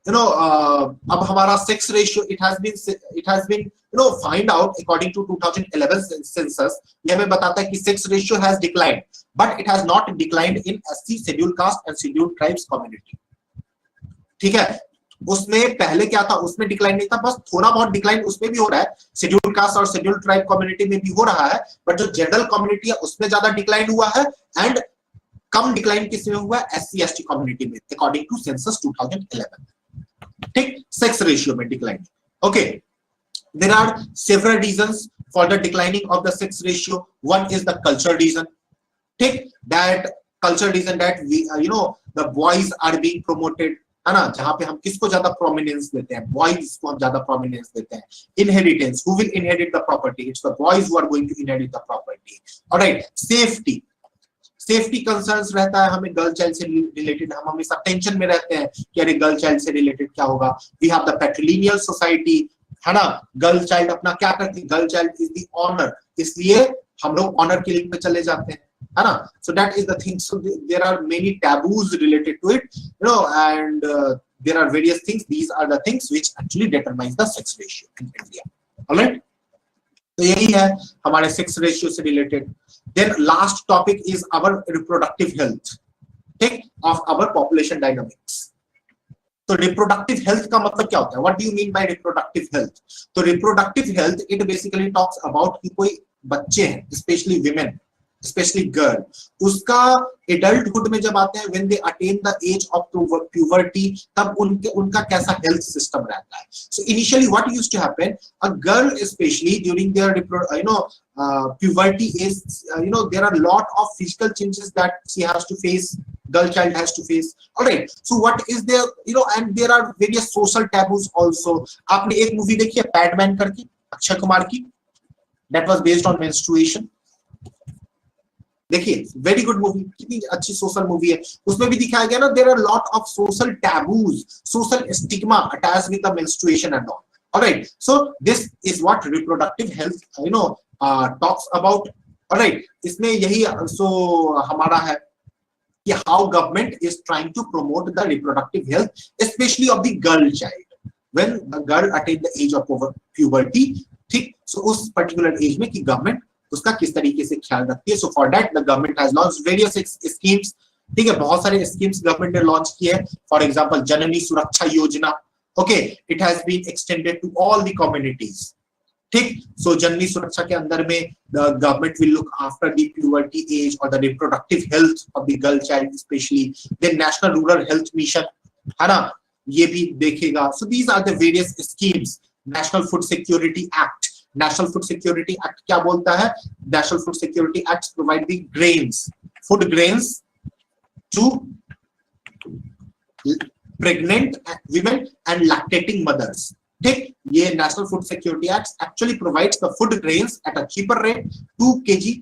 अब हमारा sex ratio it has been find out according to 2011 census. ये हमें बताता है कि sex ratio has declined, but it has not declined in SC schedule caste and schedule tribes community. ठीक है, उसमें पहले क्या था, उसमें डिक्लाइन नहीं था, बस थोड़ा बहुत डिक्लाइन उसमें भी हो रहा है, शेड्यूल कास्ट और शेड्यूल ट्राइब कम्युनिटी में भी हो रहा है, बट जो जनरल कम्युनिटी है उसमें ज्यादा डिक्लाइन हुआ है, एंड कम डिक्लाइन किसमें हुआ है, SC ST कम्युनिटी में अकॉर्डिंग टू सेंसस 2011। ठीक, सेक्स रेशियो में decline. Okay, there are several reasons for the declining of the sex ratio. One is the culture reason. ठीक, that culture reason that we the boys are being promoted, है ना, जहां पे हम किसको ज्यादा प्रोमिनेंस देते हैं, बॉयज को हम ज्यादा प्रोमिनेंस देते हैं। Inheritance, who will inherit the property, it's the boys who are going to inherit the property. Alright, safety, safety concerns रहता है हमें गर्ल चाइल्ड से रिलेटेड, हम हमेशा टेंशन में रहते हैं कि अरे गर्ल चाइल्ड से रिलेटेड क्या होगा। We have the patrilineal society, है ना, गर्ल चाइल्ड अपना क्या करती है, girl child is the honour, इसलिए हम लोग ऑनर किलिंग पे चले जाते हैं, है ना। So that is the thing. So there are many taboos related to it, and there are various things, these are the things which actually determines the sex ratio in India. Alright, तो यही है हमारे सेक्स रेशियो से related. Then last topic is our reproductive health, ठीक, of our population dynamics. तो reproductive health का मतलब क्या होता है? What do you mean by reproductive health? तो reproductive health it basically talks about कि कोई बच्चे हैं, especially women, especially girl, उसका adulthood में जब आते हैं, when they attain the age of puberty, तब उनका कैसा health system रहता है। So initially what used to happen, a girl especially during their puberty is there are a lot of physical changes that she has to face, girl child has to face. All right, so what is there, and there are various social taboos also. आपने एक मूवी देखी है पैडमैन करके, अक्षय कुमार की, that was based on menstruation. देखिए, वेरी गुड मूवी, कितनी अच्छी सोशल मूवी है। उसमें भी दिखाया गया ना, there are lot of social taboos, social stigma attached with the menstruation and all. Alright, so this is what reproductive health talks about. Alright, इसमें यही हमारा है कि how government is trying to promote the reproductive health, especially of the girl child when the girl attain the age of puberty. ठीक, so उस particular age में कि government उसका किस तरीके से ख्याल रखती है। So for that the government has launched various schemes. ठीक है, बहुत सारे schemes government ने launch किए हैं। For example, जननी सुरक्षा योजना, okay, it has been extended to all the communities. ठीक, सो जननी सुरक्षा के अंदर में the government will look after the puberty age और the reproductive health of the girl child specially. Then national rural health mission, है ना, ये भी देखेगा। So these are the various schemes. National food security act, national food security act क्या बोलता है, national food security act provide the grains, food grains to pregnant women and lactating mothers. ठीक, ये national food security act actually provides the food grains at a cheaper rate 2 kg,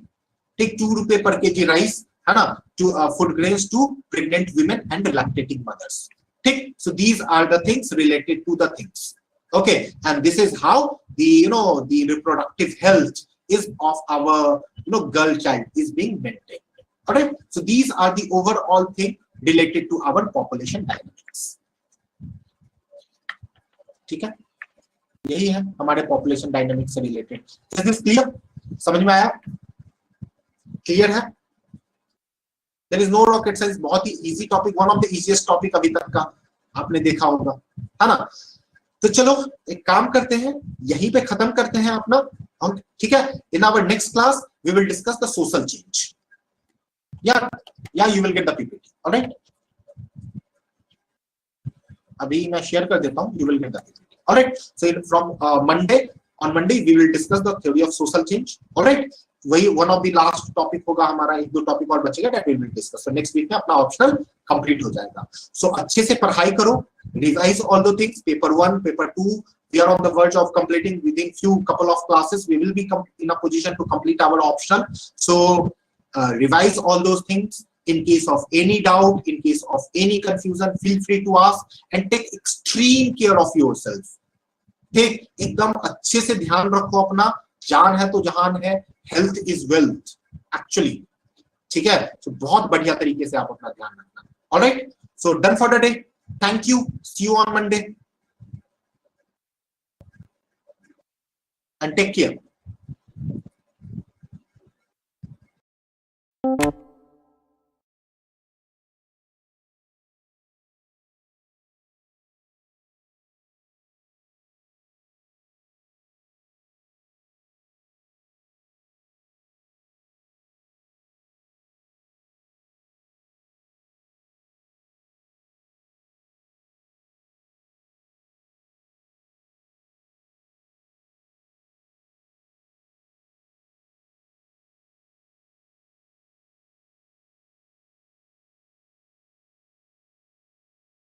ठीक, 2 रुपए पर केजी राइस, है ना, two food grains to pregnant women and lactating mothers. ठीक, so these are the things related to the things. Okay, and this is how the the reproductive health is of our girl child is being maintained. Alright, so these are the overall thing related to our population dynamics. ठीक है, यही है हमारे पॉपुलेशन डायनामिक्स से रिलेटेड. Is this clear? समझ में आया? क्लियर है? There is no rocket science, बहुत ही easy topic, one of the easiest topic अभी तक का आपने देखा होगा, है ना. तो चलो एक काम करते हैं, यहीं पे खत्म करते हैं अपना हम, ठीक है. In our next class we will discuss the social change. Yeah you will get the PPT. Alright, अभी मैं शेयर कर देता हूं, you will get the PPT. Alright, so from on Monday we will discuss the theory of social change. Alright, वही one of the last topic होगा हमारा, एक दो टॉपिक और बचेगा that we will discuss. So next week में अपना ऑप्शनल कंप्लीट हो जाएगा. So अच्छे से पढ़ाई करो, revise all the things. Paper 1, paper 2, we are on the verge of completing within couple of classes. We will be in a position to complete our optional. So revise all those things. In case of any doubt, in case of any confusion, feel free to ask and take extreme care of yourself. ठीक, एकदम अच्छे से ध्यान रखो अपना, जान है तो जहान है, हेल्थ इज वेल्थ एक्चुअली. ठीक है, तो बहुत बढ़िया तरीके से आप अपना ध्यान रखना. Alright, so done for the day. Thank you, see you on Monday and take care.